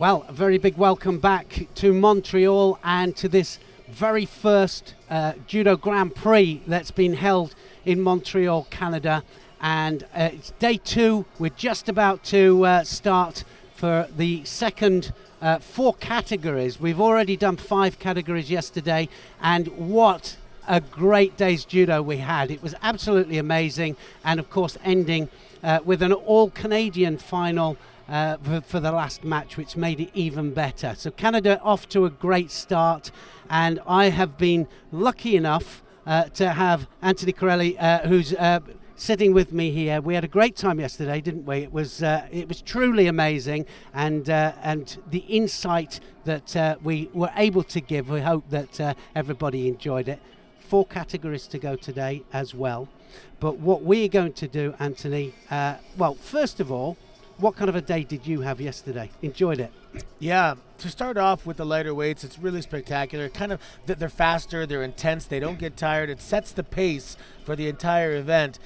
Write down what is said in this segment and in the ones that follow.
Well, a very big welcome back to Montreal and to this very first Judo Grand-Prix that's been held in Montreal, Canada. And it's day 2. We're just about to start for the second 4 categories. We've already done 5 categories yesterday, and what a great day's judo we had. It was absolutely amazing, and of course ending with an all-Canadian final for the last match, which made it even better. So Canada off to a great start, and I have been lucky enough to have Anthony Corelli, who's sitting with me here. We had a great time yesterday, didn't we? It was truly amazing, and the insight that we were able to give, we hope that everybody enjoyed it. 4 categories to go today as well. But what we're going to do, Anthony, well, first of all, what kind of a day did you have yesterday? Enjoyed it? Yeah, to start off with the lighter weights, it's really spectacular. Kind of, they're faster, they're intense, they don't get tired. It sets the pace for the entire event.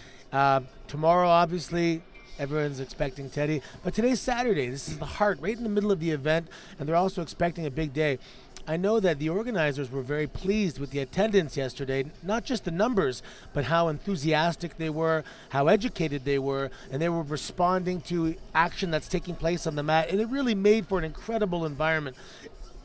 Tomorrow, obviously, everyone's expecting Teddy. But today's Saturday. This is the heart, right in the middle of the event, and they're also expecting a big day. I know that the organizers were very pleased with the attendance yesterday, not just the numbers, but how enthusiastic they were, how educated they were, and they were responding to action that's taking place on the mat, and it really made for an incredible environment.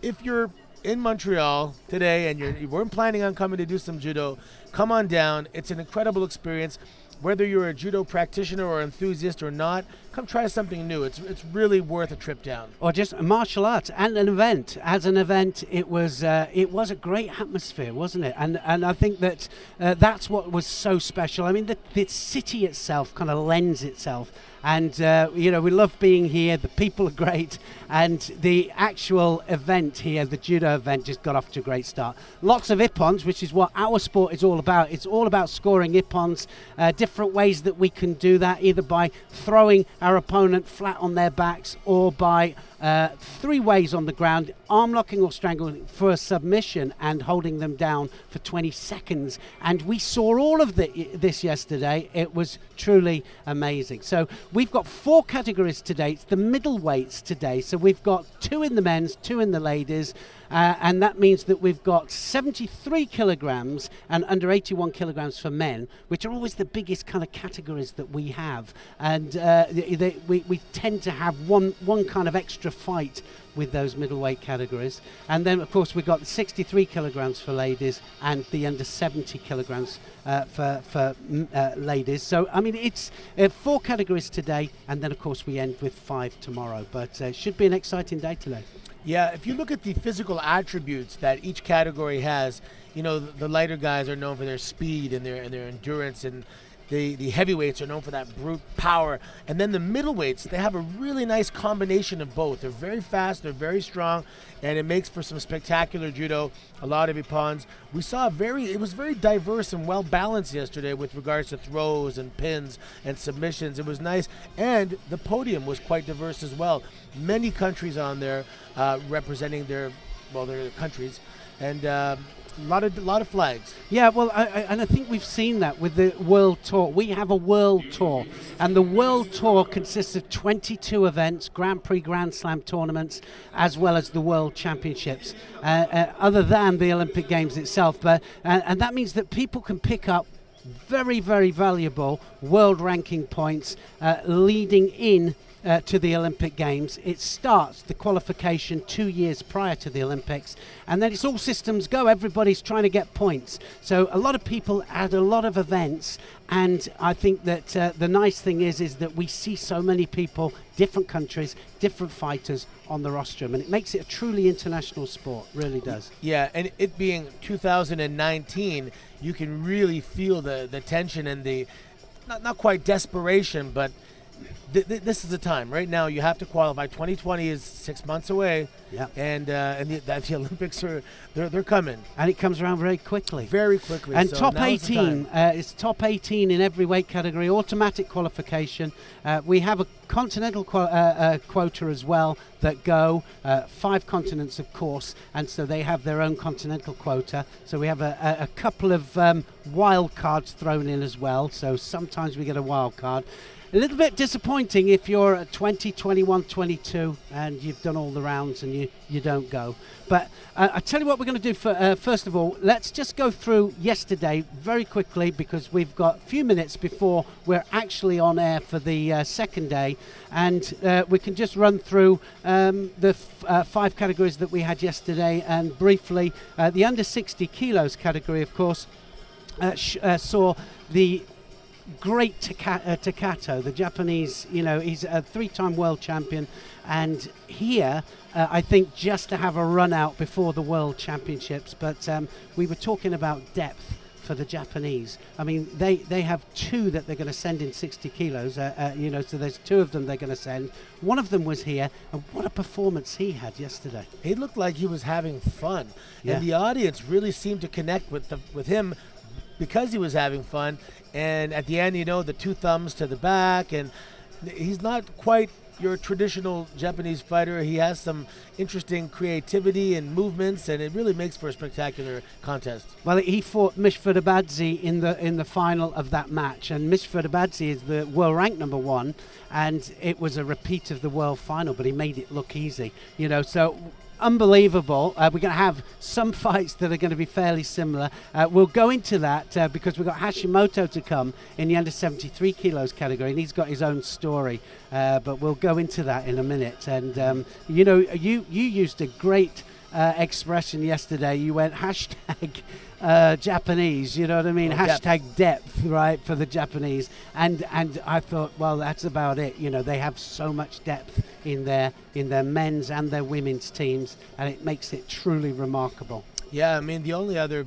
If you're in Montreal today and you weren't planning on coming to do some judo, come on down. It's an incredible experience. Whether you're a judo practitioner or enthusiast or not, come try something new. It's really worth a trip down. Or just martial arts and an event. As an event, it was a great atmosphere, wasn't it? And I think that that's what was so special. I mean, the city itself kind of lends itself. And, we love being here. The people are great. And the actual event here, the judo event, just got off to a great start. Lots of ippons, which is what our sport is all about. It's all about scoring ippons, different ways that we can do that, either by throwing our opponent flat on their backs or by 3 ways on the ground, arm locking or strangling for a submission and holding them down for 20 seconds. And we saw all of this yesterday. It was truly amazing. So we've got 4 categories today. It's the middleweights today. So we've got 2 in the men's, 2 in the ladies. And that means that we've got 73 kilograms and under 81 kilograms for men, which are always the biggest kind of categories that we have. And we tend to have one kind of extra fight with those middleweight categories. And then, of course, we've got the 63 kilograms for ladies and the under 70 kilograms for ladies. So, I mean, it's 4 categories today, and then, of course, we end with 5 tomorrow. But it should be an exciting day today. Yeah, if you look at the physical attributes that each category has, the lighter guys are known for their speed and their endurance, and the heavyweights are known for that brute power. And then the middleweights, they have a really nice combination of both. They're very fast, they're very strong, and it makes for some spectacular judo, a lot of ippons. We saw it was very diverse and well balanced yesterday with regards to throws and pins and submissions. It was nice, and the podium was quite diverse as well. Many countries on there representing their countries, and a lot of flags. Yeah, well, I think we've seen that with the World Tour. We have a World Tour, and the World Tour consists of 22 events, Grand Prix, Grand Slam tournaments, as well as the World Championships, other than the Olympic Games itself. But and that means that people can pick up very, very valuable world ranking points leading in to the Olympic Games. It starts the qualification 2 years prior to the Olympics, and then it's all systems go. Everybody's trying to get points. So a lot of people at a lot of events, and I think that the nice thing is that we see so many people, different countries, different fighters on the rostrum, and it makes it a truly international sport, really does. Yeah, and it being 2019, you can really feel the tension and the, not quite desperation, but this is the time. Right now, you have to qualify. 2020 is 6 months away. Yeah. And the Olympics they're coming. And it comes around very quickly. Very quickly. And so top 18, it's top 18 in every weight category, automatic qualification. We have a continental quota as well that go 5 continents, of course, and so they have their own continental quota. So we have a couple of wild cards thrown in as well. So sometimes we get a wild card. a little bit disappointing if you're at 20, 21, 22 and you've done all the rounds and you don't go. But I tell you what we're going to do first of all. Let's just go through yesterday very quickly because we've got a few minutes before we're actually on air for the second day, and we can just run through the 5 categories that we had yesterday. And briefly, the under 60 kilos category, of course, saw the great Takato, the Japanese, he's a 3-time world champion, and here I think just to have a run out before the World Championships. But we were talking about depth for the Japanese. I mean, they have 2 that they're going to send in 60 kilos, so there's 2 of them they're going to send. One of them was here, and what a performance he had yesterday. He looked like he was having fun, Yeah. and the audience really seemed to connect with him because he was having fun. And at the end, the 2 thumbs to the back, and he's not quite your traditional Japanese fighter. He has some interesting creativity and movements, and it really makes for a spectacular contest. Well, he fought Mishford Abadze in the final of that match, and Mishford Abadze is the world rank number 1, and it was a repeat of the world final, but he made it look easy, so unbelievable. We're going to have some fights that are going to be fairly similar. We'll go into that because we've got Hashimoto to come in the under 73 kilos category, and he's got his own story, but we'll go into that in a minute. And you used a great expression yesterday. You went hashtag Japanese, you know what I mean? Hashtag depth, right, for the Japanese. And I thought, well, that's about it. They have so much depth in their men's and their women's teams, and it makes it truly remarkable. Yeah, I mean, the only other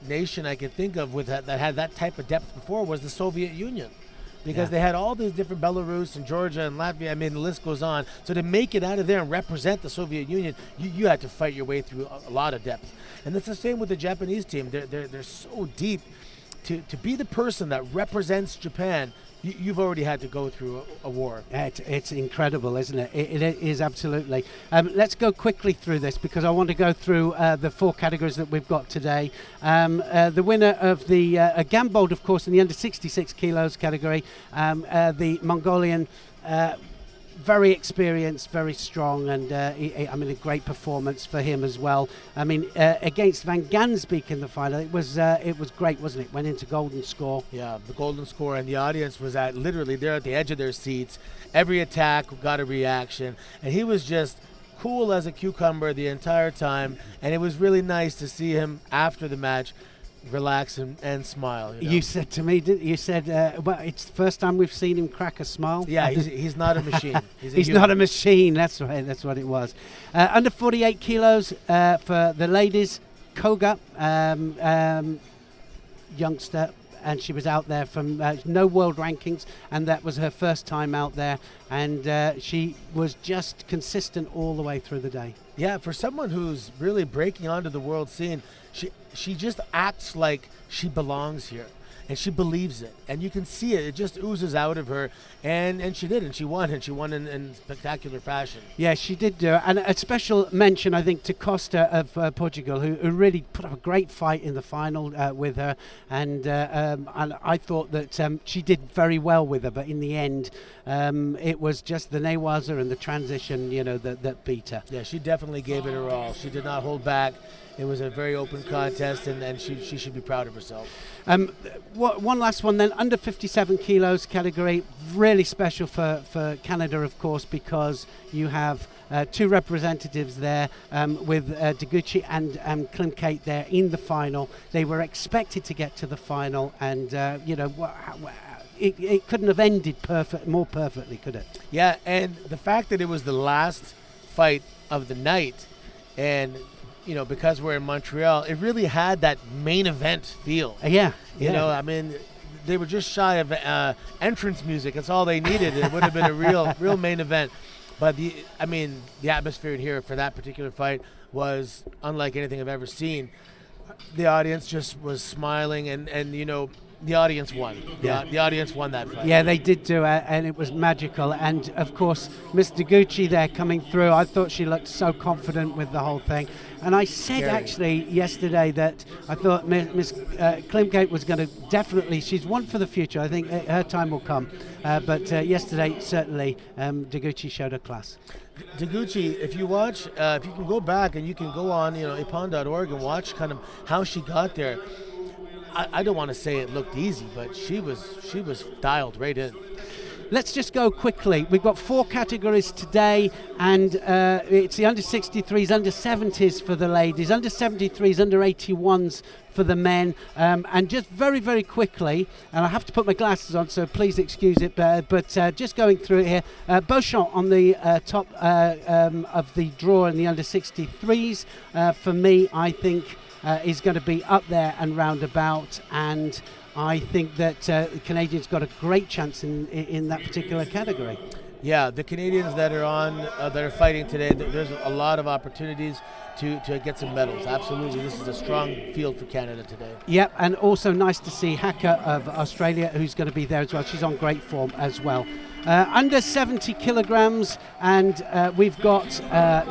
nation I can think of that had that type of depth before was the Soviet Union. Because they had all these different Belarus and Georgia and Latvia. I mean, the list goes on. So to make it out of there and represent the Soviet Union, you had to fight your way through a lot of depth. And it's the same with the Japanese team. They're so deep. To be the person that represents Japan, you've already had to go through a war. It's incredible, isn't it? It is absolutely. Let's go quickly through this because I want to go through the 4 categories that we've got today. The winner of the Gambold, of course, in the under 66 kilos category, the Mongolian, very experienced, very strong, and a great performance for him as well. I mean, against Van Gansbeek in the final, it was great, wasn't it? Went into golden score. Yeah, the golden score, and the audience was literally there at the edge of their seats. Every attack got a reaction, and he was just cool as a cucumber the entire time, and it was really nice to see him after the match relax and smile. You said to me, you said, well, it's the first time we've seen him crack a smile. Yeah, he's not a machine. He's not a machine. That's right. That's what it was. Under 48 kilos for the ladies, Koga, youngster, and she was out there from no world rankings, and that was her first time out there, and she was just consistent all the way through the day. Yeah, for someone who's really breaking onto the world scene, she just acts like she belongs here, and she believes it, and you can see it. It just oozes out of her, and she did, and she won in spectacular fashion. Yeah, she did do it, and a special mention, I think, to Costa of Portugal, who really put up a great fight in the final with her, and I thought that she did very well with her, but in the end, it was just the Newaza and the transition, that beat her. Yeah, she definitely gave it her all. She did not hold back. It was a very open contest, and she should be proud of herself. One last one then, under 57 kilos category, really special for Canada, of course, because you have 2 representatives there with Deguchi and Klimkate there in the final. They were expected to get to the final, and it couldn't have ended more perfectly, could it? Yeah, and the fact that it was the last fight of the night, and because we're in Montreal, it really had that main event feel. Yeah. I mean, they were just shy of entrance music. That's all they needed. It would have been a real main event. But the atmosphere in here for that particular fight was unlike anything I've ever seen. The audience just was smiling, and the audience won. Yeah. The audience won that fight. Yeah, they did do it, and it was magical. And of course, Miss Deguchi there coming through, I thought she looked so confident with the whole thing. And I said actually yesterday that I thought Miss Klimkate was going to definitely, she's one for the future. I think her time will come. But yesterday, certainly, Deguchi showed her class. Deguchi, if you watch, if you can go back and you can go on, ipon.org and watch kind of how she got there. I don't want to say it looked easy, but she was dialed right in. Let's just go quickly. We've got 4 categories today, and it's the under 63s, under 70s for the ladies, under 73s, under 81s for the men. And just very, very quickly, and I have to put my glasses on, so please excuse it, but just going through it here, Beauchamp on the top of the draw in the under 63s. For me, I think is going to be up there and roundabout, and I think that the Canadians got a great chance in that particular category. Yeah, the Canadians that are on, that are fighting today, there's a lot of opportunities to get some medals. Absolutely, this is a strong field for Canada today. Yep, and also nice to see Haka of Australia, who's going to be there as well. She's on great form as well. Under 70 kilograms, and we've got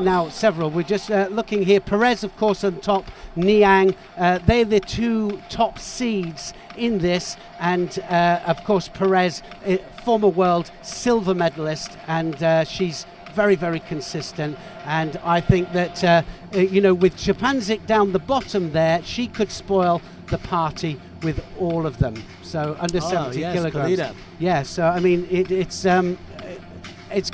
now several. We're just looking here. Perez, of course, on top. Niang, they're the 2 top seeds in this, and of course Perez, former world silver medalist, and she's very, very consistent. And I think that with Szczepanzik down the bottom there, she could spoil the party with all of them. So under 70 kilograms. Kalita. Yeah, so I mean it's going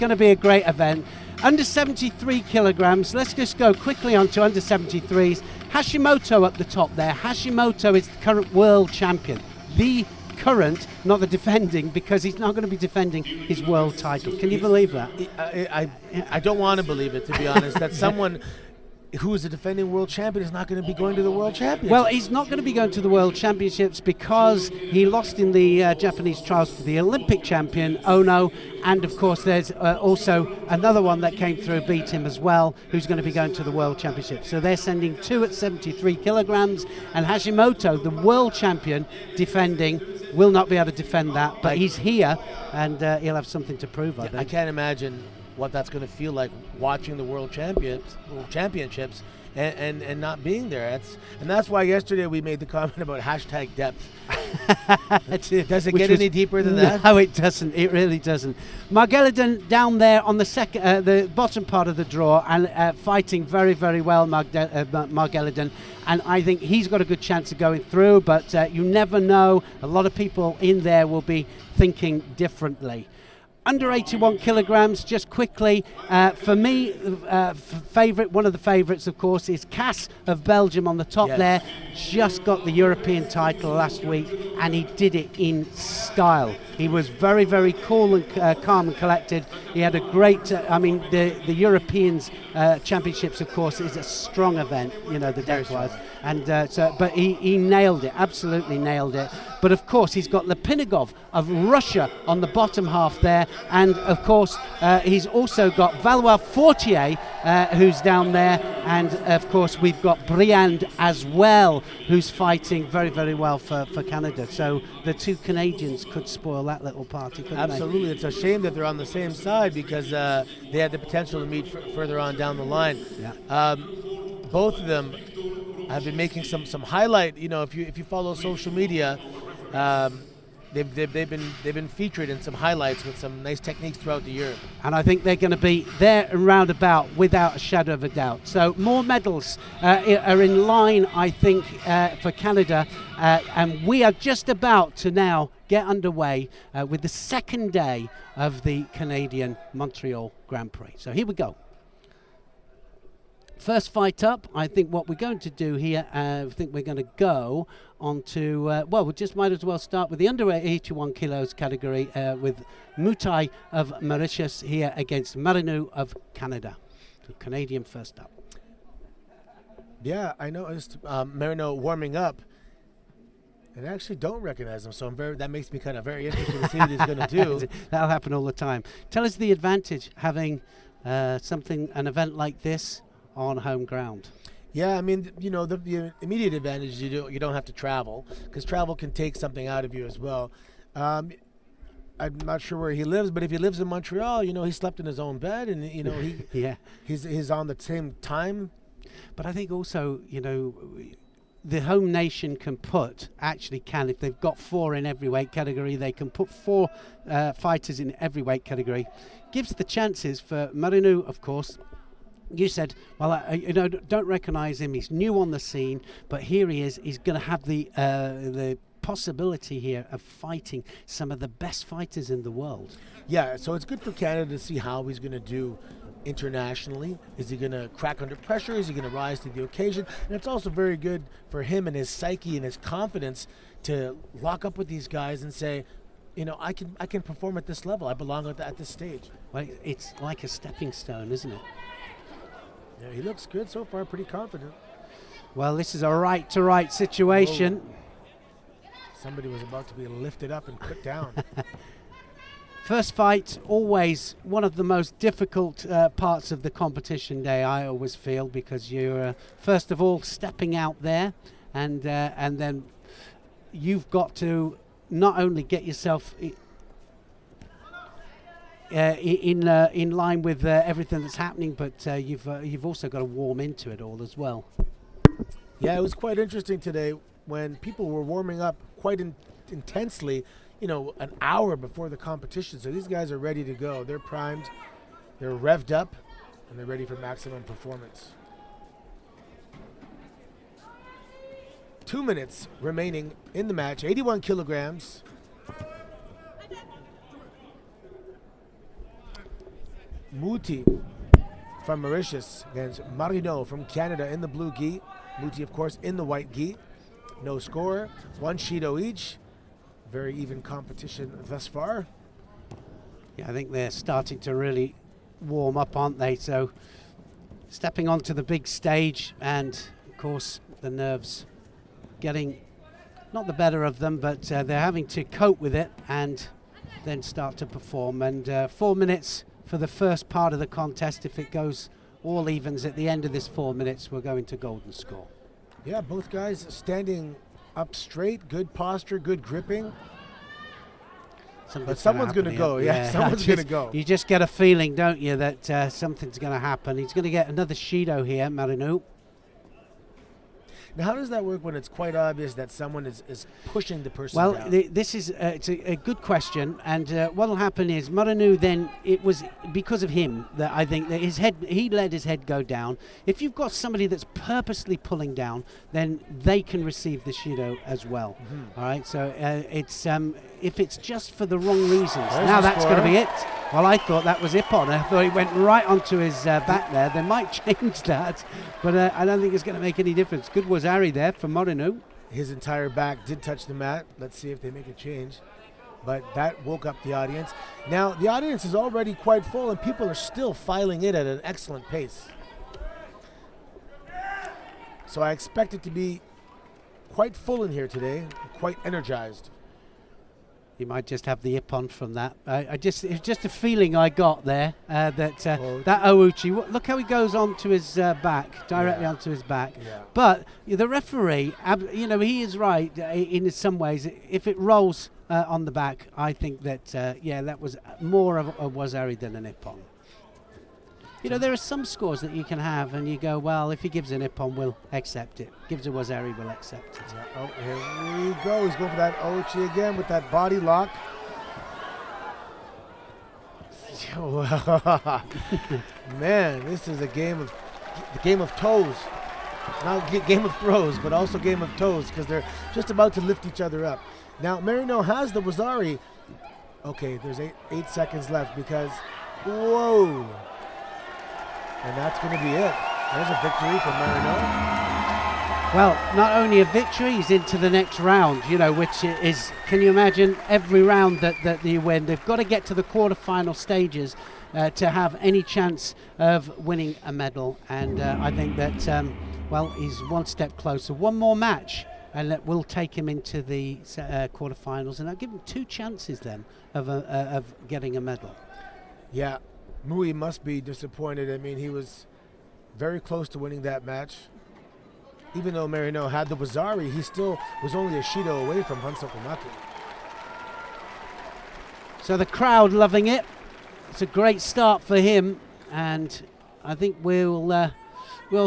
to be a great event. Under 73 kilograms, let's just go quickly on to under 73s. Hashimoto up the top there. Hashimoto is the current world champion. The current, not the defending, because he's not going to be defending his world title. Can you believe that? I don't want to believe it, to be honest, that someone who is a defending world champion is not going to be going to the world championships. Well, he's not going to be going to the world championships because he lost in the Japanese trials to the Olympic champion, Ono, and of course there's also another one that came through, beat him as well, who's going to be going to the world championship. So they're sending 2 at 73 kilograms, and Hashimoto, the world champion defending, will not be able to defend that, but he's here, and he'll have something to prove, I think. I can't imagine what that's going to feel like watching the world championships and not being there. That's why yesterday we made the comment about #depth. Does it get any deeper than that? No, it doesn't. It really doesn't. Margelidon down there on the bottom part of the draw, and fighting very, very well, Margelidon. And I think he's got a good chance of going through, but you never know. A lot of people in there will be thinking differently. Under 81 kilograms, just quickly, for me, one of the favourites, of course, is Cass of Belgium on the top there. Just got the European title last week, and he did it in style. He was very, very cool and calm and collected. He had a great, the Europeans Championships, of course, is a strong event, the depth was. And but he nailed it, absolutely nailed it. But of course, he's got Lipinagov of Russia on the bottom half there. And of course, he's also got Valois Fortier, who's down there. And of course, we've got Briand as well, who's fighting very, very well for Canada. So the 2 Canadians could spoil that little party, couldn't they? Absolutely. It's a shame that they're on the same side because they had the potential to meet further on down the line. Yeah. Both of them have been making some highlight. If you follow social media, they've been featured in some highlights with some nice techniques throughout the year. And I think they're going to be there and roundabout without a shadow of a doubt. So more medals are in line, I think, for Canada, and we are just about to now get underway with the second day of the Canadian Montreal Grand Prix. So here we go. First fight up, I think what we're going to do here, I think we're going to go on to, we just might as well start with the under 81 kilos category with Mutai of Mauritius here against Marinou of Canada. So Canadian first up. Yeah, I noticed Marinou warming up. And I actually don't recognize him, so that makes me kind of very interested to see what he's going to do. That'll happen all the time. Tell us the advantage having an event like this on home ground. Yeah, I mean, the immediate advantage is you don't have to travel, because travel can take something out of you as well. Um, I'm not sure where he lives, but if he lives in Montreal, he slept in his own bed, and Yeah. he's on the same time. But I think also, the home nation can, if they've got 4 in every weight category, they can put 4 fighters in every weight category. Gives the chances for Marinu, of course. You said, well, don't recognise him. He's new on the scene, but here he is. He's going to have the possibility here of fighting some of the best fighters in the world. Yeah, so it's good for Canada to see how he's going to do internationally. Is he going to crack under pressure? Is he going to rise to the occasion? And it's also very good for him and his psyche and his confidence to lock up with these guys and say, I can perform at this level. I belong at this stage. Well, it's like a stepping stone, isn't it? Yeah, he looks good so far, pretty confident. Well, this is a right-to-right situation. Whoa. Somebody was about to be lifted up and put down. First fight, always one of the most difficult parts of the competition day, I always feel, because you're, first of all, stepping out there, and then you've got to not only get yourself in line with everything that's happening, but you've also got to warm into it all as well. Yeah, it was quite interesting today when people were warming up quite intensely, an hour before the competition. So these guys are ready to go. They're primed, they're revved up, and they're ready for maximum performance. 2 minutes remaining in the match, 81 kilograms. Muti from Mauritius against Marino from Canada in the blue gi. Muti, of course, in the white gi. No score, 1 Shido each. Very even competition thus far. Yeah, I think they're starting to really warm up, aren't they? So stepping onto the big stage, and of course the nerves getting not the better of them, but they're having to cope with it and then start to perform. And 4 minutes for the first part of the contest. If it goes all evens at the end of this 4 minutes, we're going to golden score. Yeah, both guys standing up straight, good posture, good gripping. But someone's going to go. Yeah, someone's going to go. You just get a feeling, don't you, that something's going to happen. He's going to get another Shido here, Marinu. Now, how does that work when it's quite obvious that someone is pushing the person down? Well, this is it's a good question, and what will happen is Marinu, then it was because of him that I think that he let his head go down. If you've got somebody that's purposely pulling down, then they can receive the Shido as well. Mm-hmm. All right, so it's if it's just for the wrong reasons. Now that's going to be it. Well, I thought that was Ippon. I thought he went right onto his back there. They might change that, but I don't think it's going to make any difference. Good Wazari there for Marino. His entire back did touch the mat. Let's see if they make a change. But that woke up the audience. Now, the audience is already quite full, and people are still filing in at an excellent pace. So I expect it to be quite full in here today, quite energized. You might just have the Ippon from that. It's just a feeling I got there that Ouchi. Look how he goes onto his back, directly onto his back. Yeah. But the referee, he is right in some ways. If it rolls on the back, I think that that was more of a Wazari than an Ippon. There are some scores that you can have, and you go, well, if he gives an Ippon, we'll accept it. Gives a Wazari, we'll accept it. Yeah. Oh, here we go. He's going for that Ouchi again with that body lock. Man, this is a game of toes. Not game of throws, but also game of toes, because they're just about to lift each other up. Now, Marino has the Wazari. Okay, there's 8 seconds left because, whoa. And that's going to be it. There's a victory for Marino. Well, not only a victory, he's into the next round, which is, can you imagine, every round that you win, they've got to get to the quarterfinal stages to have any chance of winning a medal. And I think that, he's one step closer. One more match, and that will take him into the quarterfinals. And I'll give him 2 chances then of getting a medal. Yeah. Mui must be disappointed. I mean, he was very close to winning that match. even though Marino had the Wazari, he still was only a Shido away from Hansakomaki. So the crowd loving it. It's a great start for him, and I think we'll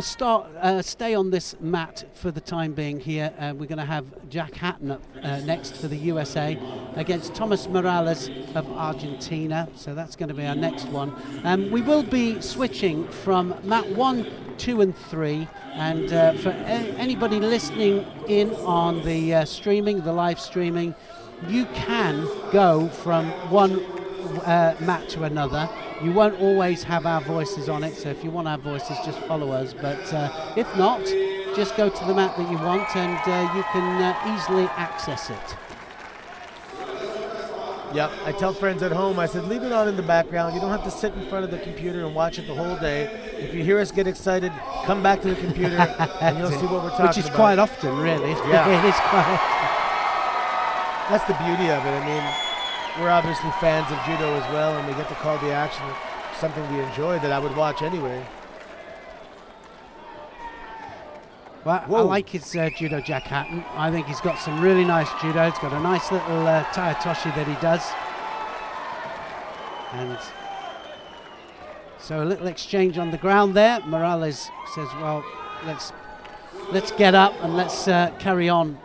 stay on this mat for the time being here. We're going to have Jack Hatton up next for the USA against Thomas Morales of Argentina. So that's going to be our next one. We will be switching from mat 1, 2 and 3. And for anybody listening in on the the live streaming, you can go from one mat to another. You won't always have our voices on it, so if you want our voices, just follow us. But if not, just go to the mat that you want, and you can easily access it. Yep, I tell friends at home, I said, leave it on in the background. You don't have to sit in front of the computer and watch it the whole day. If you hear us get excited, come back to the computer and you'll see what we're talking about. Which is quite often, really. Yeah. It is quite often. That's the beauty of it. I mean, we're obviously fans of judo as well, and we get to call the action something we enjoy that I would watch anyway. Well, I like his judo, Jack Hatton. I think he's got some really nice judo. He's got a nice little taitoshi that he does. And so a little exchange on the ground there. Morales says, well, let's get up and let's carry on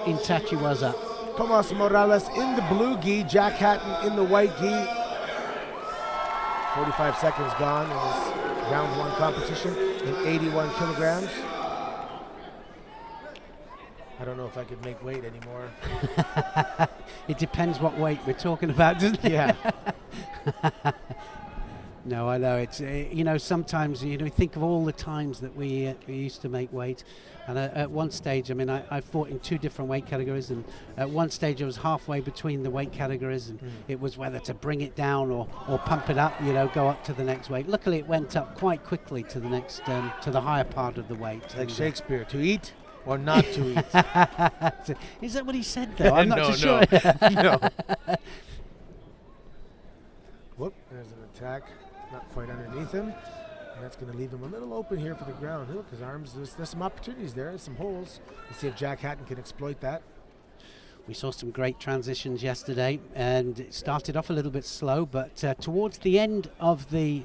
in tachiwaza. Tomas Morales in the blue gi, Jack Hatton in the white gi. 45 seconds gone in this round 1 competition in 81 kilograms. I don't know if I could make weight anymore. It depends what weight we're talking about, doesn't it? Yeah. No, I know. It's sometimes think of all the times that we used to make weight, and at one stage, I mean, I fought in 2 different weight categories, and at one stage I was halfway between the weight categories, and it was whether to bring it down or pump it up, go up to the next weight. Luckily, it went up quite quickly to the next to the higher part of the weight. Like Shakespeare, to eat or not to eat. Is that what he said, though? I'm not too sure. No. Whoop, there's an attack. Not quite underneath him. And that's going to leave him a little open here for the ground. Look, his arms, there's some opportunities there. There's some holes. Let's see if Jack Hatton can exploit that. We saw some great transitions yesterday, and it started off a little bit slow, but towards the end of the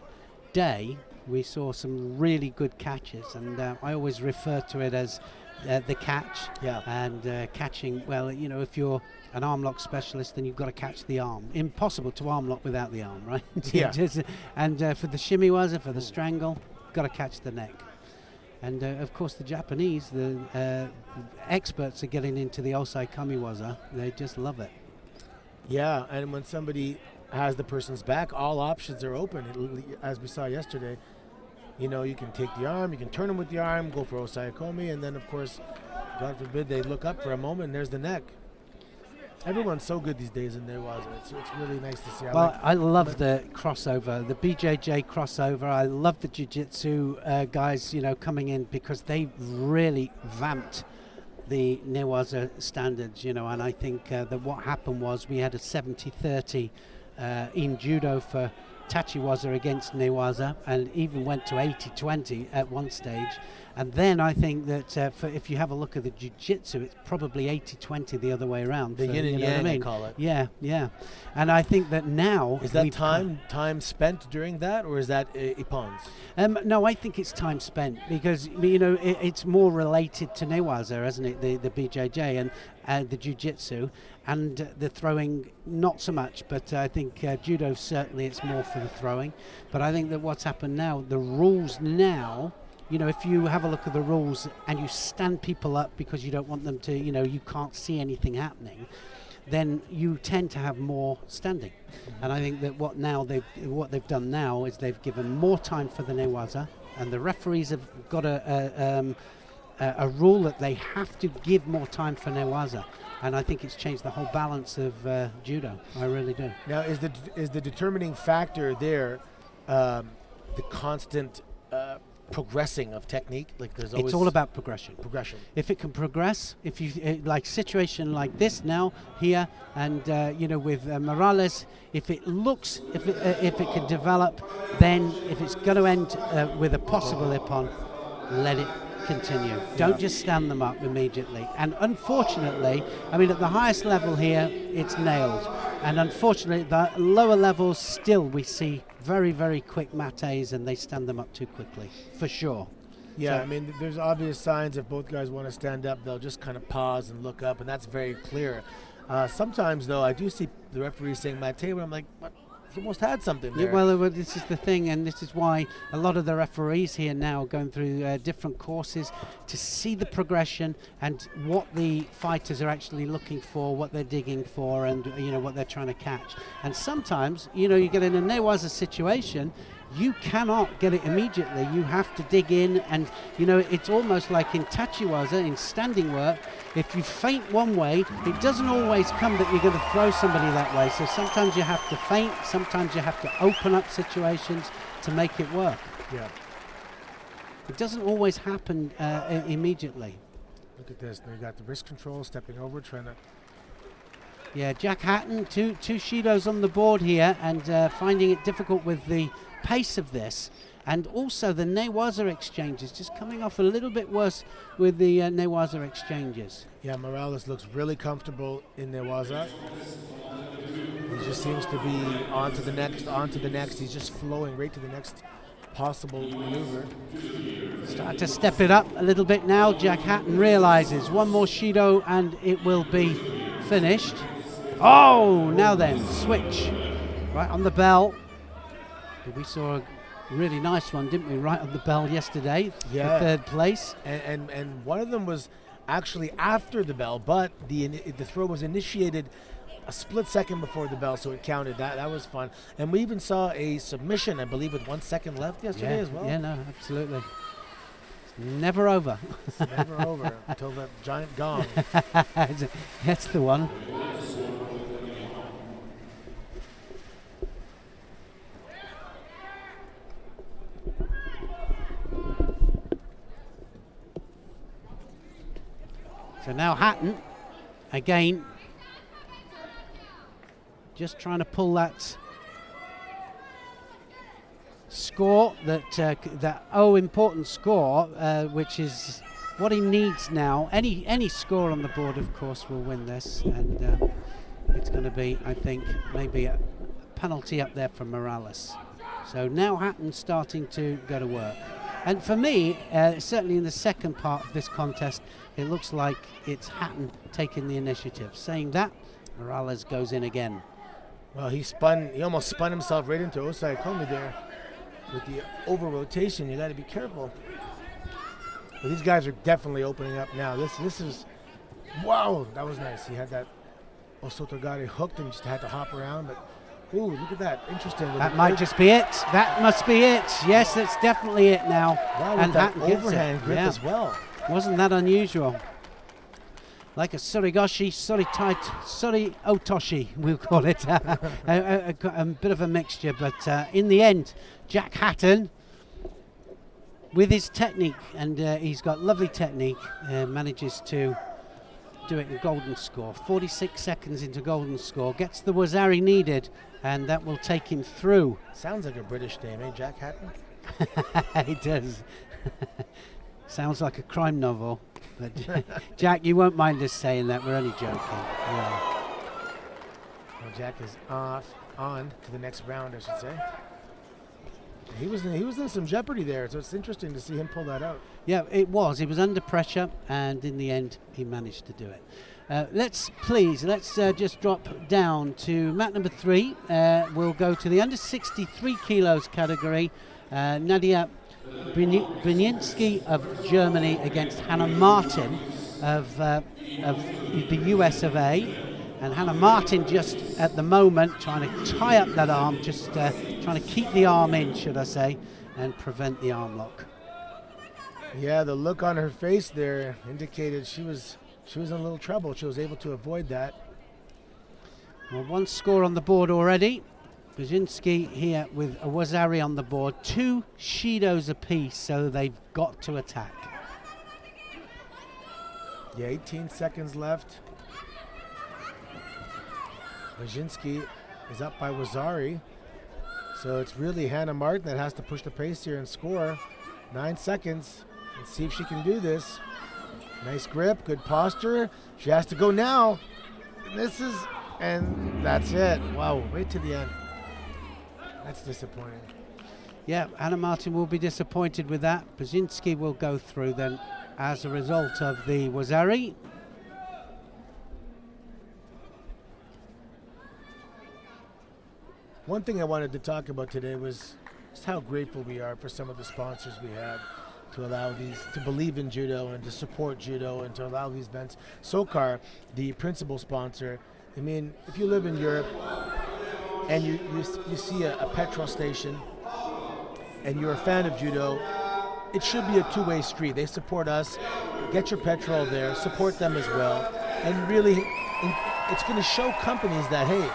day, we saw some really good catches, and I always refer to it as the catch. Yeah. And catching, well, if you're an arm lock specialist, then you've got to catch the arm. Impossible to arm lock without the arm, right? Yeah. And for the shimiwaza, for the strangle, got to catch the neck. And of course, the Japanese, the experts are getting into the Osai Kamiwaza. They just love it. Yeah, and when somebody has the person's back, all options are open. As we saw yesterday, you can take the arm, you can turn them with the arm, go for Osai Komi, and then, of course, God forbid, they look up for a moment, and there's the neck. Everyone's so good these days in Newaza. It's really nice to see. I love the crossover, the BJJ crossover. I love the jiu-jitsu guys, coming in, because they really vamped the Newaza standards, and I think that what happened was we had a 70-30 in judo for Tachiwaza against Newaza, and even went to 80-20 at one stage. And then I think that if you have a look at the jiu-jitsu, it's probably 80-20 the other way around. The yin and yang, I call it. Yeah. And I think that now... Is that time spent during that, or is that ippons? No, I think it's time spent, because, it's more related to Newaza, isn't it? The BJJ and the jiu-jitsu, and the throwing not so much, but I think judo, certainly it's more for the throwing. But I think that what's happened now, the rules now... if you have a look at the rules and you stand people up because you don't want them to, you can't see anything happening, then you tend to have more standing. And I think that what they've done now is they've given more time for the Newaza, and the referees have got a rule that they have to give more time for Newaza. And I think it's changed the whole balance of judo. I really do. Now, is the determining factor there the constant progressing of technique? Like there's always... It's all about progression. If it can progress, if you like situation like this now here, and with Morales, if it can develop, then if it's going to end with a possible ippon, let it continue. Don't just stand them up immediately. And unfortunately, I mean, at the highest level here, it's nailed. And unfortunately, the lower levels still we see very, very quick mates, and they stand them up too quickly, for sure. Yeah, So, I mean, there's obvious signs if both guys want to stand up, they'll just kind of pause and look up, and that's very clear. Sometimes, though, I do see the referee saying mate, but I'm like, what? He almost had something there. yeah, well, this is the thing, and this is why a lot of the referees here now are going through different courses to see the progression and what the fighters are actually looking for, what they're digging for, and what they're trying to catch. And sometimes, you get in a Newaza situation, you cannot get it immediately. You have to dig in, and it's almost like in tachiwaza, in standing work. If you feint one way, it doesn't always come that you're going to throw somebody that way. So sometimes you have to feint, sometimes you have to open up situations to make it work. Yeah. It doesn't always happen immediately. Look at this. They got the wrist control, stepping over, trying to. Yeah, Jack Hatton, two Shidos on the board here, and finding it difficult with the pace of this. And also the Newaza exchanges, just coming off a little bit worse with the Newaza exchanges. Yeah, Morales looks really comfortable in Newaza. He just seems to be on to the next. He's just flowing right to the next possible maneuver. Start to step it up a little bit now. Jack Hatton realizes one more Shido and it will be finished. Oh, now then, switch. Right on the bell. We saw a really nice one, didn't we? Right on the bell yesterday, Yeah. for third place. And one of them was actually after the bell, but the throw was initiated a split second before the bell, so it counted. That was fun. And we even saw a submission, I believe, with 1 second left yesterday as well. Yeah, no, absolutely. It's never over. It's never over until that giant gong. That's the one. So now Hatton, again, just trying to pull that score, that important score, which is what he needs now. Any score on the board, of course, will win this, and it's going to be, I think, maybe a penalty up there for Morales. So now Hatton's starting to go to work. And for me, certainly in the second part of this contest, it looks like it's Hatton taking the initiative. Saying that, Morales goes in again. Well, he almost spun himself right into Osai Komi there with the over-rotation. You got to be careful. But these guys are definitely opening up now. This is, wow, that was nice. He had that Osotogari hooked and just had to hop around, but ooh, look at that. Interesting. That might just be it. That must be it. Yes, that's definitely it now. Wow, and that Hatton gets overhand it. grip as well. Wasn't that unusual? Like a surigoshi, suri otoshi, we'll call it. A bit of a mixture, but in the end, Jack Hatton, with his technique, and he's got lovely technique, manages to do it in golden score. 46 seconds into golden score, gets the wazari needed, and that will take him through. Sounds like a British name, eh, Jack Hatton? It does. Sounds like a crime novel. But Jack, you won't mind us saying that. We're only joking. Yeah. Well, Jack is on to the next round, I should say. He was in some jeopardy there, so it's interesting to see him pull that out. Yeah, it was. He was under pressure, and in the end, he managed to do it. Let's just drop down to mat number 3. We'll go to the under 63 kilos category. Nadia Brininsky of Germany against Hannah Martin of the US of A. And Hannah Martin just at the moment trying to tie up that arm, just trying to keep the arm in, should I say, and prevent the arm lock. Yeah, the look on her face there indicated she was in a little trouble. She was able to avoid that. Well, one score on the board already. Brzezinski here with a wazari on the board. 2 Shidos apiece, so they've got to attack. Yeah, 18 seconds left. Brzezinski is up by Wazari. So it's really Hannah Martin that has to push the pace here and score. 9 seconds. Let's see if she can do this. Nice grip, good posture. She has to go now. And that's it. Wow, right to the end. That's disappointing. Yeah, Anna Martin will be disappointed with that. Brzezinski will go through then as a result of the Wazari. One thing I wanted to talk about today was just how grateful we are for some of the sponsors we have to allow these, to believe in judo and to support judo and to allow these events. SOCAR, the principal sponsor, I mean, if you live in Europe and you see a petrol station and you're a fan of judo, it should be a two-way street. They support us, get your petrol there, support them as well, and really it's going to show companies that, hey,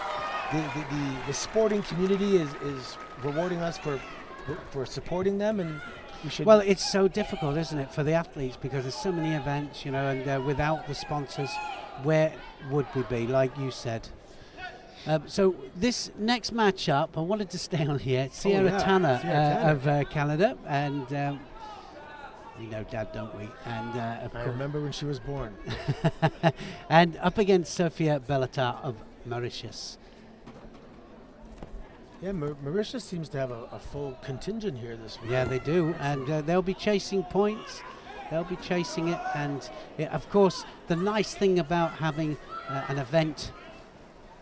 the sporting community is rewarding us for supporting them, and we should. Well, it's so difficult, isn't it, for the athletes, because there's so many events, you know, and without the sponsors, where would we be, like you said? So this next matchup, I wanted to stay on here. Sierra Tanner of Canada, and we know Dad, don't we? And I remember when she was born. And up against Sofia Bellatar of Mauritius. Yeah, Mauritius seems to have a full contingent here this week. Yeah, they do, and they'll be chasing points. They'll be chasing it, and of course, the nice thing about having an event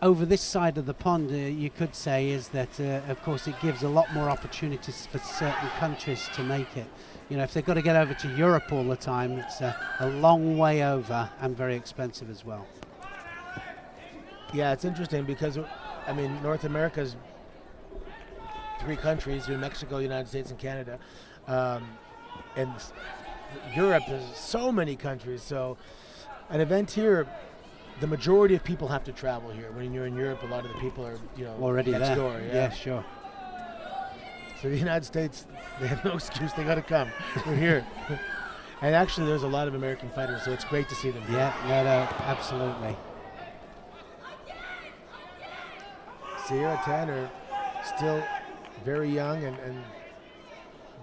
over this side of the pond, you could say, is that, of course, it gives a lot more opportunities for certain countries to make it. You know, if they've got to get over to Europe all the time, it's a long way over and very expensive as well. Yeah, it's interesting because, I mean, North America's 3 countries, Mexico, United States, and Canada. And Europe, there's so many countries. So an event here, the majority of people have to travel here. When you're in Europe, a lot of the people are, already next there. door. Yeah, sure. So the United States, they have no excuse. They got to come. We're here. And actually, there's a lot of American fighters, so it's great to see them here. Yeah, no, absolutely. Sierra Tanner, still very young and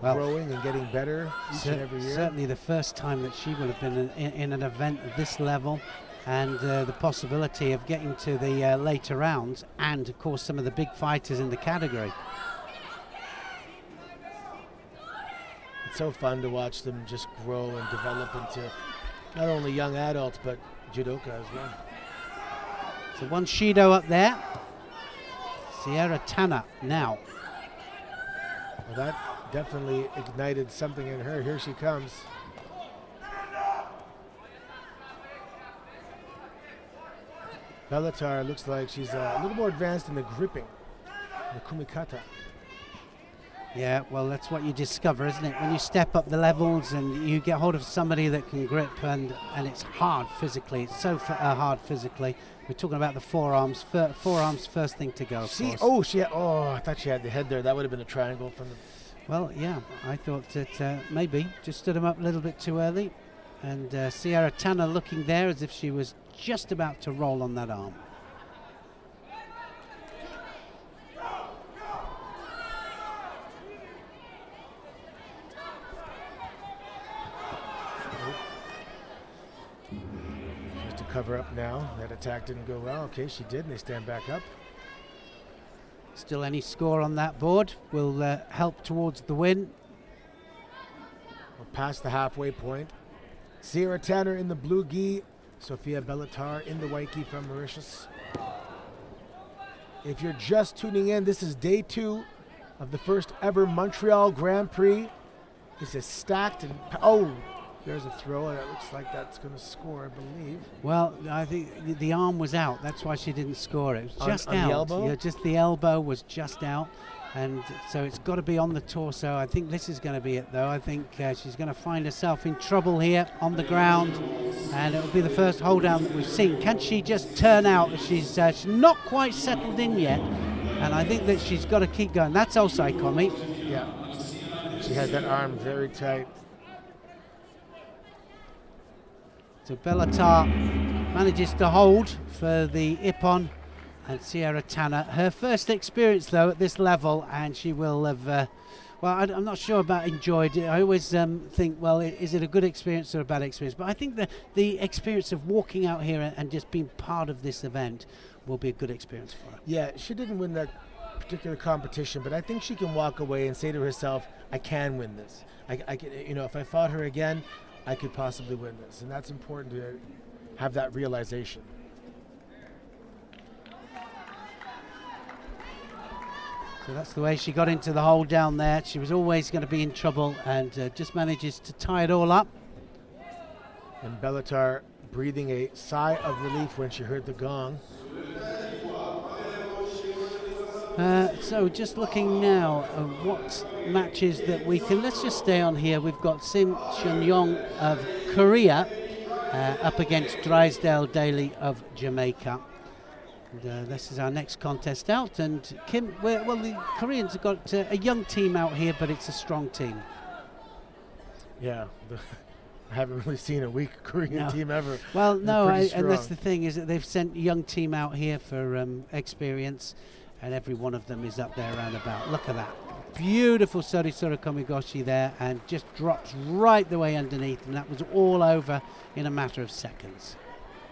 growing and getting better each and every year. Certainly the first time that she would have been in an event of this level, and the possibility of getting to the later rounds, and of course some of the big fighters in the category. It's so fun to watch them just grow and develop into not only young adults but judoka as well. So one Shido up there. Sierra Tanner now. Well, that definitely ignited something in her. Here she comes. Bellatar looks like she's a little more advanced in the gripping, the kumikata. Yeah, well, that's what you discover, isn't it? When you step up the levels and you get hold of somebody that can grip, and it's hard physically. It's so hard physically. We're talking about the forearms. Forearms first thing to go. I thought she had the head there. That would have been a triangle from the. Well, yeah, I thought that maybe just stood him up a little bit too early, and Sierra Tanner looking there as if she was just about to roll on that arm. Cover up now. That attack didn't go well. Okay, she did, and they stand back up. Still any score on that board will help towards the win. We're past the halfway point. Sierra Tanner in the blue gi, Sofia Bellatar in the white gi from Mauritius. If you're just tuning in, this is day 2 of the first ever Montreal Grand Prix. This is stacked and there's a throw. That looks like that's going to score, I believe. Well, I think the arm was out. That's why she didn't score it. It was just out. The elbow? Yeah, just the elbow was just out. And so it's got to be on the torso. I think this is going to be it, though. I think she's going to find herself in trouble here on the ground. And it'll be the first hold down that we've seen. Can she just turn out? She's not quite settled in yet. And I think that she's got to keep going. That's Osai Komi. Yeah. She has that arm very tight. So Bellatar manages to hold for the Ippon, and Sierra Tanner, her first experience though at this level, and she will have Well, I'm not sure about enjoyed it. I always think, well, is it a good experience or a bad experience? But I think the experience of walking out here and just being part of this event will be a good experience for her. Yeah, she didn't win that particular competition, but I think she can walk away and say to herself, I can win this. I can, if I fought her again, I could possibly win this. And that's important to have that realization. So that's the way she got into the hole down there. She was always going to be in trouble and just manages to tie it all up. And Bellatar breathing a sigh of relief when she heard the gong. So just looking now at what matches that we can, let's just stay on here. We've got Sim Chun-yong of Korea up against Drysdale Daly of Jamaica. And, this is our next contest out. And Kim, well, the Koreans have got a young team out here, but it's a strong team. Yeah, I haven't really seen a weak Korean team ever. Well, no, and that's the thing, is that they've sent a young team out here for experience. And every one of them is up there around about. Look at that. Beautiful Sorisora Komigoshi there, and just drops right the way underneath, and that was all over in a matter of seconds.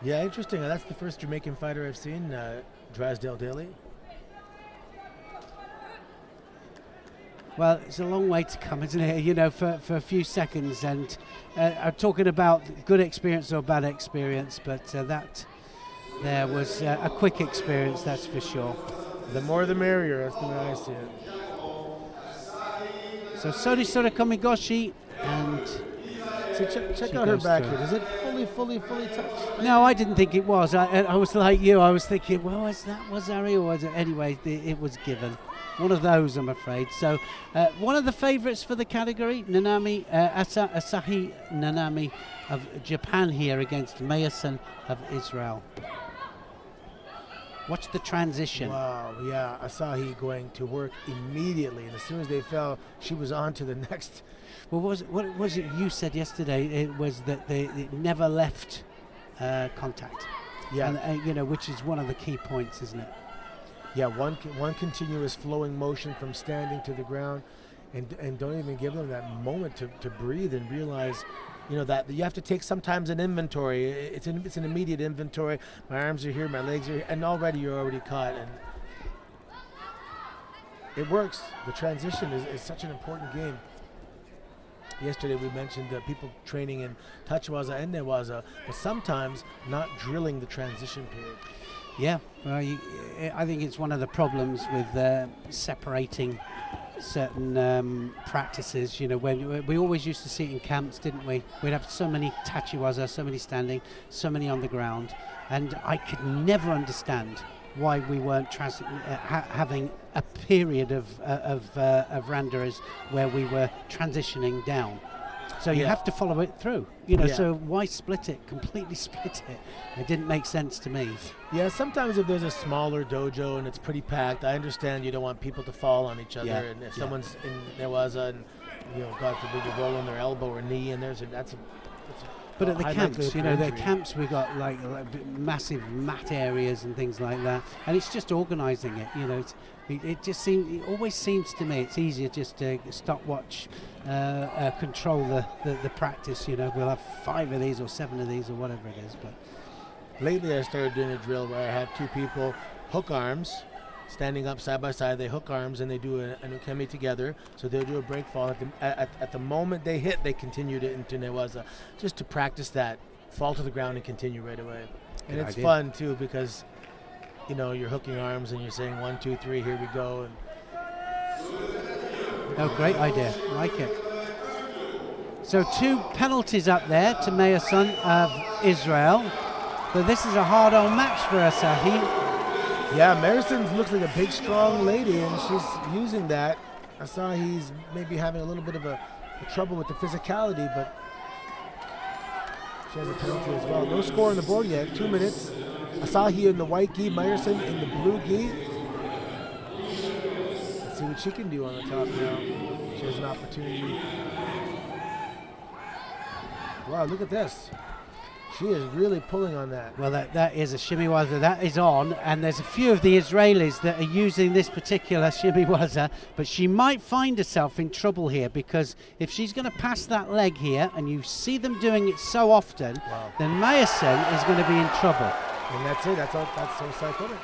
Yeah, interesting. That's the first Jamaican fighter I've seen, Drysdale Daly. Well, it's a long way to come, isn't it? For a few seconds. And I'm talking about good experience or bad experience, but that there was a quick experience, that's for sure. The more the merrier, that's the way I see it. So Sorisora Komigoshi, and so check out her back here. Is it fully touched? No, I didn't think it was. I was like you. I was thinking, well, was Ari, or was it? Anyway, it was given. One of those, I'm afraid. So one of the favourites for the category, Nanami, Asahi Nanami of Japan here against Mayasan of Israel. Watch the transition. Wow, yeah, Asahi going to work immediately, and as soon as they fell, she was on to the next. Well, what was it you said yesterday? It was that it never left contact. Yeah. And, which is one of the key points, isn't it? Yeah, one continuous flowing motion from standing to the ground, and don't even give them that moment to breathe and realize, that you have to take sometimes an inventory. It's an immediate inventory. My arms are here, my legs are here, and already you're already caught. And it works. The transition is such an important game. Yesterday we mentioned people training in tachiwaza and newaza, but sometimes not drilling the transition period. Yeah, well, I think it's one of the problems with separating certain practices. When we always used to see it in camps, didn't we? We'd have so many tachiwaza, so many standing, so many on the ground, and I could never understand why we weren't having a period of randeras where we were transitioning down. So you have to follow it through, so why split it, completely split it? It didn't make sense to me. Yeah, sometimes if there's a smaller dojo and it's pretty packed, I understand you don't want people to fall on each other, and if someone's in newaza and, God forbid, you roll on their elbow or knee, and that's a But at the camps, the camps we got like massive mat areas and things like that, and it's just organising it. It always seems to me it's easier just to stopwatch, control the practice. We'll have 5 of these or 7 of these or whatever it is. But lately, I started doing a drill where I have 2 people hook arms, standing up side by side. They hook arms and they do an ukemi together. So they'll do a break fall. At the moment they hit, they continue into newaza, just to practice that. Fall to the ground and continue right away. And it's fun too, because you're hooking arms and you're saying 1, 2, 3, here we go. And great idea. I like it. So 2 penalties up there to Mayasan of Israel. But this is a hard-on match for Asahi. Yeah, Mayasan looks like a big, strong lady, and she's using that. Asahi's maybe having a little bit of a trouble with the physicality, but she has a penalty as well. No score on the board yet. 2 minutes. Asahi in the white gi, Meyerson in the blue gi. Let's see what she can do on the top now. She has an opportunity. Wow, look at this. She is really pulling on that. Well, that is a shimiwaza. That is on, and there's a few of the Israelis that are using this particular shimiwaza, but she might find herself in trouble here, because if she's going to pass that leg here, and you see them doing it so often, then Meyerson is going to be in trouble. And that's it. That's so psychotic.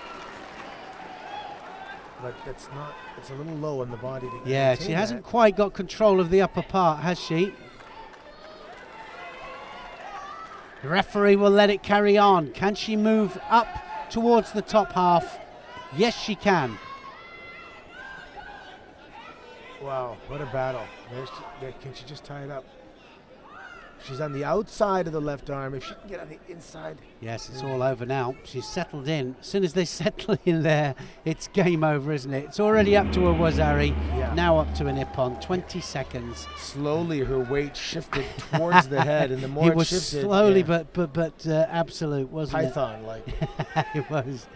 But that's not. It's a little low on the body. Yeah, she hasn't quite got control of the upper part, has she? The referee will let it carry on. Can she move up towards the top half? Yes, she can. Wow, what a battle. Can she just tie it up? She's on the outside of the left arm. If she can get on the inside. Yes, it's all over now. She's settled in. As soon as they settle in there, it's game over, isn't it? It's already up to a Wazari, now up to a Nippon. 20 seconds. Slowly, her weight shifted towards the head, and the more it was it shifted, slowly, but absolute, wasn't Python-like. It was.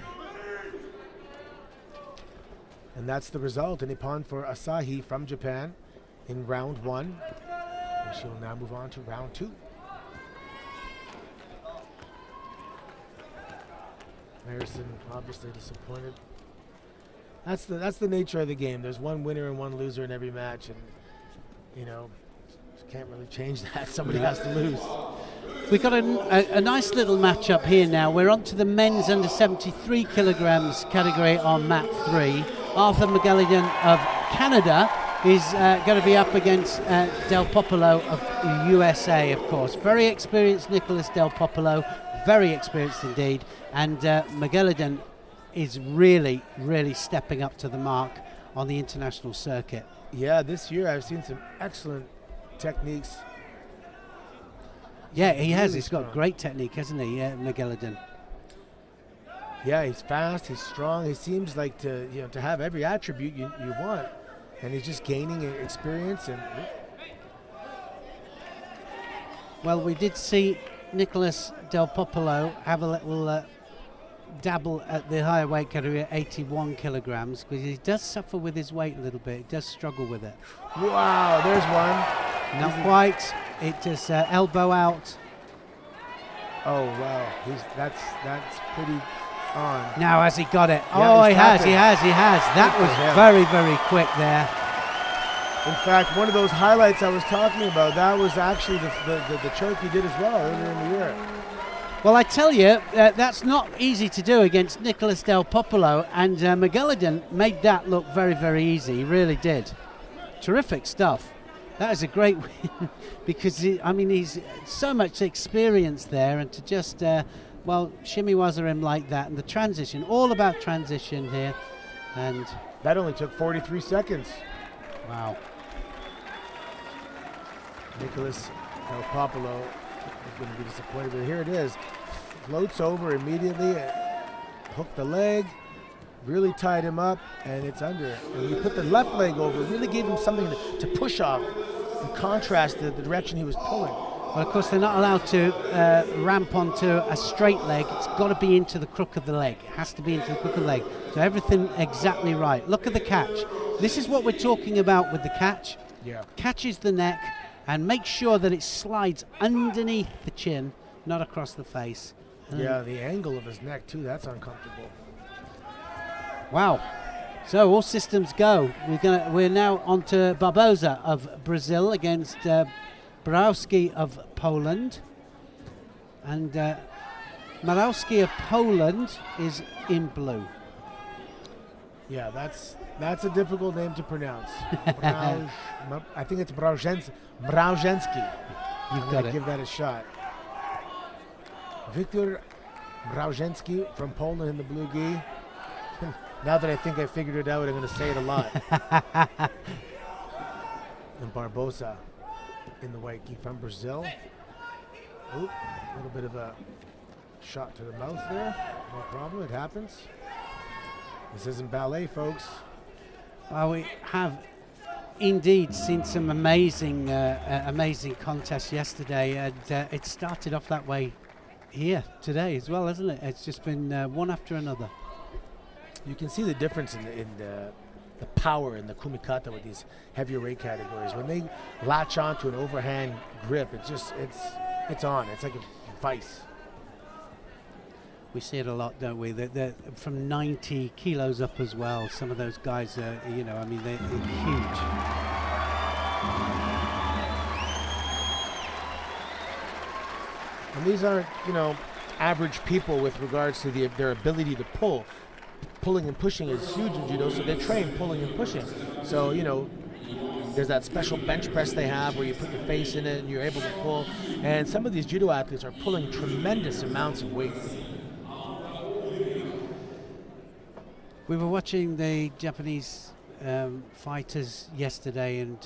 And that's the result. A Nippon for Asahi from Japan in round 1. And she'll now move on to round 2. Meyerson obviously disappointed. That's the nature of the game. There's one winner and one loser in every match, and you can't really change that. Somebody has to lose. We've got a nice little matchup here now. We're on to the men's under 73 kilograms category on mat 3. Arthur McGilligan of Canada is going to be up against Del Popolo of USA, of course. Very experienced Nicholas Del Popolo, very experienced indeed. And McGilligan is really, really stepping up to the mark on the international circuit. Yeah, this year I've seen some excellent techniques. Yeah, he has. Really He's got great technique, hasn't he, McGilligan? Yeah, he's fast, he's strong. He seems like to have every attribute you want. And he's just gaining experience. And well, we did see Nicholas Del Popolo have a little dabble at the higher weight category at 81 kilograms, because he does suffer with his weight a little bit. He does struggle with it. Wow, there's one. Not quite. It just elbow out. Oh wow, that's pretty on. Now has he got it? Yeah, he has. That was very, very quick there. In fact, one of those highlights I was talking about, that was actually the choke he did as well earlier in the year. Well, I tell you, that's not easy to do against Nicholas Del Popolo, and McGilligan made that look very, very easy. He really did. Terrific stuff. That is a great win, because he's so much experience there, and to just shimiwaza him like that, and the transition, all about transition here, and that only took 43 seconds. Wow. Nicholas Del Popolo is going to be disappointed, but here it is. Floats over immediately, hooked the leg, really tied him up, and it's under. And he put the left leg over, really gave him something to push off, in contrast to the direction he was pulling. Well, of course, they're not allowed to ramp onto a straight leg. It's got to be into the crook of the leg. It has to be into the crook of the leg. So everything exactly right. Look at the catch. This is what we're talking about with the catch. Yeah. Catches the neck and make sure that it slides underneath the chin, not across the face. Yeah, the angle of his neck too, that's uncomfortable. Wow. So all systems go. We're now on to Barboza of Brazil against Borowski of Poland. And Marowski of Poland is in blue. Yeah, that's a difficult name to pronounce. I think it's Brauzenski. You've got it. Give that a shot. Viktor Brauzenski from Poland in the blue gi. Now that I think I figured it out, I'm going to say it a lot. And Barbosa in the white gi from Brazil. Oop, a little bit of a shot to the mouth there. No problem, it happens. This isn't ballet, folks. Well, we have indeed seen some amazing contests yesterday, and it started off that way here today as well, hasn't it? It's just been one after another. You can see the difference in the power in the kumikata with these heavier weight categories. When they latch onto an overhand grip, it's on. It's like a vice. We see it a lot, don't we? They're from 90 kilos up as well. Some of those guys are, you know, I mean, they're huge. And these aren't, you know, average people with regards to their ability to pull. Pulling and pushing is huge in judo, so they train pulling and pushing. So, you know, there's that special bench press they have where you put your face in it and you're able to pull. And some of these judo athletes are pulling tremendous amounts of weight. We were watching the Japanese fighters yesterday, and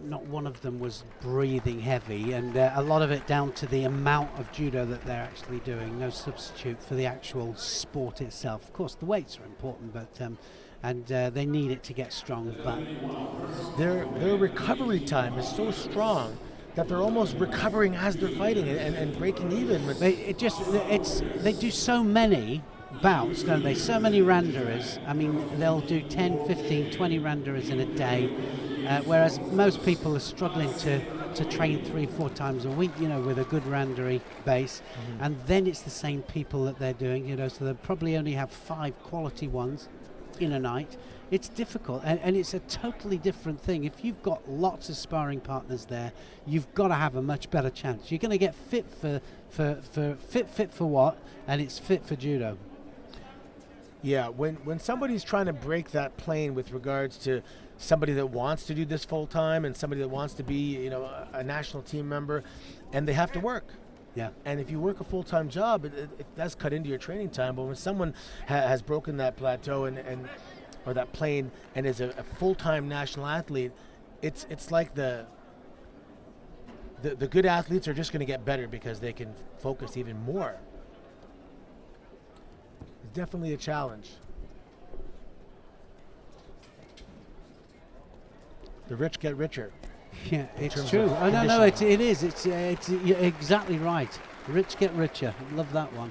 not one of them was breathing heavy, and a lot of it down to the amount of judo that they're actually doing. No substitute for the actual sport itself. Of course, the weights are important, but and they need it to get strong. But their recovery time is so strong that they're almost recovering as they're fighting and breaking even. They do so many bouts, don't they? So many randaras. I mean, they'll do 10, 15, 20 randaras in a day. Whereas most people are struggling to train 3-4 times a week, you know, with a good randari base. Mm-hmm. And then it's the same people that they're doing, you know, so they'll probably only have 5 quality ones in a night. It's difficult, and it's a totally different thing. If you've got lots of sparring partners there, you've got to have a much better chance. You're going to get fit for what? And it's fit for judo. Yeah, when somebody's trying to break that plane with regards to somebody that wants to do this full time and somebody that wants to be, you know, a national team member, and they have to work. Yeah. And if you work a full-time job, it does cut into your training time. But when someone has broken that plateau and or that plane and is a full-time national athlete, it's like the good athletes are just going to get better because they can focus even more. It's definitely a challenge. The rich get richer. Yeah, it's true. Oh, no, it is. It's you're exactly right. Rich get richer. Love that one.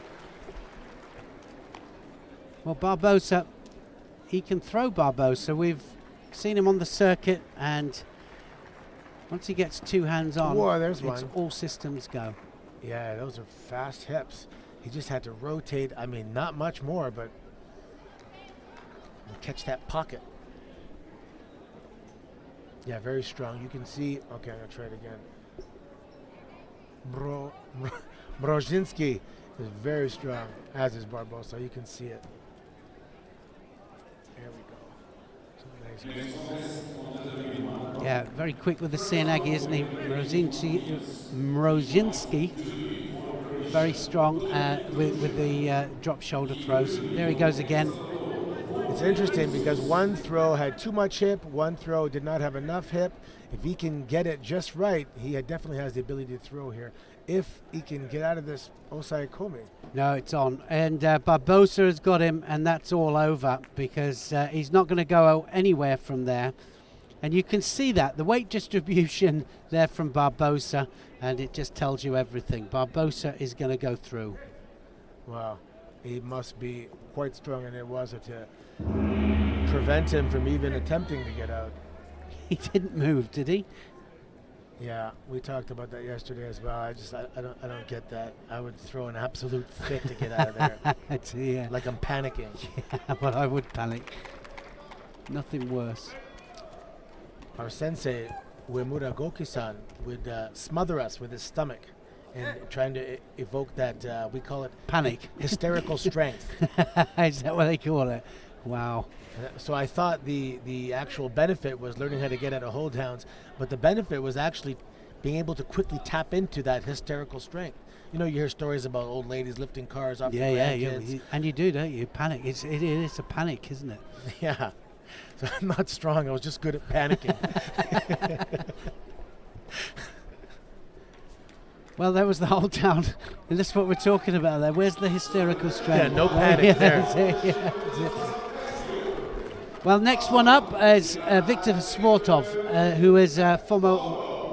Well, Barbosa, he can throw Barbosa. We've seen him on the circuit, and once he gets 2 hands on, there's it's one. All systems go. Yeah, those are fast hips. He just had to rotate. I mean, not much more, but catch that pocket. Yeah, very strong. You can see. Okay, I'm gonna try it again. Mrozinski is very strong, as is Barbosa. You can see it. There we go. Some nice. Yeah, very quick with the Sienagi, isn't he? Mrozinski. Very strong with the drop shoulder throws. There he goes again. It's interesting because one throw had too much hip, one throw did not have enough hip. If he can get it just right, he definitely has the ability to throw here. If he can get out of this Osai Komi. No, it's on. And Barbosa has got him, and that's all over because he's not going to go anywhere from there. And you can see that, the weight distribution there from Barbosa, and it just tells you everything. Barbosa is going to go through. Wow, he must be quite strong, and it was to prevent him from even attempting to get out. He didn't move, did he? Yeah, we talked about that yesterday as well. I don't get that. I would throw an absolute fit to get out of there. Yeah. Like I'm panicking. Yeah, but I would panic. Nothing worse. Our sensei, Uemura Goki-san, would smother us with his stomach and trying to evoke that, we call it panic. Hysterical strength. Is that what they call it? Wow. So I thought the actual benefit was learning how to get out of hold downs, but the benefit was actually being able to quickly tap into that hysterical strength. You know, you hear stories about old ladies lifting cars off their grandkids. Yeah. And you do, don't you? Panic. It is a panic, isn't it? Yeah. So I'm not strong. I was just good at panicking. Well, that was the hold down. And that's what we're talking about there. Where's the hysterical strength? Yeah, no panic there. Well, next one up is Viktor Svortov, who is a former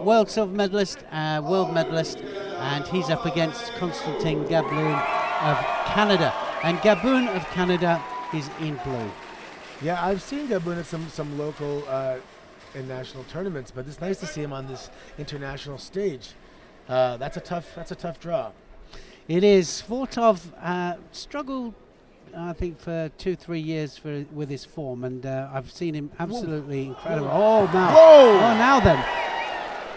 world silver medalist, world medalist, and he's up against Constantin Gabloon of Canada. And Gabloon of Canada is in blue. Yeah, I've seen Gabloon at some local and national tournaments, but it's nice to see him on this international stage. That's a tough draw. It is. Svortov struggled, I think, for 2-3 years with his form, and I've seen him absolutely incredible. Oh, now. Whoa! Oh, now then.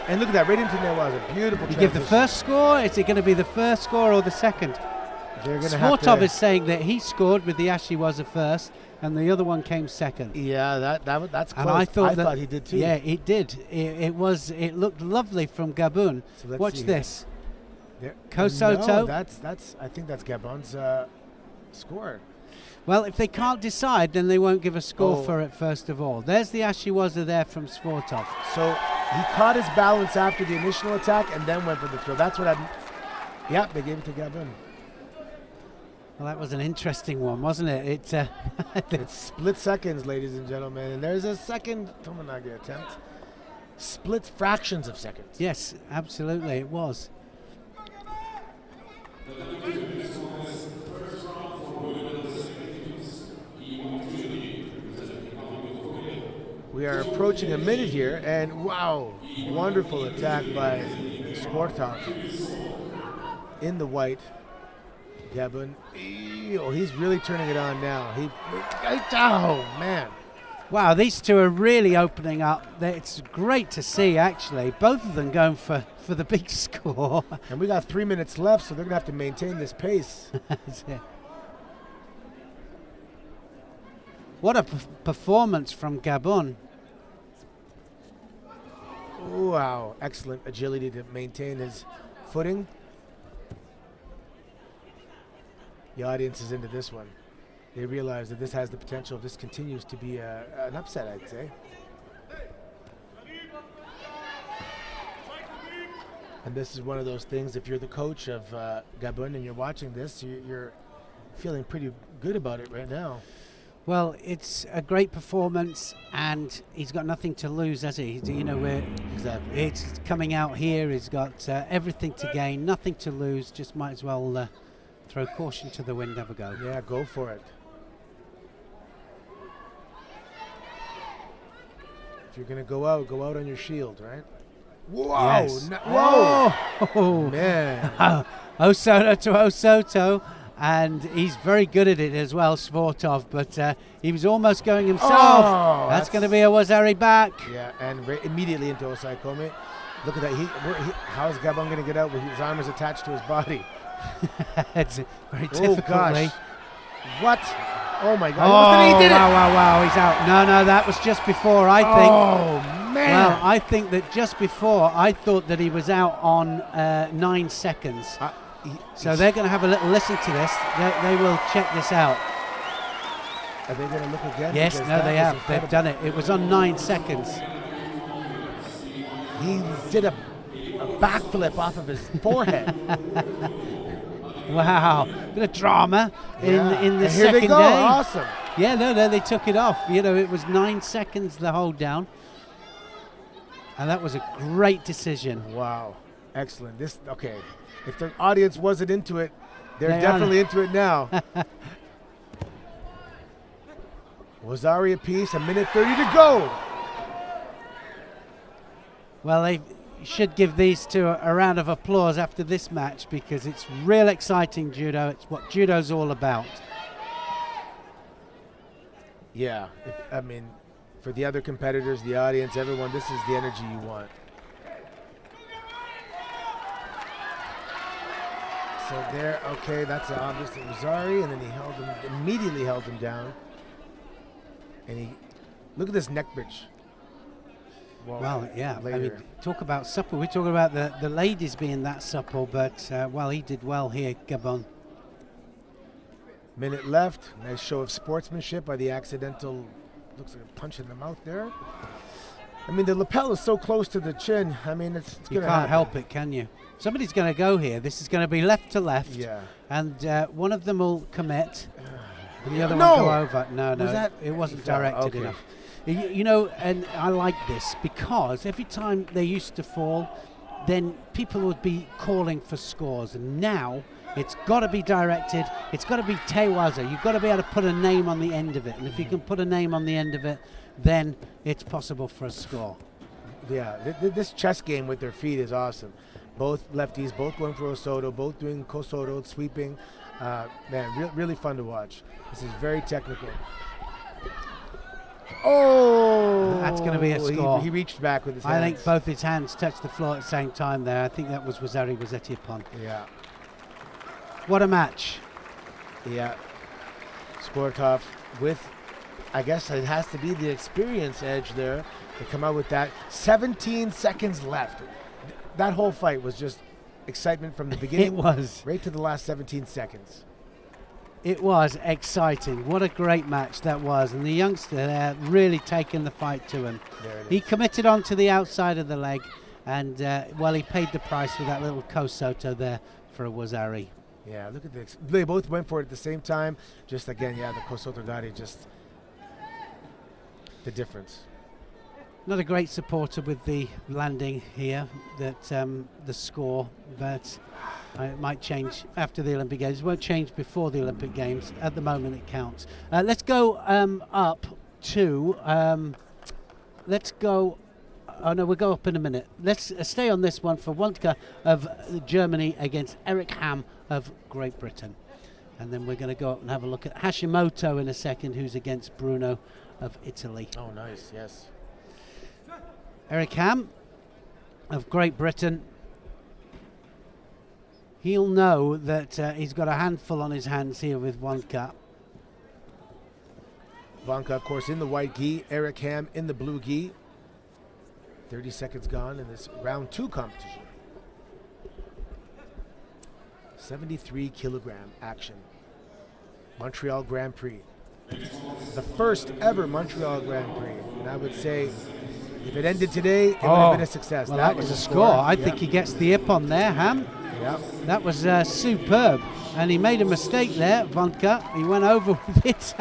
And look at that, right into net was a beautiful You give the first score. Is it going to be the first score or the second? Svortov is saying that he scored with the Ashiwaza first, and the other one came second. Yeah, that's close. And I thought he did too. Yeah, it did. It looked lovely from Gabon. So Watch this. There. Kosoto. No, I think that's Gabon's score. Well, if they can't decide, then they won't give a score for it first of all. There's the Ashiwaza there from Svortov. So he caught his balance after the initial attack and then went for the throw. That's what Yep, they gave it to Gabon. Well, that was an interesting one, wasn't it? It's split seconds, ladies and gentlemen. And there's a second Tomonaga attempt. Split fractions of seconds. Yes, absolutely, it was. We are approaching a minute here, and wow, wonderful attack by Svortov in the white. Gabon, he's really turning it on now. Oh, man. Wow, these two are really opening up. It's great to see, actually. Both of them going for the big score. And we got 3 minutes left, so they're going to have to maintain this pace. What a performance from Gabon. Wow, excellent agility to maintain his footing. The audience is into this one. They realize that this has the potential, if this continues, to be an upset, I'd say. And this is one of those things, if you're the coach of Gabon and you're watching this, you're feeling pretty good about it right now. Well, it's a great performance, and he's got nothing to lose, has he? You know, exactly. It's coming out here. He's got everything to gain, nothing to lose. Just might as well throw caution to the wind, have a go. Yeah, go for it. If you're going to go out on your shield, right? Whoa! Yes. Whoa! Oh, man. Osoto to Osoto. And he's very good at it as well, Svortov, but he was almost going himself. Oh, that's going to be a Wazari back. Yeah, and immediately into Osai Kome. Look at that. How is Gabon going to get out with his arm is attached to his body? It's very difficult. Oh, gosh. What? Oh, my God. Oh, he did it. Wow, he's out. No, that was just before, I think. Oh, man. Well, I think that just before, I thought that he was out on 9 seconds. So they're going to have a little listen to this. They will check this out. Are they going to look again? Yes, no, they have. They've done it. It was on 9 seconds. He did a backflip off of his forehead. Wow, bit of drama in the and second here they go. day. Awesome. Yeah, no, they took it off. You know, it was 9 seconds the hold down, and that was a great decision. Wow, excellent. Okay. If the audience wasn't into it, they're definitely into it now. Wazari apiece, 1:30 to go. Well, they should give these two a round of applause after this match, because it's real exciting judo. It's what judo's all about. Yeah, I mean, for the other competitors, the audience, everyone, this is the energy you want. So there, okay, that's obviously Wazari, and then he immediately held him down. And look at this neck bridge. Well, yeah, later. I mean, talk about supple. We're talking about the ladies being that supple, but, well, he did well here, Gabon. Minute left. Nice show of sportsmanship by the accidental, looks like a punch in the mouth there. I mean, the lapel is so close to the chin. I mean, it's going to happen. You can't help it, can you? Somebody's going to go here. This is going to be left to left. Yeah. And one of them will commit, and the other No! one go over. No, it wasn't directed okay. enough. You know, and I like this because every time they used to fall, then people would be calling for scores. And now it's got to be directed. It's got to be Tewaza. You've got to be able to put a name on the end of it. And if you can put a name on the end of it, then it's possible for a score. Yeah, this chess game with their feet is awesome. Both lefties, both going for Osoto, both doing Kosoto, sweeping. Man, really fun to watch. This is very technical. Oh! That's going to be a score. He reached back with his hands. I think both his hands touched the floor at the same time there. I think that was Wazari Wazetiapon. Yeah. What a match. Yeah. Sportov with, I guess it has to be the experience edge there to come out with that. 17 seconds left. That whole fight was just excitement from the beginning. It was. Right to the last 17 seconds. It was exciting. What a great match that was. And the youngster there really taking the fight to him. He committed on to the outside of the leg. And, he paid the price with that little Kosoto there for a Wazari. Yeah, look at this. They both went for it at the same time. Just again, the Kosoto Gari, just the difference. Not a great supporter with the landing here, that the score, but it might change after the Olympic Games. It won't change before the Olympic Games. At the moment, it counts. Let's go up to, let's go, oh no, we'll go up in a minute. Let's stay on this one for Wondka of Germany against Eric Ham of Great Britain. And then we're going to go up and have a look at Hashimoto in a second, who's against Bruno of Italy. Oh, nice, yes. Eric Ham of Great Britain. He'll know that he's got a handful on his hands here with Wondka. Wondka, of course, in the white gi. Eric Ham in the blue gi. 30 seconds gone in this round 2 competition. 73 kilogram action. Montreal Grand-Prix. The first ever Montreal Grand-Prix. And I would say if it ended today, it would have been a success. Well, that was a score. I think he gets the ip on there, Ham. Yeah. That was superb. And he made a mistake there, Wondka. He went over with it,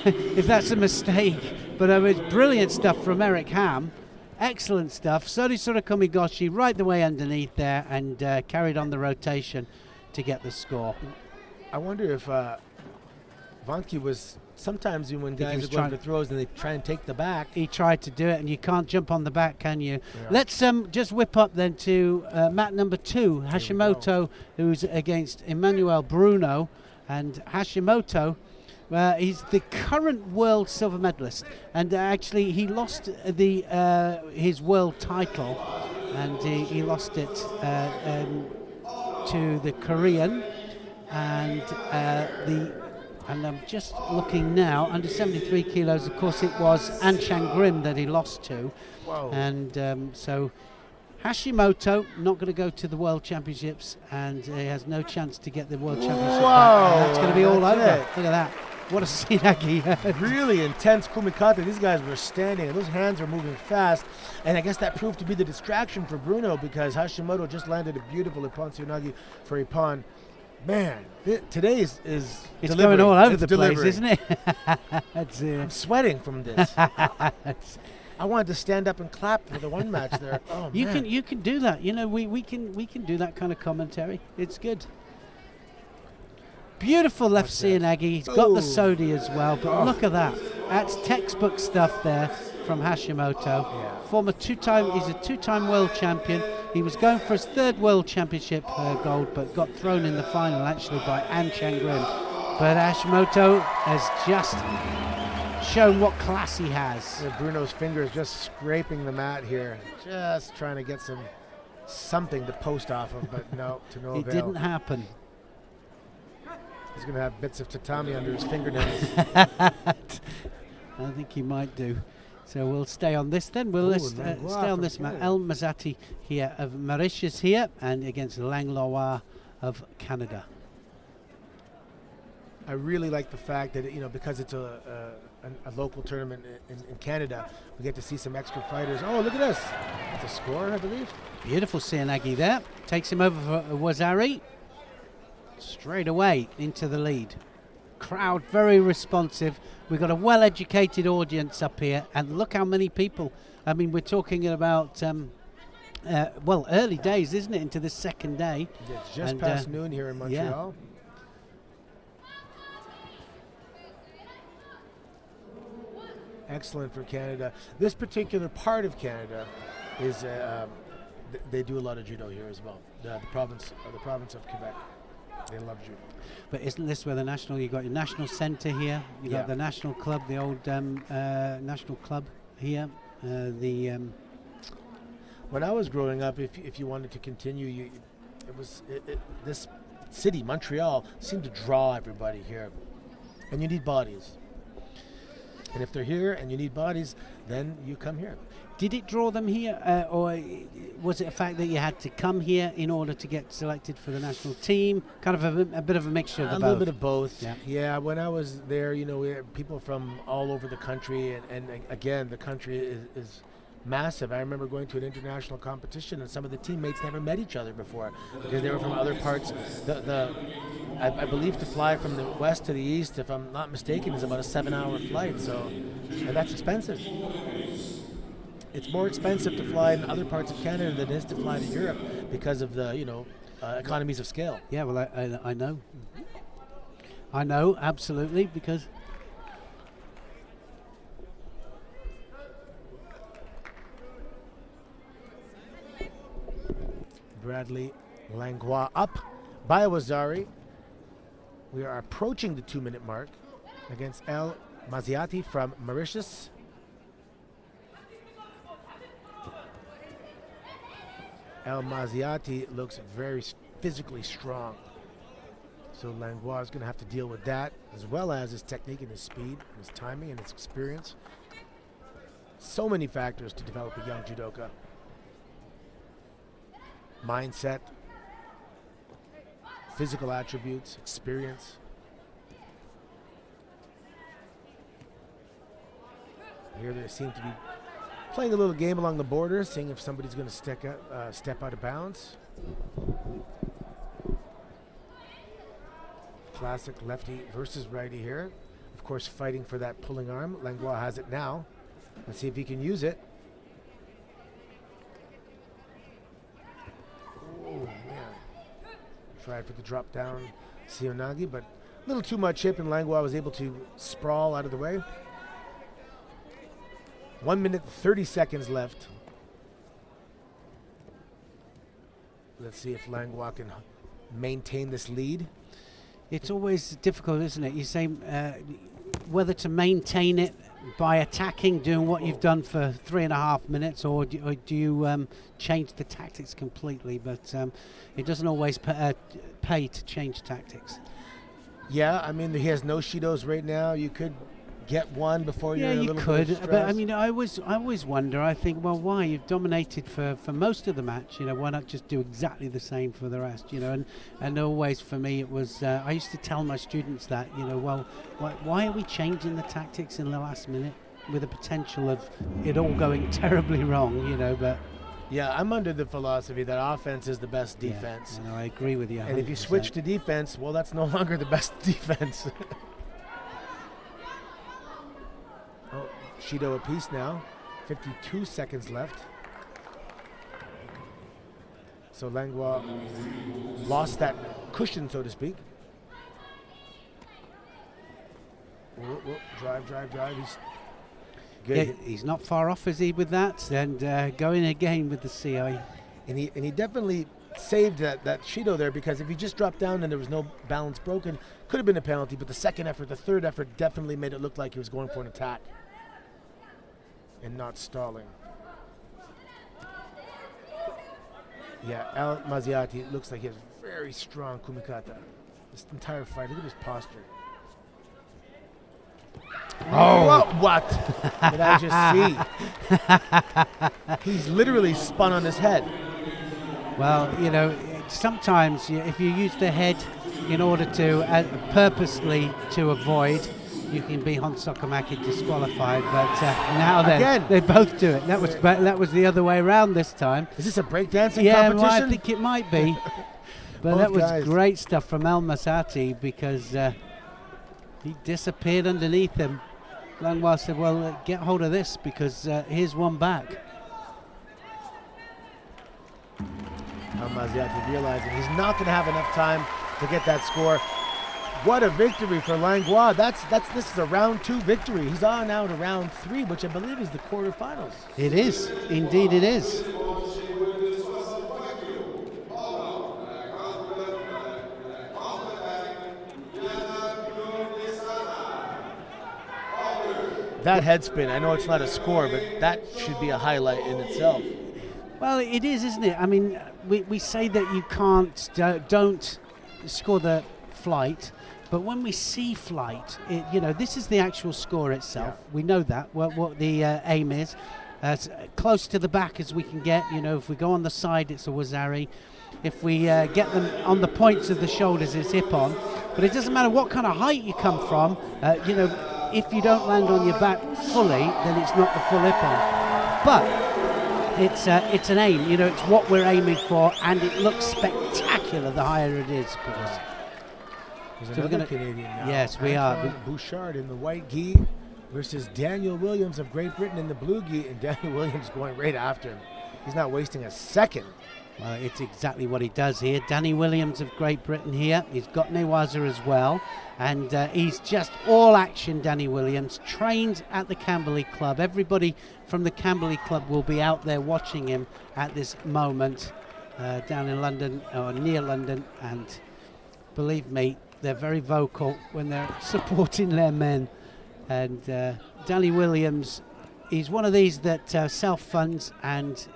if that's a mistake. But it was brilliant stuff from Eric Ham. Excellent stuff. Sorisura Komigoshi right the way underneath there and carried on the rotation to get the score. I wonder if Wondka was... Sometimes when guys are going for throws and they try and take the back. He tried to do it, and you can't jump on the back, can you? Yeah. Let's just whip up then to mat number 2, Hashimoto, who's against Emmanuel Bruno. And Hashimoto, he's the current world silver medalist. And actually, he lost his world title, and he lost it to the Korean. And I'm just looking now, under 73 kilos, of course, it was Anshan Grim that he lost to. Whoa. And so Hashimoto not going to go to the World Championships, and he has no chance to get the World Championship. Whoa, that's going to be all over. It. Look at that. What a Sinagi. Really intense kumikata. These guys were standing, and those hands were moving fast. And I guess that proved to be the distraction for Bruno, because Hashimoto just landed a beautiful Ippon Tsunagi for Ippon. Man, today is it's going all over the place, isn't it? I'm sweating from this. I wanted to stand up and clap for the one match there. Oh, man. You can do that. You know, we can do that kind of commentary. It's good. Beautiful left Sianagi. He's got the Sodi as well, but look at that. That's textbook stuff there from Hashimoto. Yeah. He's a two-time world champion. He was going for his 3rd world championship gold, but got thrown in the final actually by Anshan Grim. But Hashimoto has just shown what class he has. Bruno's fingers just scraping the mat here, just trying to get something to post off of, but no, to no avail. It didn't happen. He's going to have bits of tatami under his fingernails. I think he might do. So we'll stay on this then. We'll stay on this match. El Mazzati here of Mauritius here, and against Langlois of Canada. I really like the fact that, because it's a local tournament in Canada, we get to see some extra fighters. Oh, look at this. It's a score, I believe. Beautiful Sianagi there. Takes him over for Wazari. Straight away into the lead. Crowd very responsive. We've got a well-educated audience up here, and look how many people. I mean, we're talking about early days, isn't it, into the second day? It's just past noon here in Montreal. Excellent for Canada. This particular part of Canada is they do a lot of judo here as well. The province of Quebec, they love judo. But isn't this where you got your national centre here? You got the national club, the old national club here. When I was growing up, if you wanted to continue, this city, Montreal, seemed to draw everybody here, and you need bodies. And if they're here and you need bodies, then you come here. Did it draw them here, or was it a fact that you had to come here in order to get selected for the national team? Kind of a bit of a mixture of both. A little bit of both. Yeah. When I was there, we had people from all over the country, and again, the country is massive. I remember going to an international competition, and some of the teammates never met each other before because they were from other parts. I believe to fly from the west to the east, if I'm not mistaken, is about a 7-hour flight. And that's expensive. It's more expensive to fly in other parts of Canada than it is to fly to Europe because of the economies of scale. Yeah, well, I know. I know, absolutely, because Bradley Lengua up by Wazari. We are approaching the 2-minute mark against El Maziati from Mauritius. El Maziati looks very physically strong. So Langlois is going to have to deal with that, as well as his technique and his speed, and his timing and his experience. So many factors to develop a young judoka. Mindset, physical attributes, experience. Here they seem to be playing a little game along the border, seeing if somebody's going to step out of bounds. Classic lefty versus righty here. Of course, fighting for that pulling arm. Langlois has it now. Let's see if he can use it. Oh, man. Tried for the drop down Sionagi, but a little too much hip, and Langlois was able to sprawl out of the way. 1 minute, 30 seconds left. Let's see if Langlois can maintain this lead. It's always difficult, isn't it? You say whether to maintain it by attacking, doing what you've done for 3.5 minutes, or do you change the tactics completely? But it doesn't always pay to change tactics. Yeah, I mean, he has no Shidos right now. You could get one before you're a little bit stressed. But I mean, I always wonder. I think, well, why you've dominated for most of the match? Why not just do exactly the same for the rest? And always for me it was. I used to tell my students that, well, why are we changing the tactics in the last minute with the potential of it all going terribly wrong? But. Yeah, I'm under the philosophy that offense is the best defense. Yeah, I agree with you. 100%. And if you switch to defense, well, that's no longer the best defense. Oh, Shido apiece now. 52 seconds left. So Langlois lost that cushion, so to speak. Drive. He's good. Yeah, he's not far off, is he, with that? And going again with the CI. And he definitely saved that Shido there, because if he just dropped down and there was no balance broken, could have been a penalty. But the second effort, the third effort definitely made it look like he was going for an attack and not stalling. Yeah, El Maziati looks like he has very strong kumikata. This entire fight, look at his posture. Oh, what did I just see? He's literally spun on his head. Well, sometimes if you use the head in order to purposely to avoid, you can be Honsokamaki disqualified. But now then, again, they both do it. That was the other way around this time. Is this a breakdancing competition? competition? Well, I think it might be. But that was great stuff from El Masati, because he disappeared underneath him. Langlois said, well, get hold of this, because here's one back. El Maziati realizing he's not going to have enough time to get that score. What a victory for Lengua. This is a round 2 victory. He's on now to round 3, which I believe is the quarterfinals. It is. Indeed it is. That head spin, I know it's not a score, but that should be a highlight in itself. Well, it is, isn't it? I mean, we say that you can't, don't score the flight, but when we see flight, this is the actual score itself. Yeah. We know that, what the aim is. As close to the back as we can get. If we go on the side, it's a wazari. If we get them on the points of the shoulders, it's hip-on. But it doesn't matter what kind of height you come from, if you don't land on your back fully, then it's not the full hip-on. But it's an aim, it's what we're aiming for, and it looks spectacular the higher it is. There's another Canadian now. Yes, we are. Bouchard in the white gi versus Daniel Williams of Great Britain in the blue gi, and Daniel Williams going right after him. He's not wasting a second. Well, it's exactly what he does here. Danny Williams of Great Britain here. He's got Newaza as well. And he's just all action, Danny Williams. Trained at the Camberley Club. Everybody from the Camberley Club will be out there watching him at this moment down in London, or near London. And believe me, they're very vocal when they're supporting their men. And Danny Williams, he's one of these that self-funds and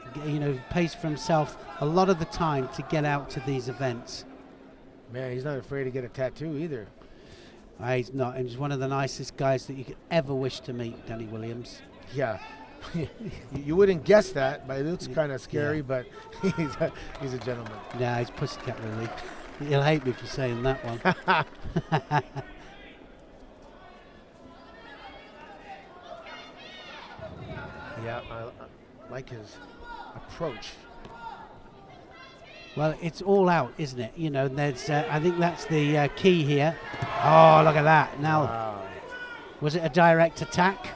pays for himself a lot of the time to get out to these events. Man, he's not afraid to get a tattoo either. He's not, and he's one of the nicest guys that you could ever wish to meet, Danny Williams. Yeah, you wouldn't guess that, but it looks kind of scary, but he's a gentleman. Nah, he's pussycat really. He'll hate me for saying that one. Yeah, I like his approach. Well, it's all out, isn't it? There's. I think that's the key here. Oh, look at that! Now, Wow. Was it a direct attack?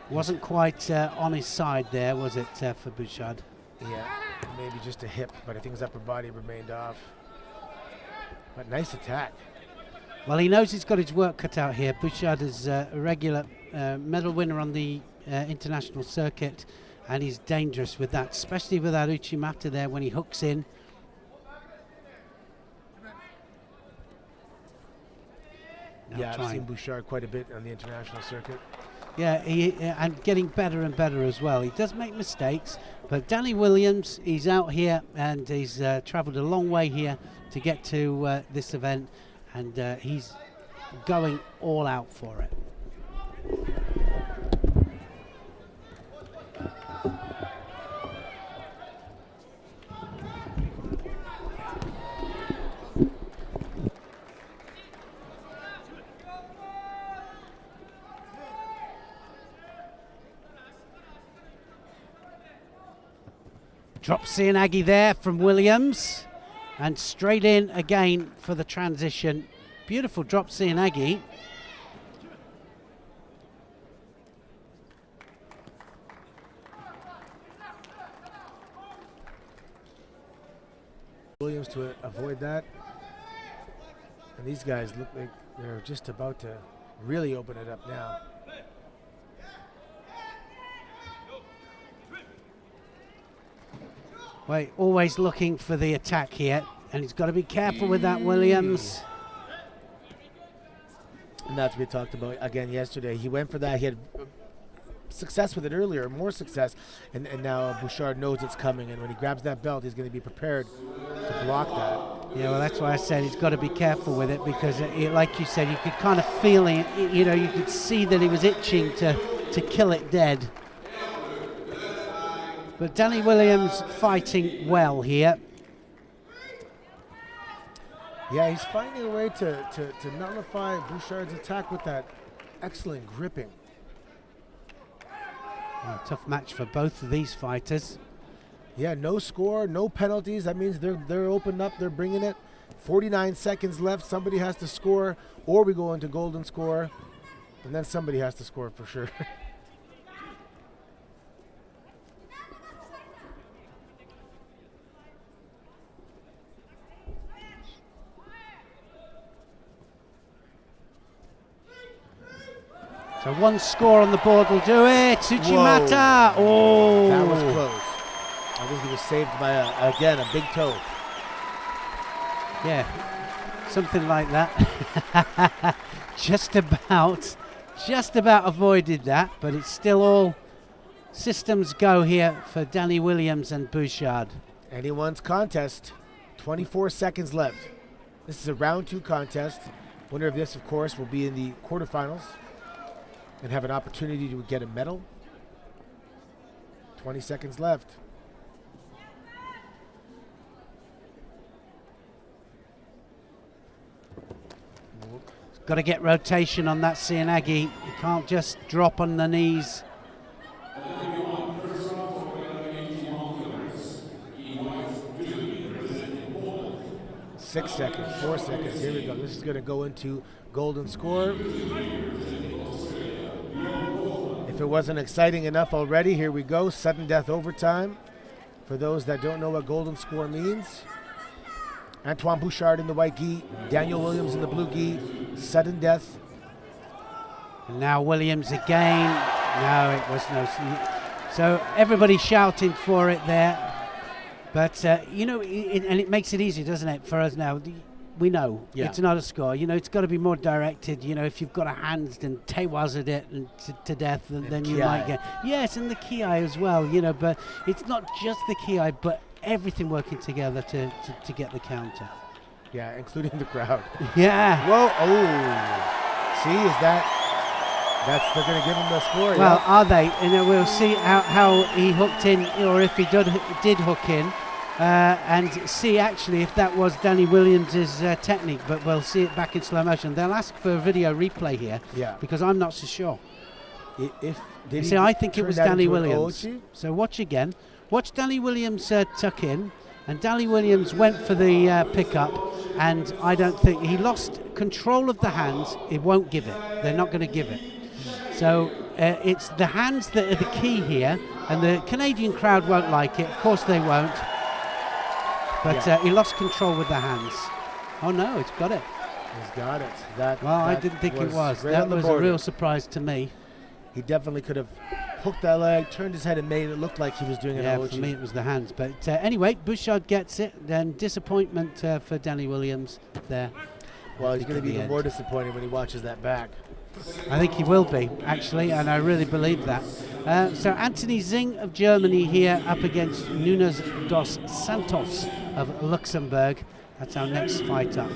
Wasn't quite on his side there, was it, for Bouchard? Yeah, maybe just a hip, but I think his upper body remained off. But nice attack. Well, he knows he's got his work cut out here. Bouchard is a regular medal winner on the international circuit, and he's dangerous with that, especially with that Uchimata there when he hooks in. Yeah, I've seen Bouchard quite a bit on the international circuit. Yeah, and getting better and better as well. He does make mistakes, but Danny Williams, he's out here and he's travelled a long way here to get to this event, and he's going all out for it. Drop Cianagi there from Williams, and straight in again for the transition. Beautiful drop Cianagi. Williams to avoid that. And these guys look like they're just about to really open it up now. Wait, always looking for the attack here, and he's got to be careful with that, Williams. And that's what we talked about again yesterday. He went for that. He had success with it earlier, more success, and now Bouchard knows it's coming, and when he grabs that belt, he's going to be prepared to block that. Yeah, well, that's why I said he's got to be careful with it, because like you said, you could kind of feel it, you could see that he was itching to kill it dead. But Danny Williams fighting well here. Yeah, he's finding a way to nullify Bouchard's attack with that excellent gripping. Well, tough match for both of these fighters. Yeah, no score, no penalties. That means they're opened up, they're bringing it. 49 seconds left. Somebody has to score, or we go into golden score, and then somebody has to score for sure. So one score on the board will do it. Uchimata. Oh, that was close. I think he was saved by again a big toe. Yeah, something like that. just about avoided that, but it's still all systems go here for Danny Williams and Bouchard. Anyone's contest. 24 seconds left. This is a round 2 contest. Winner of this, of course, will be in the quarterfinals and have an opportunity to get a medal. 20 seconds left. Got to get rotation on that Cianagi. You can't just drop on the knees. 6 seconds, 4 seconds. Here we go. This is going to go into golden score. If it wasn't exciting enough already, here we go. Sudden death overtime. For those that don't know what golden score means, Antoine Bouchard in the white gi, Daniel Williams in the blue gi. Sudden death. And now Williams again. No, it was no. So everybody shouting for it there. But, you know, and it makes it easy, doesn't it, for us now. We know it's not a score. You know, it's got to be more directed. You know, if you've got a hand and tewazed it and to death, then you might get. Yes, and the ki as well, you know, but it's not just the ki, but everything working together to get the counter. Yeah, including the crowd. Yeah. Whoa, oh. See, that's they're going to give him the score. Well, are they? You know, we'll see how he hooked in, or if he did hook in. And see actually if that was Danny Williams' technique, but we'll see it back in slow motion. They'll ask for a video replay here, because I'm not so sure. I think it was Danny Williams. So watch again. Watch Danny Williams tuck in, and Danny Williams went for the pickup, and I don't think he lost control of the hands. He won't give it. They're not going to give it. So it's the hands that are the key here, and the Canadian crowd won't like it. Of course they won't. But he lost control with the hands. Oh no, it's got it. He's got it. I didn't think it was. Right, that was a real surprise to me. He definitely could have hooked that leg, turned his head, and made it look like he was doing an Yeah, for me it was the hands. But anyway, Bouchard gets it. Then disappointment for Danny Williams there. Well, he's going to be even more disappointed when he watches that back. I think he will be, actually, and I really believe that. So Anthony Zing of Germany here up against Nunes dos Santos of Luxembourg. That's our next fight up.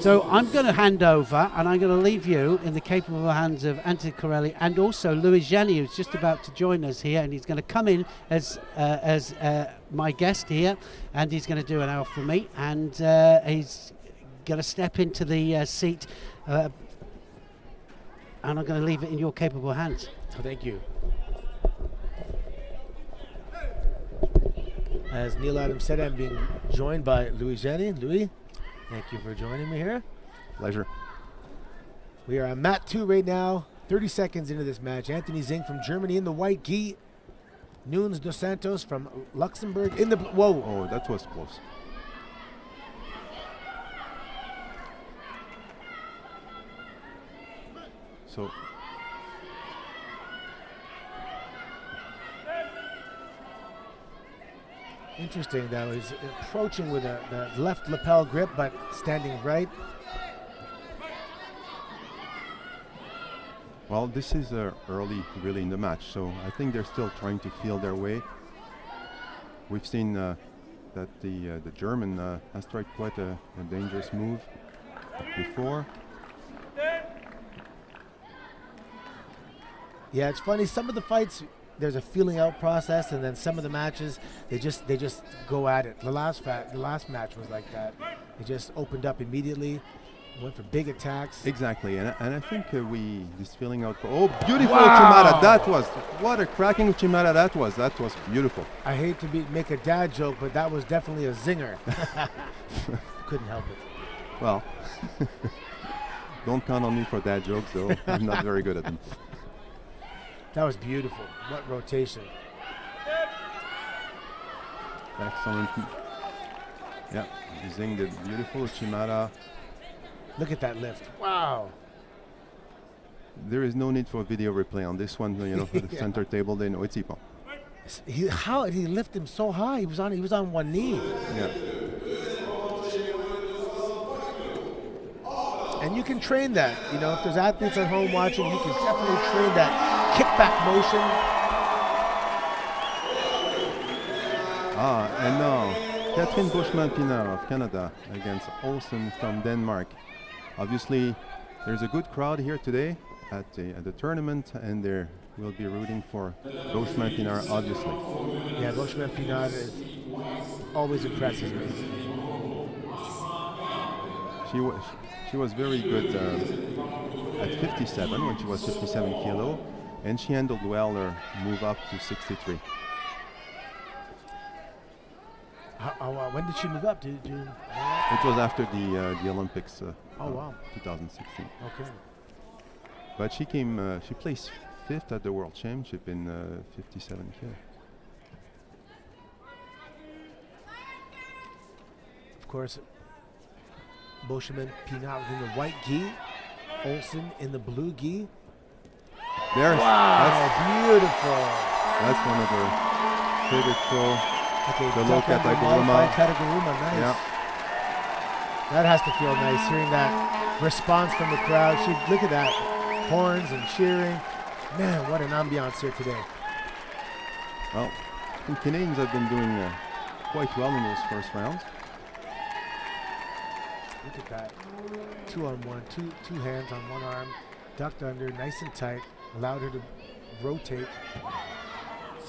So I'm going to hand over, and I'm going to leave you in the capable hands of Anthony Corelli and also Louis Jani, who's just about to join us here, and he's going to come in as my guest here, and he's going to do an hour for me, and he's going to step into the seat, and I'm going to leave it in your capable hands. Thank you. As Neil Adams said, I'm being joined by Louis Jani. Louis, thank you for joining me here. Pleasure. We are on mat 2 right now, 30 seconds into this match. Anthony Zing from Germany in the white gi. Nunes dos Santos from Luxembourg in the whoa. Oh, that was close. So interesting, though. He's approaching with the left lapel grip, but standing right. well, this is early really in the match, so I think they're still trying to feel their way. We've seen that the German has tried quite a dangerous move before. Yeah, it's funny. Some of the fights, there's a feeling out process, and then some of the matches, they just go at it. The last match was like that. They just opened up immediately, went for big attacks. Exactly, and I think this feeling out. Oh, beautiful Uchimata! That was what a cracking Uchimata that was. That was beautiful. I hate to make a dad joke, but that was definitely a zinger. Couldn't help it. Well, don't count on me for dad jokes, though. I'm not very good at them. That was beautiful. What rotation. Excellent. Yeah, using the beautiful Uchimata. Look at that lift. Wow. There is no need for video replay on this one. You know, for the center table, they know it's Ippon. How did he lift him so high? He was on one knee. Yeah. And you can train that. You know, if there's athletes at home watching, you can definitely train that kickback motion. And now Catherine Bushman-Pinard of Canada against Olsen from Denmark. Obviously, there's a good crowd here today at the tournament, and they will be rooting for Bushman-Pinard, obviously. Yeah, Bushman-Pinard always impresses me. She was very good at 57 when she was 57 kilo, and she handled well her move up to 63. When did she move up? It was after the Olympics. Oh wow, 2016. Okay. But she placed 5th at the World Championship in 57 kilo. Of course, Bushman-Pinard in the white gi, Olsen in the blue gi. Wow, beautiful. That's one of her favorite throw. Okay, the low Kataguruma. Nice. Yeah. That has to feel nice, hearing that response from the crowd. Look at that, horns and cheering. Man, what an ambiance here today. Well, I think Canadians have been doing quite well in those first rounds. Look at that. 2-on-1, two hands on one arm, ducked under, nice and tight, allowed her to rotate.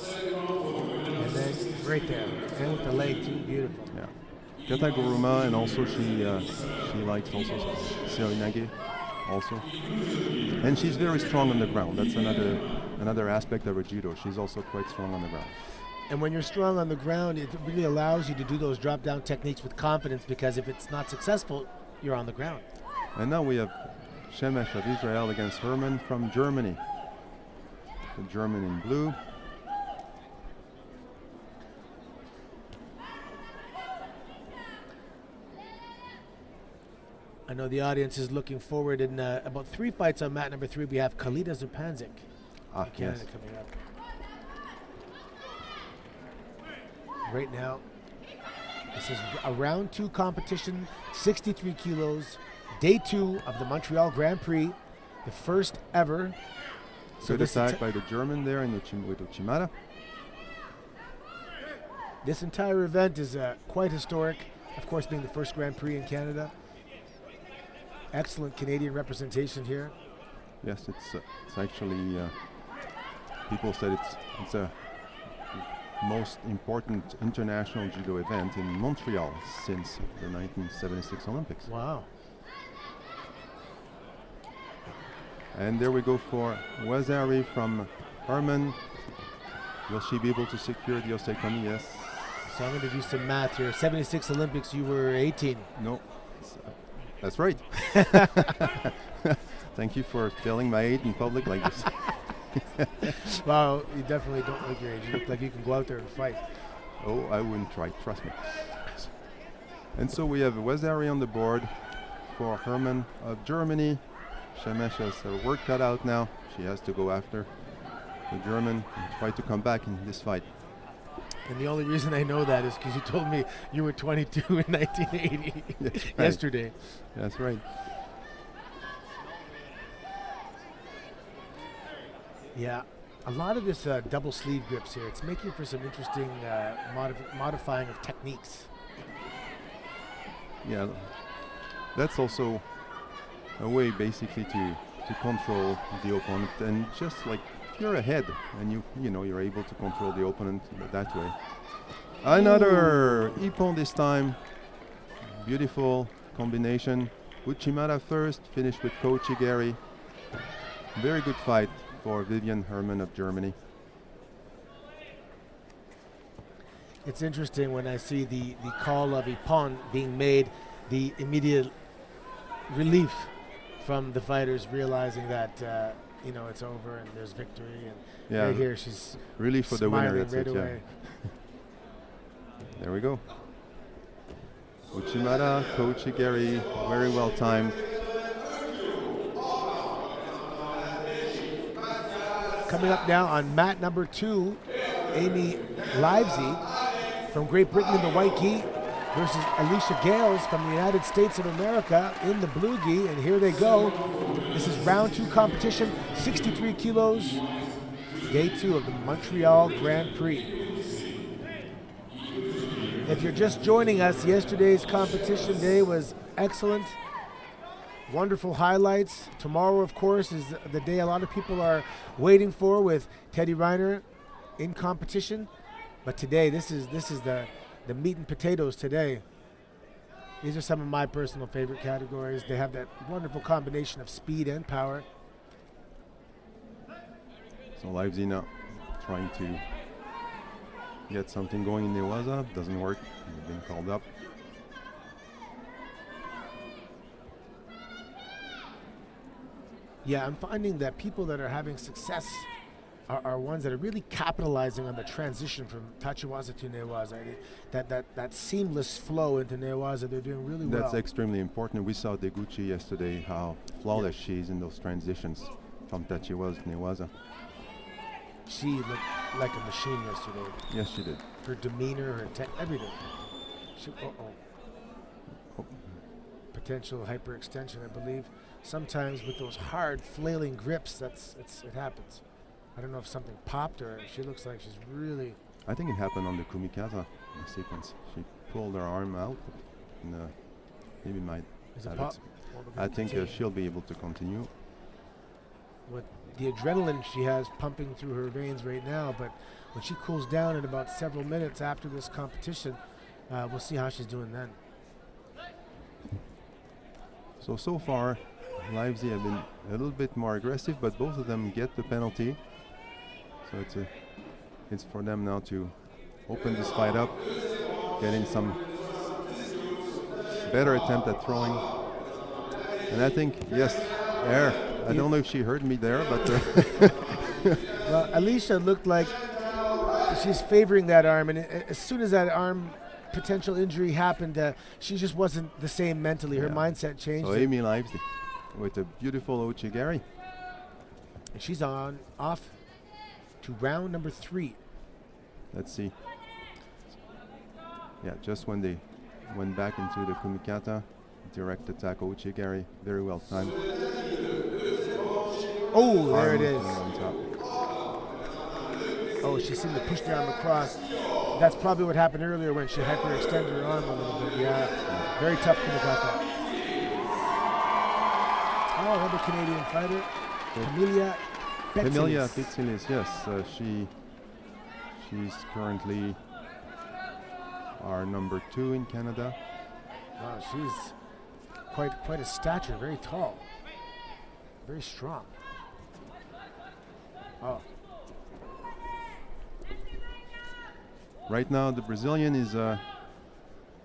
And then right there, and with the leg too, beautiful. Yeah. Kataguruma, and also she likes also Seoinage also. And she's very strong on the ground. That's another aspect of her judo. She's also quite strong on the ground. And when you're strong on the ground, it really allows you to do those drop-down techniques with confidence, because if it's not successful, you're on the ground. And now we have Shemesh of Israel against Herman from Germany. The German in blue. I know the audience is looking forward. In about 3 fights on mat number 3, we have Kalida Zupanzik, Canada, coming up. Right now, this is a round 2 competition, 63 kilos, day 2 of the Montreal Grand-Prix, the first ever. So good attack by the German there with Uchimata. This entire event is quite historic, of course, being the first Grand Prix in Canada. Excellent Canadian representation here. Yes, it's actually, people said it's a most important international judo event in Montreal since the 1976 Olympics. Wow. And there we go for Wazari from Herman. Will she be able to secure the osteotomy? Yes. So I'm going to do some math here. 76 Olympics, you were 18. No. That's right. Thank you for telling my age in public like this. Wow, you definitely don't look your age. You look like you can go out there and fight. Oh, I wouldn't try, trust me. And so we have Wazari on the board for Herman of Germany. Shemesh has her work cut out now. She has to go after the German and try to come back in this fight. And the only reason I know that is because you told me you were 22 in 1980 right. yesterday. That's right. Yeah, a lot of this double sleeve grips here. It's making for some interesting modifying of techniques. Yeah, that's also a way basically to control the opponent, and just like you're ahead and you know you're able to control the opponent that way. Another Ippon this time. Beautiful combination. Uchimata first, finished with Kochi Gary. Very good fight for Vivian Herman of Germany. It's interesting when I see the call of Ippon being made, the immediate relief from the fighters realizing that you know it's over and there's victory, and right here she's really for the winner. That's right it, away. Yeah. There we go. Uchimata, Kochi Gary, very well timed. Coming up now on mat number 2, Amy Livesey from Great Britain in the white gi versus Alicia Gales from the United States of America in the blue gi. And here they go. This is round 2 competition, 63 kilos, day 2 of the Montreal Grand Prix. If you're just joining us, yesterday's competition day was excellent. Wonderful highlights. Tomorrow, of course, is the day a lot of people are waiting for with Teddy Riner in competition. But today, this is the meat and potatoes today. These are some of my personal favorite categories. They have that wonderful combination of speed and power. So Livesey now trying to get something going in Newaza. Doesn't work. He's been called up. Yeah, I'm finding that people that are having success are ones that are really capitalizing on the transition from Tachiwaza to Newaza. That seamless flow into Newaza, they're doing really well. That's extremely important. We saw Deguchi yesterday, how flawless she is in those transitions from Tachiwaza to Newaza. She looked like a machine yesterday. Yes, she did. Her demeanor, her everything. Potential hyperextension, I believe. Sometimes with those hard flailing grips, it happens. I don't know if something popped or she looks like she's really... I think it happened on the Kumikaza sequence. She pulled her arm out and maybe might have pop? I think she'll be able to continue. With the adrenaline she has pumping through her veins right now, but when she cools down in about several minutes after this competition, we'll see how she's doing then. So far, Livesey have been a little bit more aggressive, but both of them get the penalty. So it's for them now to open this fight up, get in some better attempt at throwing. And I think, yes, air. I don't know if she heard me there, but... Well, Alicia looked like she's favoring that arm, and as soon as that arm potential injury happened, she just wasn't the same mentally. Her mindset changed. So Amy Livesey with a beautiful Ochigari. And she's off to round number 3. Let's see. Yeah, just when they went back into the Kumikata, direct attack Ochigari, very well timed. Oh, there it is. On top. Oh, she seemed to push the arm across. That's probably what happened earlier when she hyperextended her arm a little bit. Yeah, very tough Kumikata. Oh, another Canadian fighter, Camelia Pitsilis, yes. She's currently our number 2 in Canada. Wow, she's quite a stature, very tall, very strong. Oh. Right now, the Brazilian is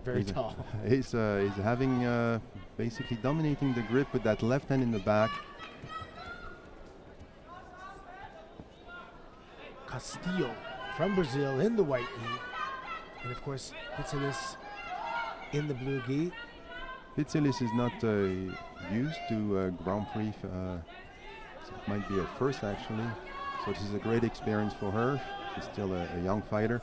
very tall. He's having basically dominating the grip with that left hand in the back. Castillo from Brazil in the white gi, and of course Pitsilis in the blue gi. Pitsilis is not used to Grand Prix. So it might be her first actually. So this is a great experience for her. She's still a young fighter.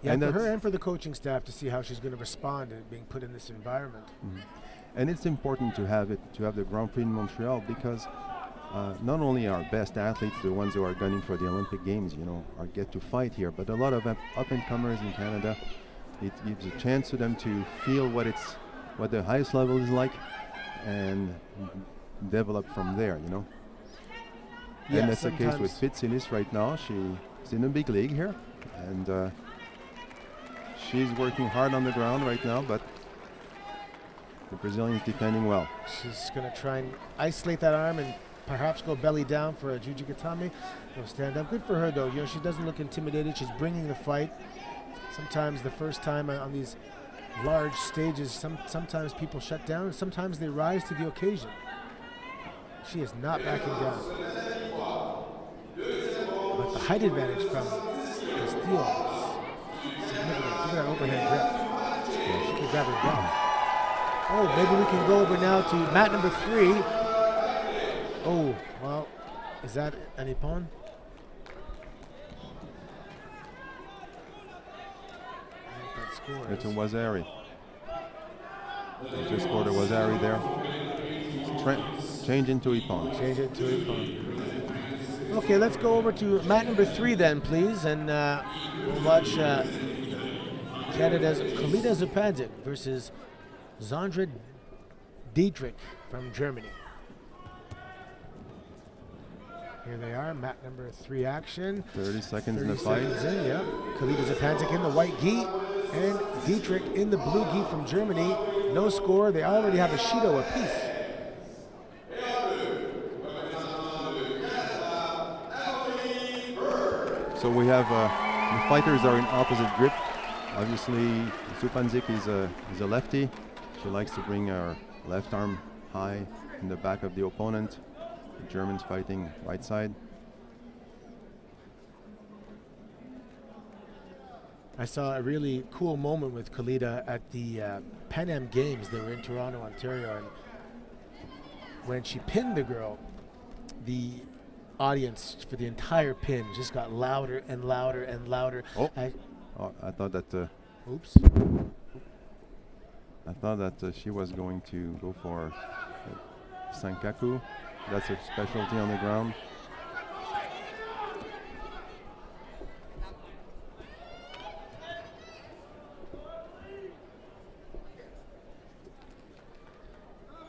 Yeah, and for her and for the coaching staff to see how she's going to respond to being put in this environment. Mm-hmm. And it's important to have the Grand Prix in Montreal because not only our best athletes, the ones who are gunning for the Olympic Games, are get to fight here, but a lot of up-and-comers in Canada, it gives a chance to them to feel what the highest level is like and develop from there, Yeah, and that's the case with Pitsilis right now. She's in a big league here, and she's working hard on the ground right now, but the Brazilian is defending well. She's going to try and isolate that arm and perhaps go belly down for a Jujigatame. She'll stand up. Good for her, though. She doesn't look intimidated. She's bringing the fight. Sometimes the first time on these large stages, sometimes people shut down, and sometimes they rise to the occasion. She is not backing down. But the height advantage from Castillo is significant. Look at that overhand grip. Yeah, she can grab her down. Oh, maybe we can go over now to mat number 3. Oh, well, Is that an ippon? It's a Wazari. He just scored a Wazari there. Change into ippon. Change it to ippon. Okay, let's go over to mat number 3 then, please, and we'll watch Canada's Kalita Zupanzik versus Zandra Dietrich from Germany. Here they are, mat number 3 action. 30 seconds in the fight. In, yeah. Kalita Zupanzik in the white gi and Dietrich in the blue gi from Germany. No score. They already have a Shido apiece. So we have the fighters are in opposite grip. Obviously, Zupanzik is a lefty. She likes to bring her left arm high in the back of the opponent. The Germans fighting right side. I saw a really cool moment with Kalita at the Pan Am Games. They were in Toronto, Ontario, and when she pinned the girl, the audience for the entire pin just got louder and louder and louder. Oh, I thought that. Oops. I thought that she was going to go for Sankaku. That's her specialty on the ground.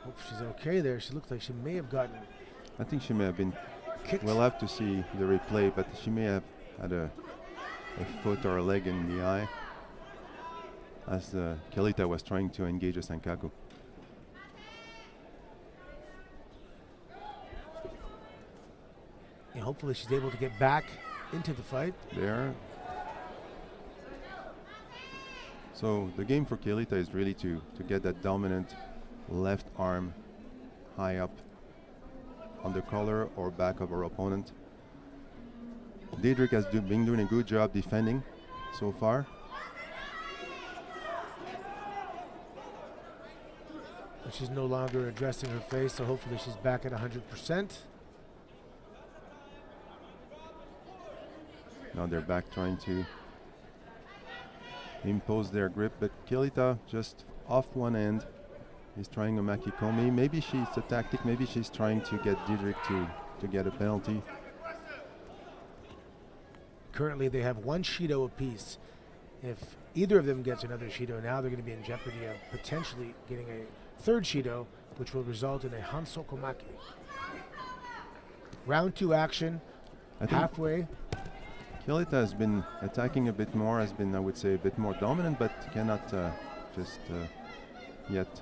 Hope she's okay there. She looks like she may have gotten. I think she may have been kicked. We'll have to see the replay, but she may have had a foot or a leg in the eye as Kalita was trying to engage a Sankaku. And hopefully she's able to get back into the fight. There. So the game for Kalita is really to get that dominant left arm high up on the collar or back of her opponent. Dietrich has been doing a good job defending so far. But she's no longer addressing her face, so hopefully she's back at 100%. Now they're back trying to impose their grip, but Kalita just off one end is trying a makikomi. Maybe she's a tactic, maybe she's trying to get Dietrich to get a penalty. Currently they have one Shido apiece. If either of them gets another Shido, now they're going to be in jeopardy of potentially getting a third Shido, which will result in a Hansokomaki. Round 2 action, halfway. Kalita has been attacking a bit more, has been, I would say, a bit more dominant, but cannot just yet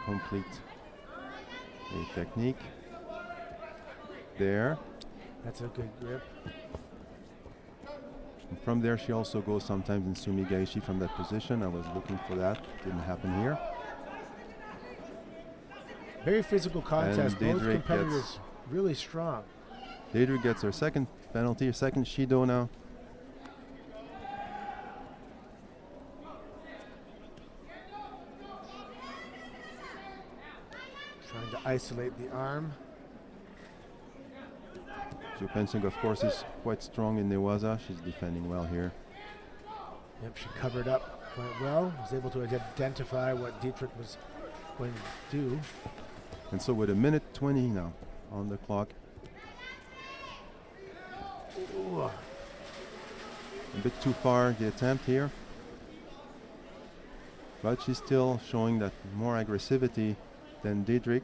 complete a technique. There. That's a good grip. And from there, she also goes sometimes in Sumigaishi from that position. I was looking for that. Didn't happen here. Very physical contest. Both competitors really strong. Dietrich gets her second penalty, her second Shido now. Trying to isolate the arm. Zupanzik, of course, is quite strong in Newaza. She's defending well here. Yep, she covered up quite well. Was able to identify what Dietrich was going to do. And so with 1:20 now on the clock. Ooh. A bit too far, the attempt here. But she's still showing that more aggressivity than Dietrich,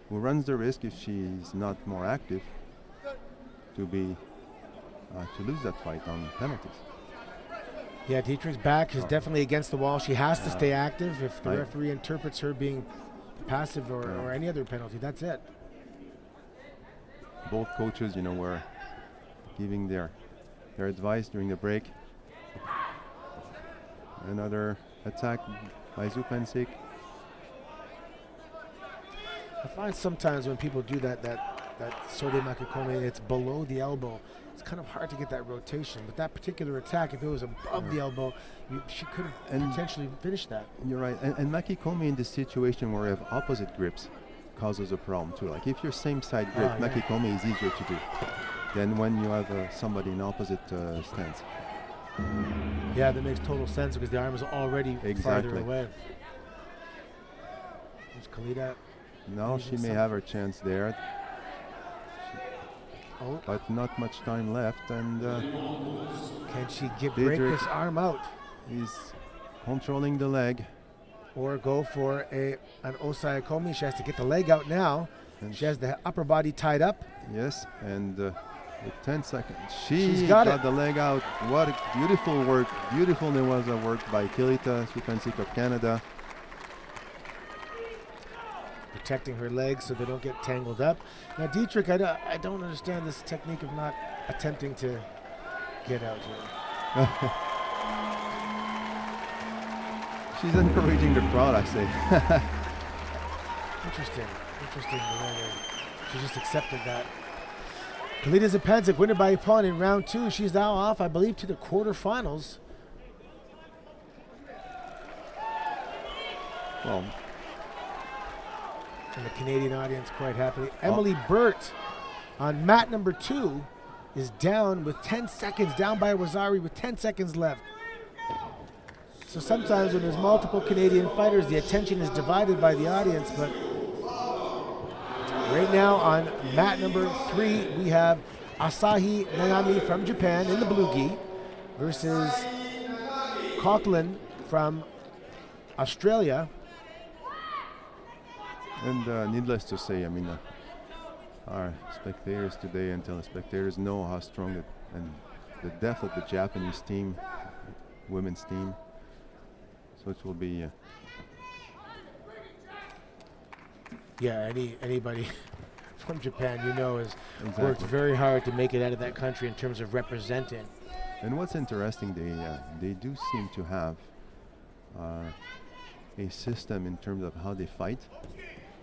who runs the risk, if she's not more active, to lose that fight on penalties. Yeah, Dietrich's back is definitely against the wall. She has to stay active. If the referee interprets her being passive or any other penalty, that's it. Both coaches, were giving their advice during the break. Another attack by Zupanzik. I find sometimes when people do that Sode Makikomi, it's below the elbow. It's kind of hard to get that rotation. But that particular attack, if it was above the elbow, she could have potentially finished that. You're right. And Makikomi in this situation where we have opposite grips, causes a problem too. Like if you're same side grip, yeah. Makikomi is easier to do than when you have somebody in opposite stance. Yeah, that makes total sense because the arm is already farther away. There's Khalida. Now she may have her chance there. But not much time left, and can she break this arm out? He's controlling the leg. Or go for an Osaekomi. She has to get the leg out now. And she has the upper body tied up. Yes, and with 10 seconds, she's got the leg out. What a beautiful work. Beautiful Newaza work by Kilita Supansik of Canada. Protecting her legs so they don't get tangled up. Now, Dietrich, I don't understand this technique of not attempting to get out here. She's encouraging the crowd, I say. Interesting. She just accepted that. Kalita Zepanzik, winner by opponent in round 2. She's now off, I believe, to the quarterfinals. Well, and the Canadian audience quite happily. Emily Burt on mat number 2 is down with 10 seconds, down by Rosari with 10 seconds left. So sometimes when there's multiple Canadian fighters, the attention is divided by the audience, but right now on mat number 3, we have Asahi Nayami from Japan in the blue gi versus Coughlin from Australia. And needless to say, I mean, our spectators today and telespectators know how strong and the depth of the Japanese team, women's team. So it will be. Yeah, anybody from Japan, has worked very hard to make it out of that country in terms of representing. And what's interesting, they do seem to have a system in terms of how they fight.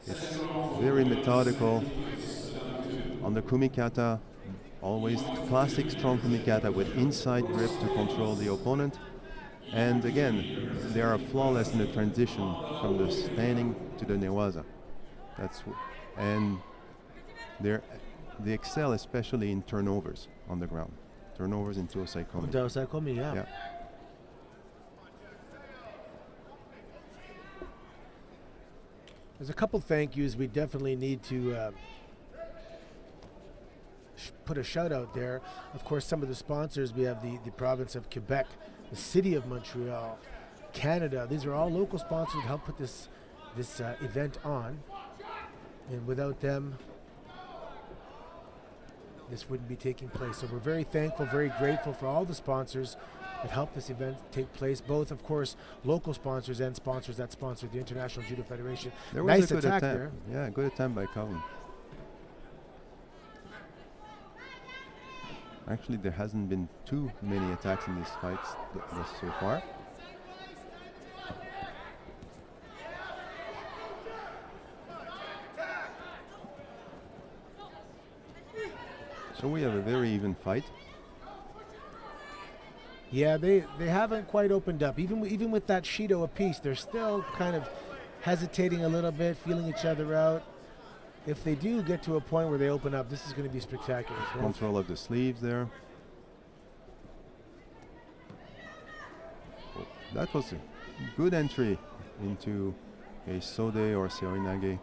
It's very methodical. On the kumikata, always classic strong kumikata with inside grip to control the opponent. And again, they are flawless in the transition from the standing to the newaza. And they excel especially in turnovers on the ground. Turnovers into osaekomi. Osaekomi, yeah. There's a couple thank yous we definitely need to put a shout out there. Of course, some of the sponsors, we have the province of Quebec, the city of Montreal, Canada. These are all local sponsors that help put this event on. And without them, this wouldn't be taking place. So we're very thankful, very grateful for all the sponsors that helped this event take place. Both, of course, local sponsors and sponsors that sponsored the International Judo Federation. There was nice a good attack attempt. there. Yeah, good attempt by Cowan. Actually, there hasn't been too many attacks in these fights so far. So we have a very even fight. Yeah, they haven't quite opened up. Even with that Shido apiece, they're still kind of hesitating a little bit, feeling each other out. If they do get to a point where they open up, this is going to be spectacular. Control of the sleeves there. Oh, that was a good entry into a Sode or Seoinage.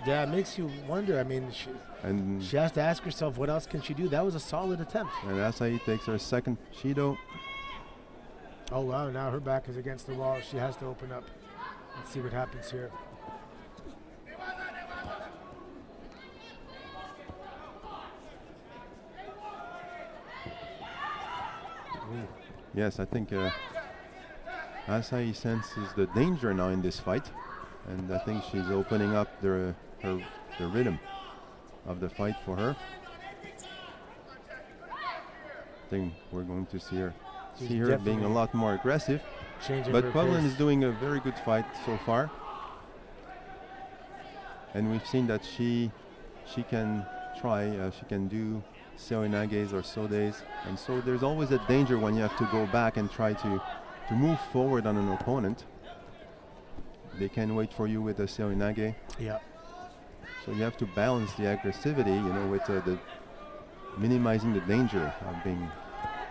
Yeah, it makes you wonder. I mean, she has to ask herself, what else can she do? That was a solid attempt. And Asahi takes her second Shido. Oh, wow, now her back is against the wall. She has to open up. Let's see what happens here. Ooh. Yes, I think Asahi senses the danger now in this fight. And I think she's opening up the rhythm of the fight for her. I think we're going to see her being a lot more aggressive. But Coughlin is doing a very good fight so far. And we've seen that she can she can do Seoinages or Sodes. And so there's always a danger when you have to go back and try to move forward on an opponent. they can wait for you with the seoinage. Yeah. So you have to balance the aggressivity, you know, with the minimizing the danger of being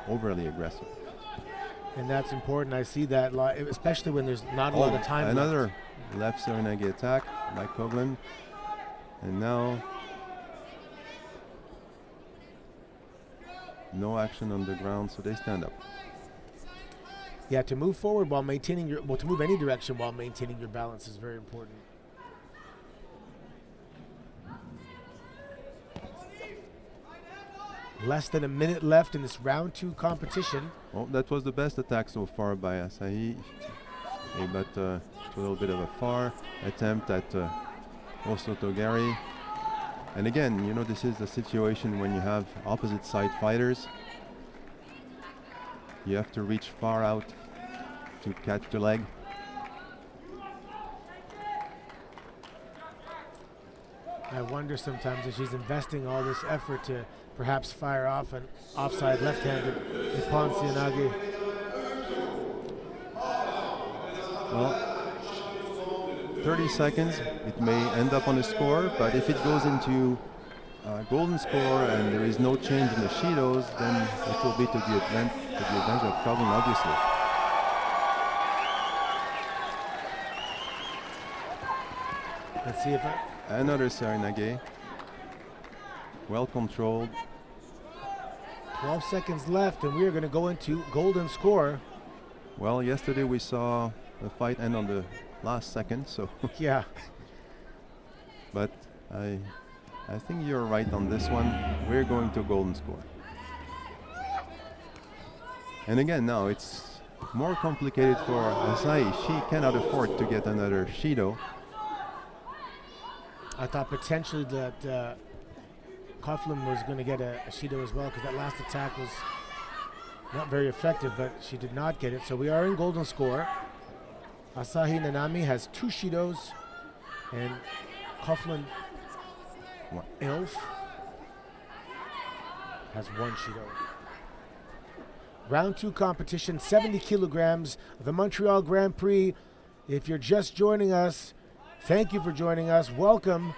overly aggressive. And that's important. I see that, especially when there's not a lot of time Another left seoinage attack by Kovlin. And now no action on the ground, so they stand up. Yeah, to move forward while maintaining to move any direction while maintaining your balance is very important. Less than a minute left in this round 2 competition. Well, that was the best attack so far by Asahi. But it's a little bit of a far attempt at Osotogari. And again, you know, this is the situation when you have opposite side fighters. You have to reach far out to catch the leg. I wonder sometimes if she's investing all this effort to perhaps fire off an offside left-handed Ippon Seoinage. Well, 30 seconds, it may end up on a score, but if it goes into golden score and there is no change in the Shidos, then it will be to the advantage of Kovlin, obviously. Let's see if Another seoinage, well controlled. 12 seconds left, and we are going to go into golden score. Well, yesterday we saw the fight end on the last second, so Yeah. but I think you're right on this one. We're going to golden score. And again, now it's more complicated for Asahi. She cannot afford to get another Shido. I thought potentially that Kovlin was going to get a Shido as well, because that last attack was not very effective, but she did not get it. So we are in golden score. Asahi Nanami has 2 Shidos, and Kovlin Elf has 1 Shido. Round 2 competition, 70 kilograms of the Montreal Grand Prix. If you're just joining us, thank you for joining us. Welcome.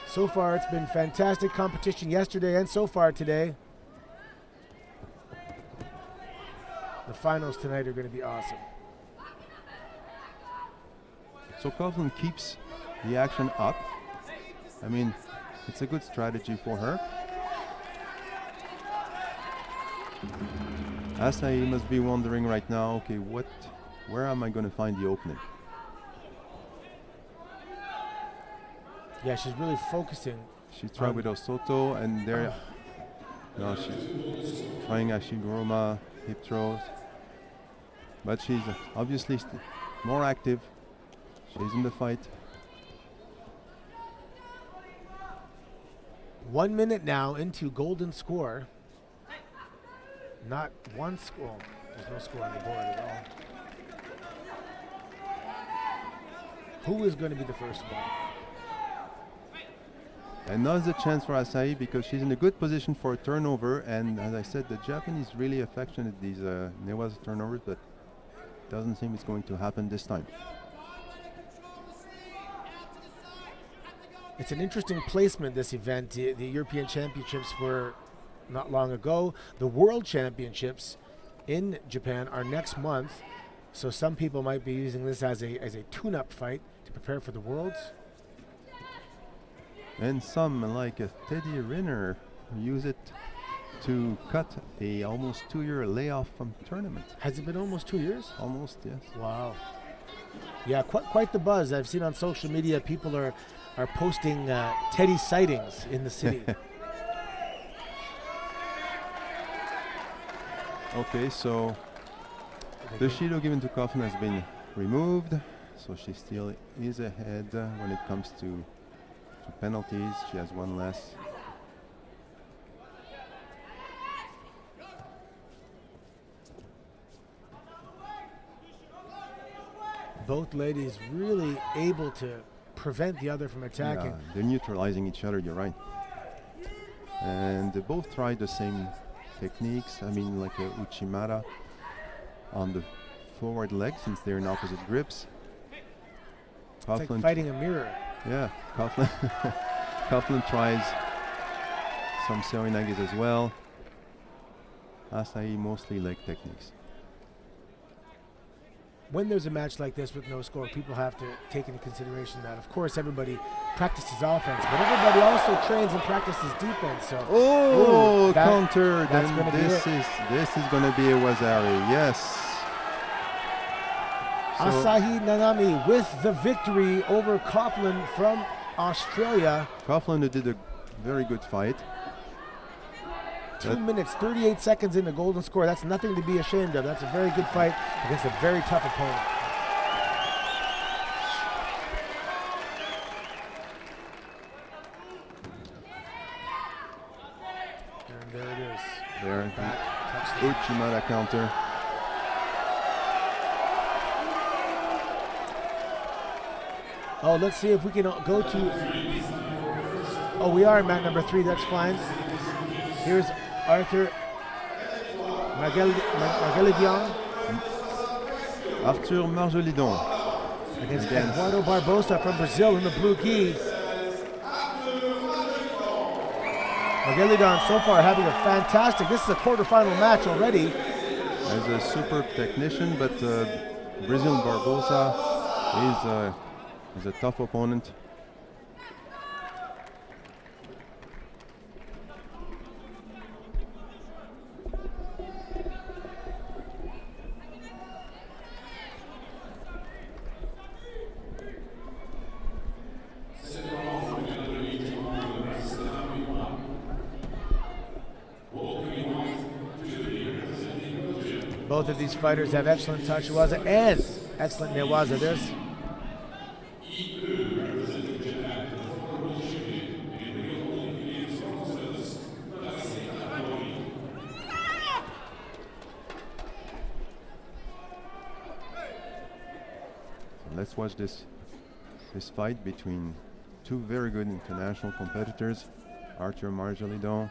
So far, it's been fantastic competition yesterday and so far today. The finals tonight are going to be awesome. So Kovlin keeps the action up. I mean, it's a good strategy for her. Asahi must be wondering right now, okay, where am I going to find the opening? Yeah, she's really focusing. She tried with Osoto, and there, no, she's trying Ashiguruma hip throws, but she's obviously more active. She's in the fight. 1 minute now into golden score. Not one score. There's no score on the board at all. Who is going to be the first one? And now is the chance for Asahi because she's in a good position for a turnover. And as I said, the Japanese really affectionate these Newa's turnovers, but doesn't seem it's going to happen this time. It's an interesting placement, this event. The European Championships were not long ago. The World Championships in Japan are next month. So some people might be using this as a tune-up fight to prepare for the Worlds. And some, like Teddy Riner, use it to cut a almost 2-year layoff from tournament. Has it been almost 2 years? Almost, yes. Wow. Yeah, quite the buzz. I've seen on social media people are posting Teddy sightings in the city. Okay, so the Shido given to Kovlin has been removed, so she still is ahead when it comes to penalties. She has one less. Both ladies really able to prevent the other from attacking. Yeah, they're neutralizing each other, you're right. And they both tried the same techniques. I mean, like a Uchimata on the forward leg, since they're in opposite grips. It's like fighting a mirror. Yeah, Coughlin. Coughlin tries some seoi-nages as well. Asai mostly leg techniques. When there's a match like this with no score, people have to take into consideration that, of course, everybody practices offense, but everybody also trains and practices defense. So, counter! That's Then going to be this is going to be a Wazari. Yes. So Asahi Nanami with the victory over Coughlin from Australia. Coughlin did a very good fight. 2 minutes, 38 seconds in the golden score. That's nothing to be ashamed of. That's a very good fight against a very tough opponent. And there it is. There, Back, the Uchimata counter. Oh, let's see if we can go to... Oh, we are in mat number 3. That's fine. Here's Arthur Margelidian Arthur Marjolidon against Eduardo Barbosa from Brazil in the blue gi. Margelidian so far having a fantastic... This is a quarterfinal match already. as a superb technician, but Brazilian Barbosa is a tough opponent. Both of these fighters have excellent tachiwaza and excellent newaza. There's Let's watch this fight between two very good international competitors, Arthur Marjolidon,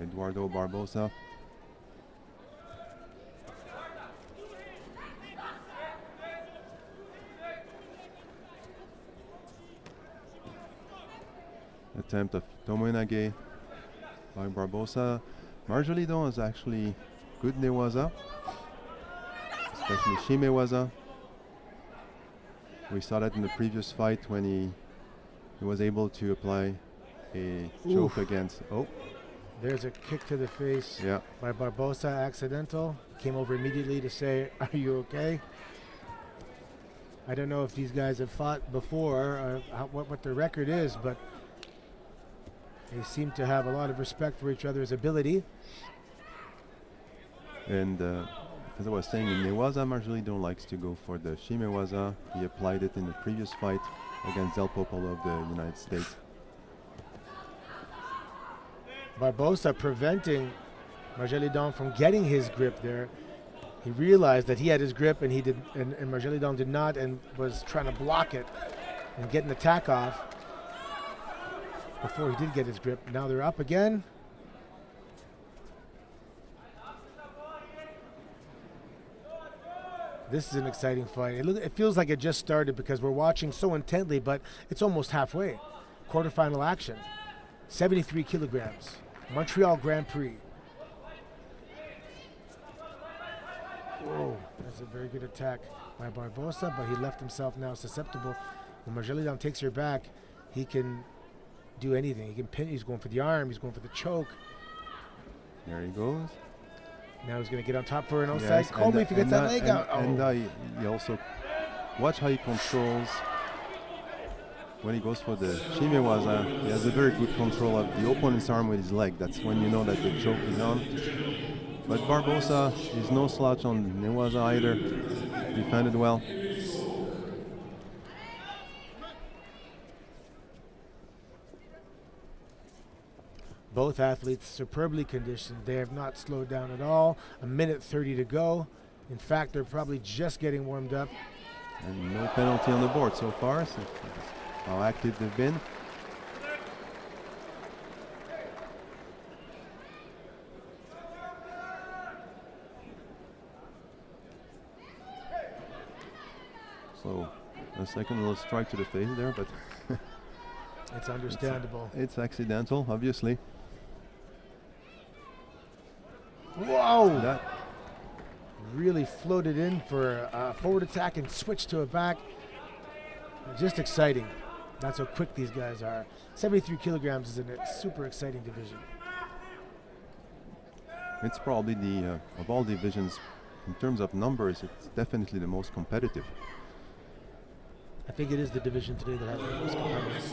Eduardo Barbosa. Attempt of tomoe-nage by Barbosa. Marjolidon is actually good newaza, especially shimewaza. We saw that in the previous fight when he was able to apply a choke against. Oh, there's a kick to the face by Barbosa, accidental. Came over immediately to say, "Are you okay?" I don't know if these guys have fought before, what their record is, but they seem to have a lot of respect for each other's ability. And as I was saying, in newaza, Marjolidon likes to go for the shimewaza. He applied it in the previous fight against Del Popolo of the United States. Barbosa preventing Marjolidon from getting his grip there. He realized that he had his grip and and Marjolidon did not, and was trying to block it and get an attack off before he did get his grip. Now they're up again. This is an exciting fight. It feels like it just started because we're watching so intently, but it's almost halfway. Quarterfinal action. 73 kilograms. Montreal Grand-Prix. Whoa, that's a very good attack by Barbosa, but he left himself now susceptible. When Marjolidon takes her back, he can do anything. He can pin. He's going for the arm. He's going for the choke. There he goes. Now he's going to get on top for an outside. Call me if he gets that leg out. He also watch how he controls when he goes for the shimewaza. He has a very good control of the opponent's arm with his leg. That's when you know that the choke is on. But Barbosa is no slouch on newaza either. Defended well. Both athletes superbly conditioned. They have not slowed down at all. 1:30 to go. In fact, they're probably just getting warmed up. And no penalty on the board so far. So how active they've been. So A second little strike to the face there, but It's understandable. it's accidental, obviously. Whoa! That Really floated in for a forward attack and switched to a back. Just exciting. That's how quick these guys are. 73 kilograms is a super exciting division. it's probably the of all divisions, in terms of numbers, it's definitely the most competitive. I think it is the division today that has the most competitors.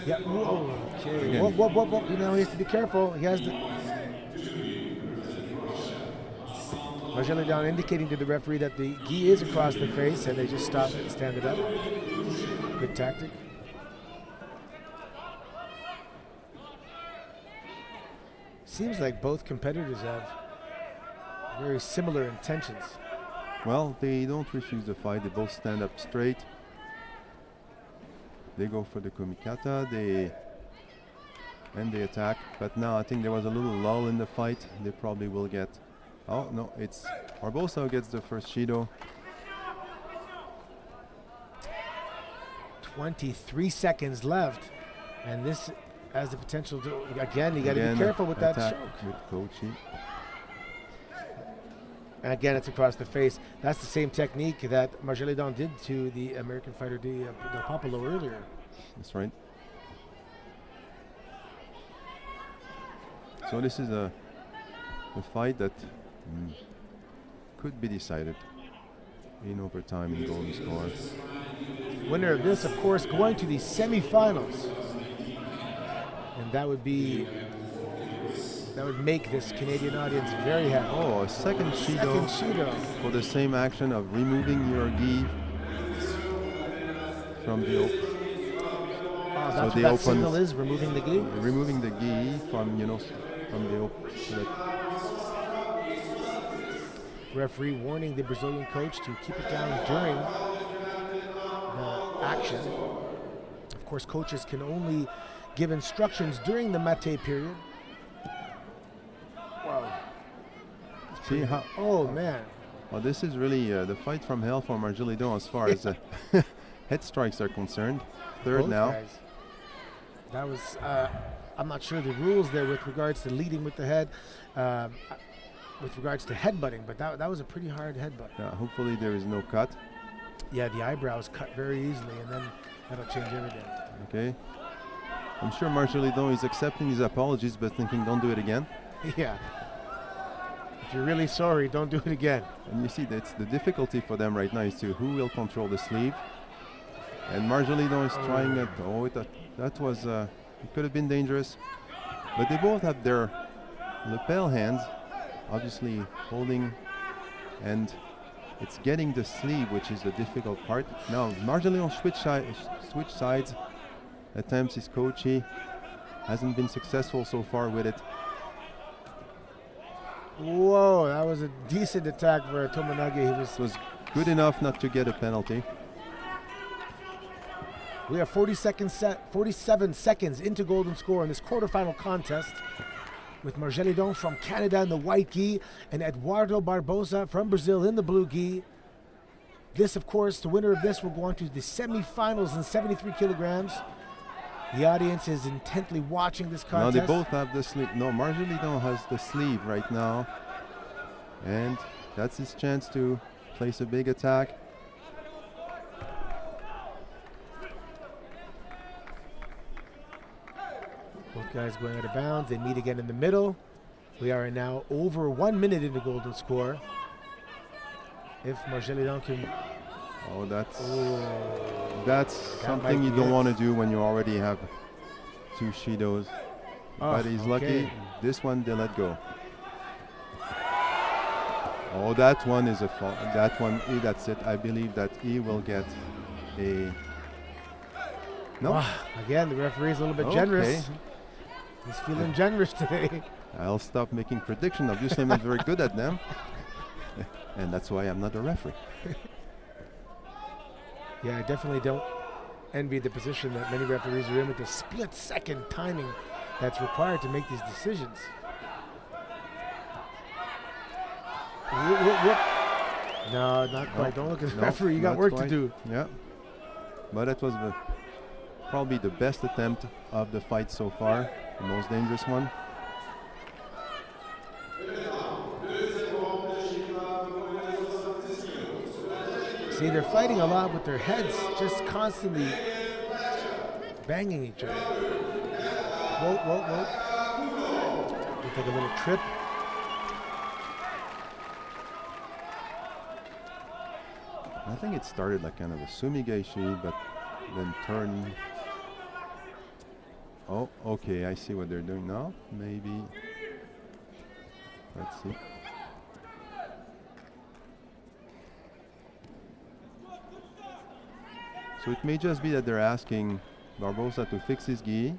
Yeah. Whoa. Okay. Again. Whoa. You know, he has to be careful. He has the. Marjolaine down indicating to the referee that the gi is across the face, and they just stop it and stand it up. Good tactic. Seems like both competitors have very similar intentions. Well, they don't refuse the fight. They both stand up straight. They go for the kumikata. They attack. But now I think there was a little lull in the fight. They probably will get. Oh no! It's Barbosa gets the first Shido. 23 seconds left, and this has the potential to. Again, you got to be Again, careful with that attack choke. with Kochi. And again, it's across the face. That's the same technique that Marjolaine did to the American fighter Del Popolo earlier. That's right. So this is a fight that could be decided in overtime in golden score. Winner of this, of course, going to the semifinals, and that would make this Canadian audience very happy. Oh, a second Shido for the same action of removing your gi from the open. That's So what the that open signal is, removing the gi. removing the gi from from the open. So that Referee warning the Brazilian coach to keep it down during the action. Of course, coaches can only give instructions during the mate period. Wow. see how. Oh, man. Well, this is really the fight from hell for Marjolaine as far as head strikes are concerned. Third Both now. guys. That was, I'm not sure the rules there with regards to leading with the head, with regards to headbutting, but that was a pretty hard headbutt. Yeah, hopefully there is no cut. Yeah, the eyebrows cut very easily, and then that'll change everything. Okay. I'm sure Marjolaine is accepting his apologies, but thinking don't do it again. Yeah. If you're really sorry, don't do it again. And you see, that's the difficulty for them right now is to who will control the sleeve. And Marjolaine is trying it. Oh, that was, it could have been dangerous. But they both have their lapel hands, obviously holding, and it's getting the sleeve, which is the difficult part. Now, Marjolaine switch sides, attempts his Kochi, hasn't been successful so far with it. Whoa, that was a decent attack for Tomonagi. It was good enough not to get a penalty. We have 47 seconds into golden score in this quarterfinal contest, with Marjolaine from Canada in the white gi and Eduardo Barbosa from Brazil in the blue gi. This, of course, the winner of this will go on to the semifinals in 73 kilograms. The audience is intently watching this contest. Now they both have the sleeve. No, Marjolaine has the sleeve right now. And that's his chance to place a big attack. Both guys going out of bounds. They meet again in the middle. We are now over 1 minute into golden score. If Marjolaine can... Oh, that's That something might you be don't it. want to do when you already have two Shidos. But he's lucky. This one they let go. Oh, that one is a fault. That one, that's it. I believe that he will get a. No. Again, the referee's a little bit generous. He's feeling generous today. I'll stop making predictions. Obviously, I'm not very good at them. And that's why I'm not a referee. Yeah, I definitely don't envy the position that many referees are in with the split-second timing that's required to make these decisions. No, not quite. Don't look at the referee. You got work to do. Yeah. But it was probably the best attempt of the fight so far, the most dangerous one. See, they're fighting a lot with their heads, just constantly banging each other. Whoa, whoa, whoa. Looks like a little trip. I think it started like kind of a sumigaeshi, but then turned. Oh, okay, I see what they're doing now. Maybe. Let's see. So it may just be that they're asking Barbosa to fix his gi,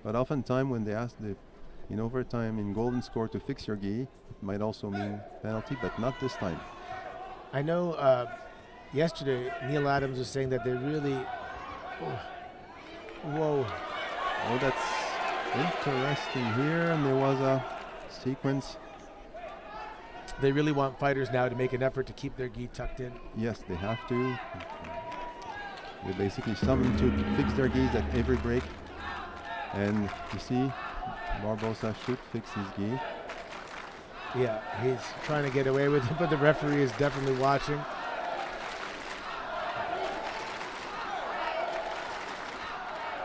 but oftentimes when they ask in overtime in golden score to fix your gi, it might also mean penalty, but not this time. I know yesterday Neil Adams was saying that they really. Whoa. Oh, that's interesting here, and there was a sequence. They really want fighters now to make an effort to keep their gi tucked in. Yes, they have to. They basically summon to fix their gis at every break. And you see, Barbosa should fix his gi. Yeah, he's trying to get away with it, but the referee is definitely watching.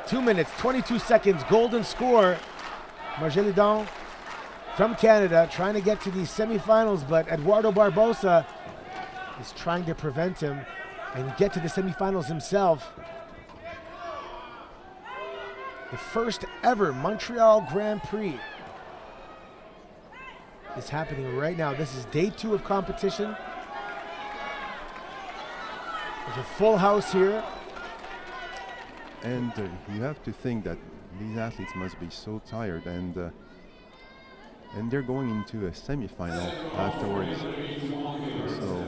Two minutes, 22 seconds, golden score. Margelidon from Canada trying to get to the semifinals, but Eduardo Barbosa is trying to prevent him and get to the semifinals himself. The first ever Montreal Grand Prix is happening right now. This is day 2 of competition. There's a full house here. And you have to think that these athletes must be so tired, and they're going into a semifinal afterwards. So,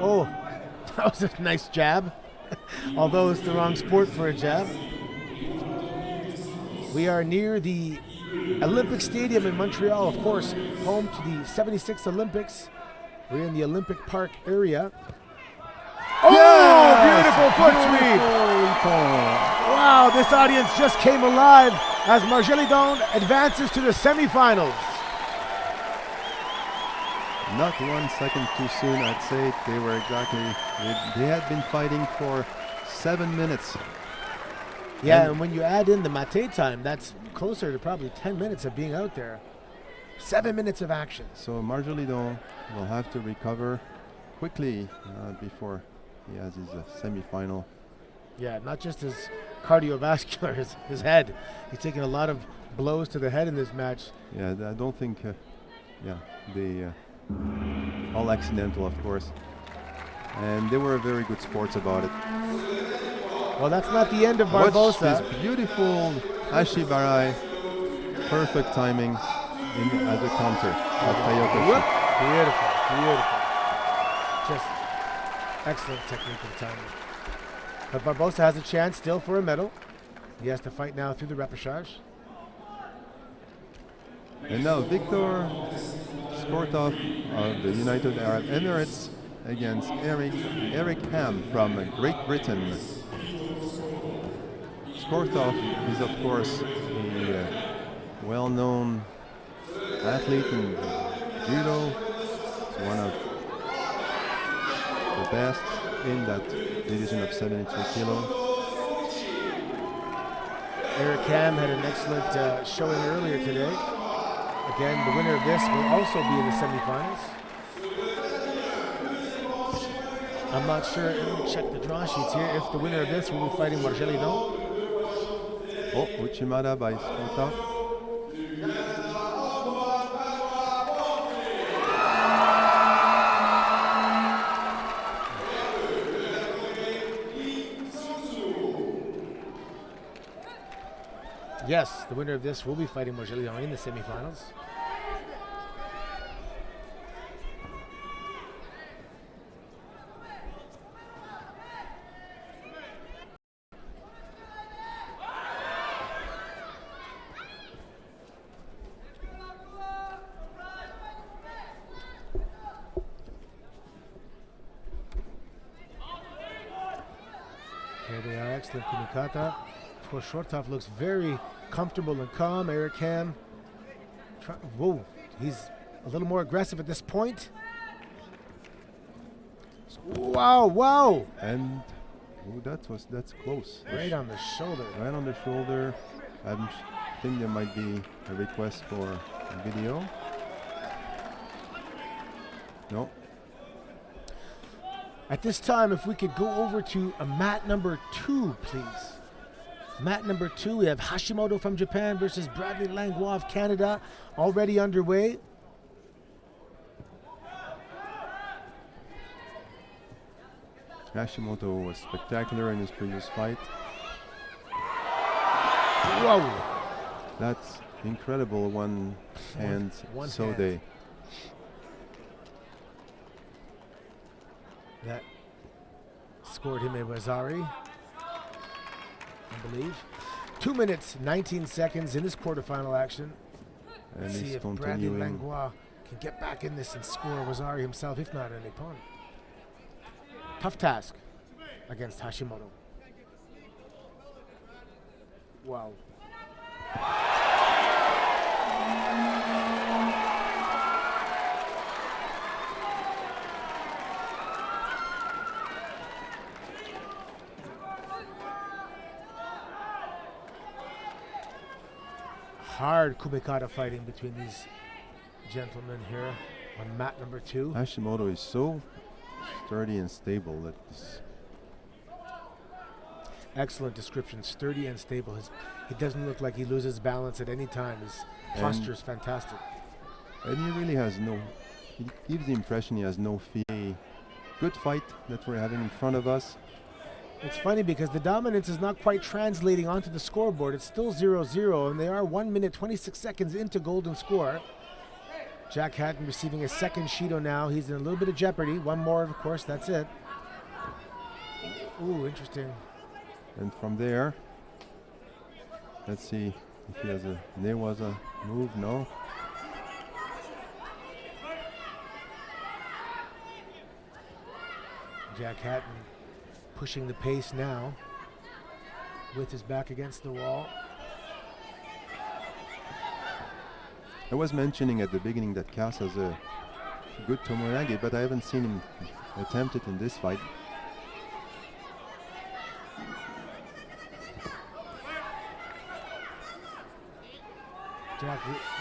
oh, that was a nice jab. Although it's the wrong sport for a jab. We are near the Olympic Stadium in Montreal, of course, home to the 76 Olympics. We're in the Olympic Park area. Oh, yes! Beautiful foot sweep. Wow, this audience just came alive as Margelidon advances to the semifinals. Not 1 second too soon, I'd say. They were exactly, they had been fighting for 7 minutes. Yeah, and when you add in the mate time, that's closer to probably 10 minutes of being out there. 7 minutes of action. So Margelidon will have to recover quickly before he has his semi-final. Yeah, not just his cardiovascular, his head. He's taking a lot of blows to the head in this match. Yeah, I don't think, they all accidental, of course. And they were very good sports about it. Well, that's not the end of Barbosa. Watch this beautiful Ashibarai, perfect timing as a counter of Tayotoshi. Beautiful. Just excellent technique and timing. But Barbosa has a chance still for a medal. He has to fight now through the repechage. And now Victor Skortov of the United Arab Emirates against Eric Ham from Great Britain. Skortov is, of course, a well-known athlete in judo. He's one of the best in that division of 73 kilo. Eric Ham had an excellent showing earlier today. Again, the winner of this will also be in the semifinals. I'm not sure, let me check the draw sheets here, if the winner of this will be fighting Margelidon. Oh, Uchimata by Skortov. Yes, the winner of this will be fighting Margelidon in the semifinals. Here they Excellent kumikata. Of course, Shortov looks very comfortable and calm. Eric Ham, whoa, he's a little more aggressive at this point. Wow, wow. And that's close. Right on the shoulder. Right on the shoulder. I think there might be a request for a video. No. At this time, if we could go over to mat number 2, please. Mat number 2, we have Hashimoto from Japan versus Bradley Lengua of Canada, already underway. Hashimoto was spectacular in his previous fight. Whoa! That's incredible. One hand Sode. That scored him a Wazari, I believe. 2 minutes, 19 seconds in this quarterfinal action. And Let's see he's if Bradley continuing. Lengua can get back in this and score Wazari himself, if not an opponent. Tough task against Hashimoto. Wow. Hard kumikata fighting between these gentlemen here on mat number 2. Hashimoto is so sturdy and stable that this Excellent description, sturdy and stable. He doesn't look like he loses balance at any time. His posture is fantastic. and he really has he gives the impression he has no fear. Good fight that we're having in front of us. It's funny because the dominance is not quite translating onto the scoreboard. It's still 0-0, and they are 1 minute, 26 seconds into golden score. Jack Hatton receiving a second Shido now. He's in a little bit of jeopardy. One more, of course, that's it. Ooh, interesting. And from there, let's see if he has there was a move, no. Jack Hatton pushing the pace now with his back against the wall. I was mentioning at the beginning that Cass has a good Tomoyage, but I haven't seen him attempt it in this fight.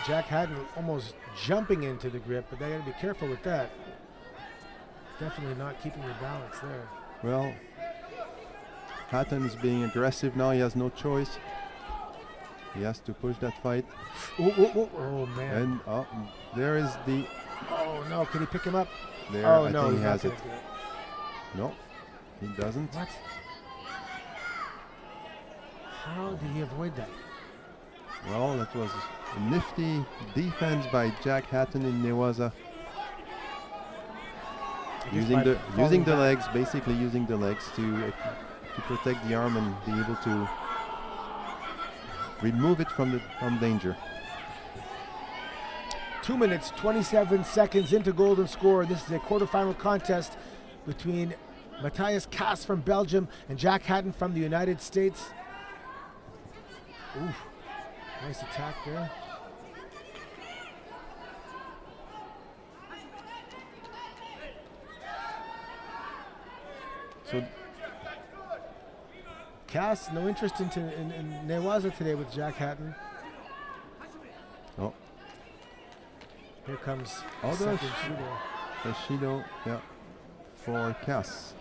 Jack Hatton almost jumping into the grip, but they got to be careful with that. Definitely not keeping the balance there. Well, Hatton is being aggressive now. He has no choice. He has to push that fight. Oh man. And there is the. Oh no, can he pick him up? There, Oh I no, think he's he not has it. gonna do it. No, he doesn't. What? How did he avoid that? Well, that was a nifty defense by Jack Hatton in Newaza. Using the legs, basically using the legs to protect the arm and be able to remove it from danger. 2 minutes, 27 seconds into golden score. This is a quarterfinal contest between Matthias Kass from Belgium and Jack Hatton from the United States. Ooh, nice attack there. So Cass, no interest in Newaza today with Jack Hatton. Oh, Here comes Other second Shido. the Shido, yeah, for Cass.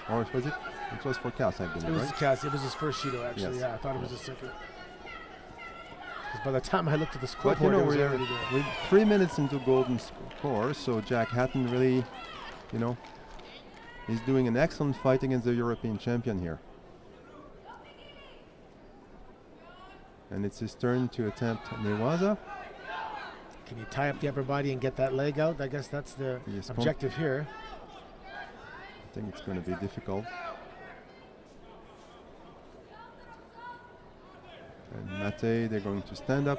Or was it? It was for Cass, I believe, It was right? Cass. It was his first Shido, actually. Yes. Yeah, I thought it was his second. 'Cause by the time I looked at the But scoreboard, you know, it was we're already there. 3 minutes into golden score, so Jack Hatton really, he's doing an excellent fight against the European champion here. And it's his turn to attempt Newaza. Can you tie up the upper body and get that leg out? I guess that's the Yes, objective here. I think it's going to be difficult. And Mate, they're going to stand up.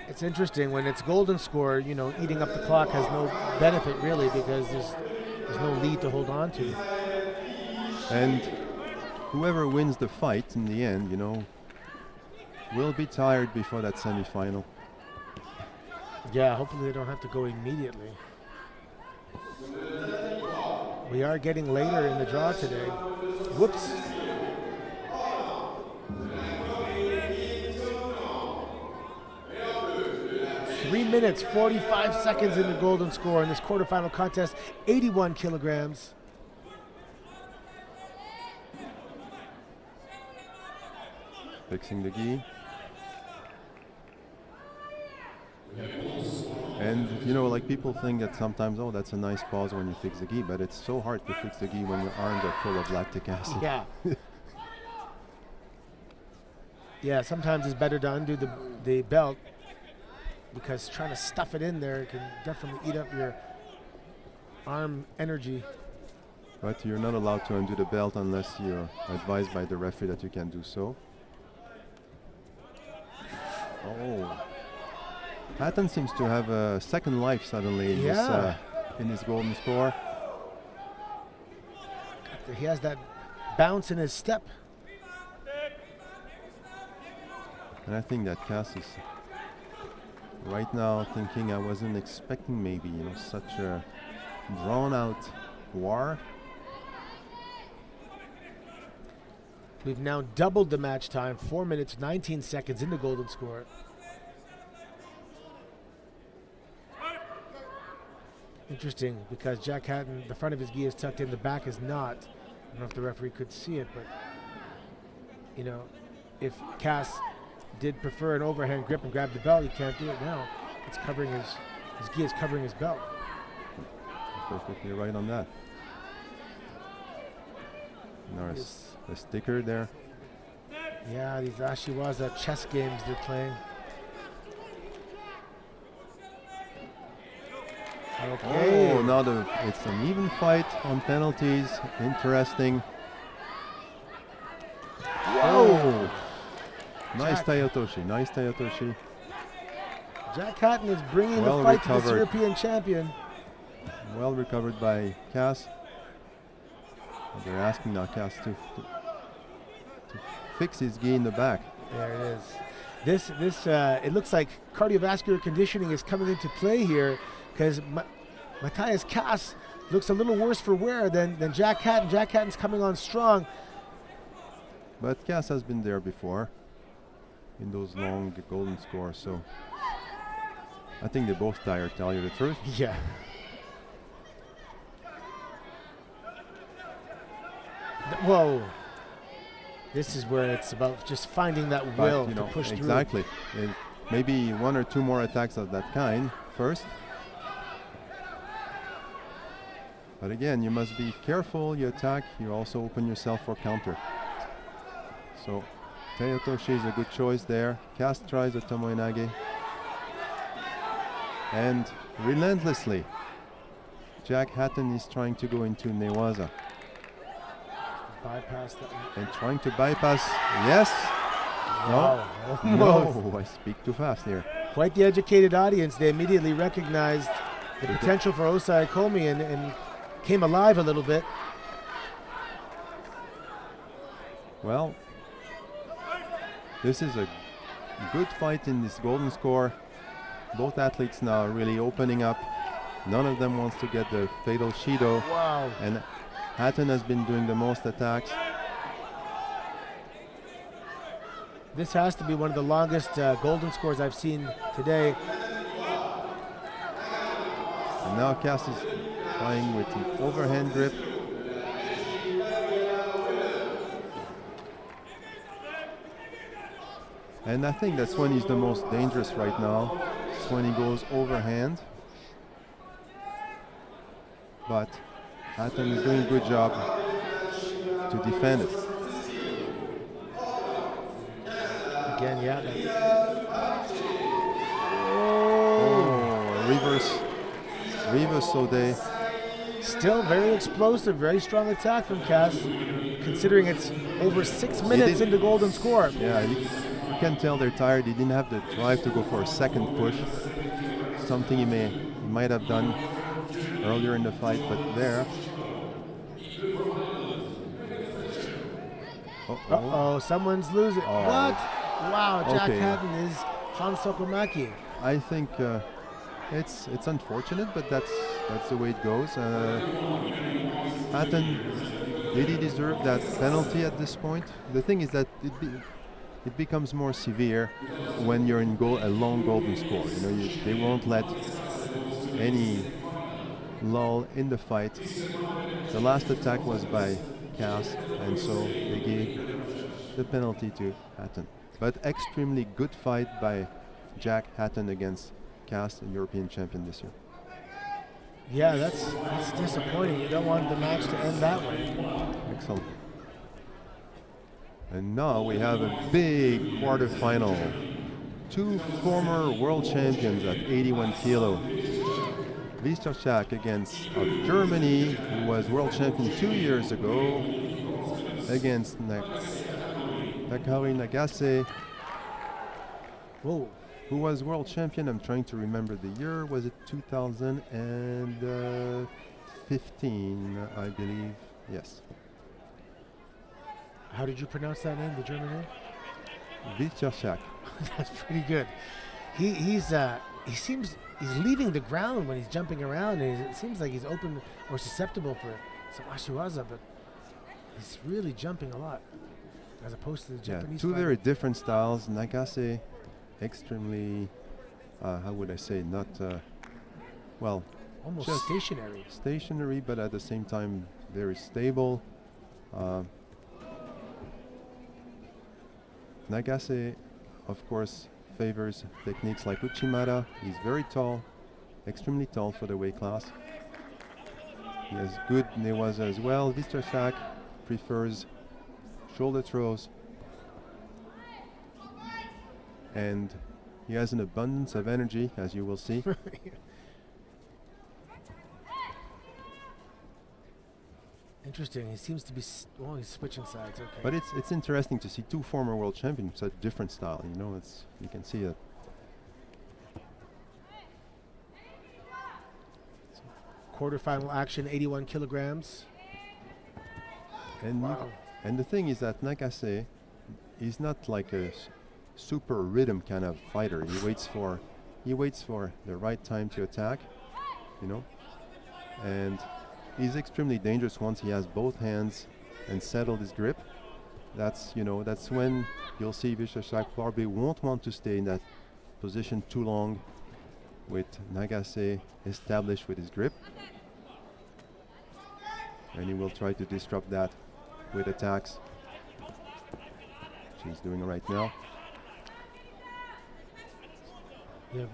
It's interesting when it's golden score. Eating up the clock has no benefit really because there's no lead to hold on to. And whoever wins the fight in the end, you know, will be tired before that semifinal. Yeah, hopefully they don't have to go immediately. We are getting later in the draw today. Whoops. Three minutes, 45 seconds in the golden score in this quarterfinal contest, 81 kilograms. Fixing the gi. And you know, like people think that sometimes, oh, that's a nice pause when you fix the gi, but it's so hard to fix the gi when your arms are full of lactic acid. Yeah. Yeah, sometimes it's better to undo the belt, because trying to stuff it in there can definitely eat up your arm energy. But you're not allowed to undo the belt unless you're advised by the referee that you can do so. Oh. Hatton seems to have a second life suddenly in his golden score. He has that bounce in his step. And I think that Cass is right now thinking, I wasn't expecting maybe, you know, such a drawn out war. We've now doubled the match time, 4 minutes, 19 seconds in the golden score. Interesting, because Jack Hatton, the front of his gi is tucked in, the back is not. I don't know if the referee could see it, but, you know, if Cass did prefer an overhand grip and grab the belt, he can't do it now. It's covering his gi is covering his belt. Perfectly right on that. There's a sticker there. Yeah, these Ashiwaza chess games they're playing. Okay. Oh, now it's an even fight on penalties. Interesting. Whoa! Nice Jack. Tayotoshi, nice Tayotoshi. Jack Hatton is bringing Well the fight to this recovered. European champion. Well recovered by Cass. They're asking now Cass to fix his gi in the back. There it is. This it looks like cardiovascular conditioning is coming into play here, because Matthias Cass looks a little worse for wear than Jack Hatton. Jack Hatton's coming on strong. But Cass has been there before in those long golden scores, so I think they're both tired, tell you the truth. Yeah. Whoa. This is where it's about just finding that will But, you to know, push through. exactly. Maybe one or two more attacks of that kind first. But again, you must be careful. You attack, you also open yourself for counter. So Tayotoshi is a good choice there. Cass tries a Tomoe-nage. And relentlessly, Jack Hatton is trying to go into Newaza. Bypass that one. And trying to bypass, yes. Wow. No, I speak too fast here. Quite the educated audience. They immediately recognized the potential for Osai Komi and came alive a little bit. Well, this is a good fight in this golden score. Both athletes now really opening up. None of them wants to get the fatal Shido. Wow. And Hatton has been doing the most attacks. This has to be one of the longest golden scores I've seen today. And now Cass is trying with the overhand grip. And I think that's when he's the most dangerous right now. It's when he goes overhand. But Hatton is doing a good job to defend it. Again, yeah. Oh, reverse Sode. Still very explosive, very strong attack from Cass, considering it's over 6 minutes into golden score. Yeah, you can tell they're tired. He didn't have the drive to go for a second push. Something he might have done earlier in the fight, but there. Uh-oh, someone's losing. Oh. What? Wow, Jack Okay. Hatton is Han Sokomaki. I think it's unfortunate, but that's the way it goes. Hatton, did he deserve that penalty at this point? The thing is that it becomes more severe when you're in a long golden score. You know, they won't let any lull in the fight. The last attack was by Cass, and so they gave the penalty to Hatton. But extremely good fight by Jack Hatton against Cass, the European champion this year. Yeah, that's disappointing. You don't want the match to end that way. Excellent. And now we have a big quarterfinal. Two former world champions at 81 kilo. Vyshchak against Germany, who was world champion 2 years ago, against Nakari Nagase, Whoa. who was world champion. I'm trying to remember the year. Was it 2015, I believe? Yes. How did you pronounce that name, the German name? Vyshchak. That's pretty good. He seems he's leaving the ground when he's jumping around, and it seems like he's open or susceptible for some ashiwaza, but he's really jumping a lot as opposed to the Japanese. Two fighter. very different styles. Nagase, extremely, how would I say, not, almost just stationary. but at the same time very stable. Nagase, of course, favors techniques like Uchimata. He's very tall, extremely tall for the weight class. He has good newaza as well. Vyshchak prefers shoulder throws, and he has an abundance of energy, as you will see. Interesting. He seems to be. He's switching sides. Okay. But it's interesting to see two former world champions, such different style. You know, you can see it. Quarterfinal action, 81 kilograms. And Wow. and the thing is that Nagase is not like a super rhythm kind of fighter. He waits for the right time to attack, you know. And he's extremely dangerous once he has both hands and settled his grip. That's when you'll see Vyshchak probably won't want to stay in that position too long with Nagase established with his grip. And he will try to disrupt that with attacks, which he's doing right now. Yeah.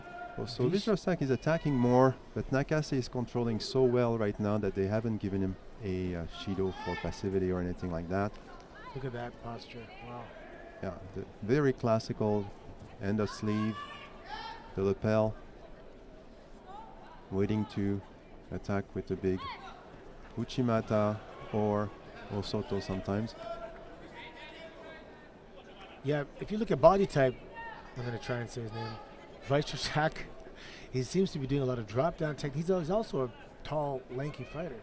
So Vyshchak is attacking more, but Nagase is controlling so well right now that they haven't given him a Shido for passivity or anything like that. Look at that posture. Wow. Yeah, the very classical end of sleeve, the lapel, waiting to attack with the big Uchimata or Osoto sometimes. Yeah, if you look at body type, I'm going to try and say his name, Vyshchak, he seems to be doing a lot of drop-down technique. He's also a tall, lanky fighter.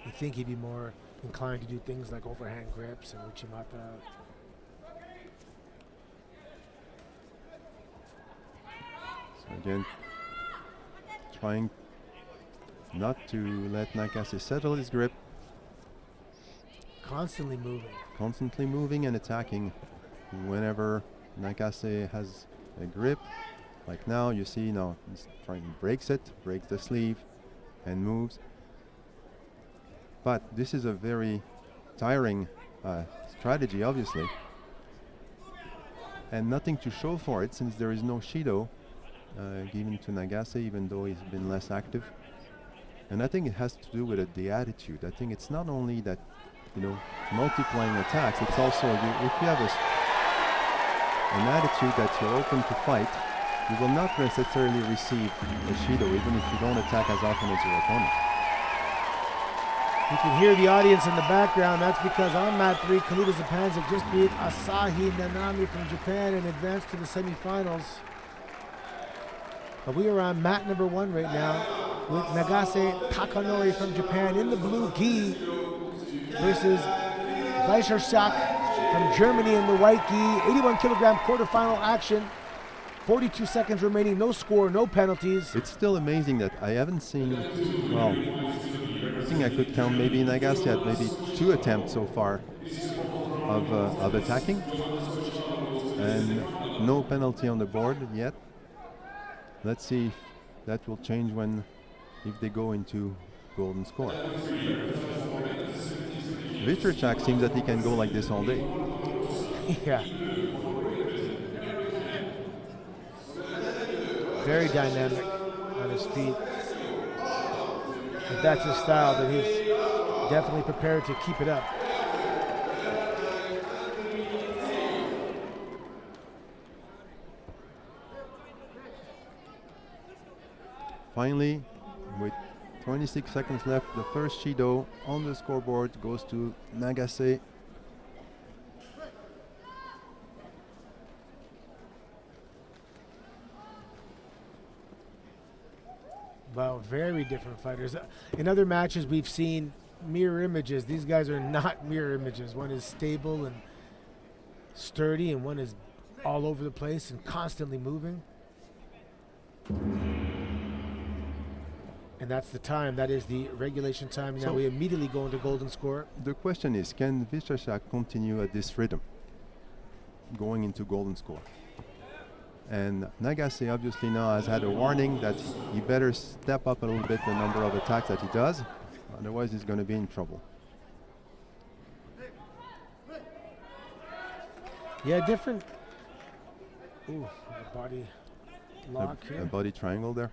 You think he'd be more inclined to do things like overhand grips and Uchimata. So again, trying not to let Nagase settle his grip, Constantly moving and attacking whenever Nagase has a grip. Like now, you see now he's breaks the sleeve and moves. But this is a very tiring strategy, obviously. And nothing to show for it since there is no Shido given to Nagase, even though he's been less active. And I think it has to do with the attitude. I think it's not only that, multiplying attacks, it's also if you have an attitude that you're open to fight, you will not necessarily receive a Shido even if you don't attack as often as your opponent. You can hear the audience in the background. That's because on mat 3, Khalida Zipanzik just beat Asahi Nanami from Japan and advanced to the semifinals. But we are on mat number 1 right now with Nagase Takanori from Japan in the blue gi versus Vyshchak from Germany in the white gi. 81 kilogram quarterfinal action. 42 seconds remaining, no score, no penalties. It's still amazing that I haven't seen, well, I think I could count maybe in Agassi at maybe 2 attempts so far of attacking. And no penalty on the board yet. Let's see if that will change if they go into golden score. Vitracek seems that he can go like this all day. Yeah. Very dynamic on his feet. If that's his style, then he's definitely prepared to keep it up. Finally, with 26 seconds left, the first Shido on the scoreboard goes to Nagase. Wow, very different fighters. In other matches, we've seen mirror images. These guys are not mirror images. One is stable and sturdy, and one is all over the place and constantly moving. And that's the time. That is the regulation time. Now So we immediately go into golden score. The question is, can Vitracek continue at this rhythm going into golden score? And Nagase obviously now has had a warning that he better step up a little bit the number of attacks that he does, otherwise he's going to be in trouble. Yeah, different. Ooh, a body lock A here. body triangle there.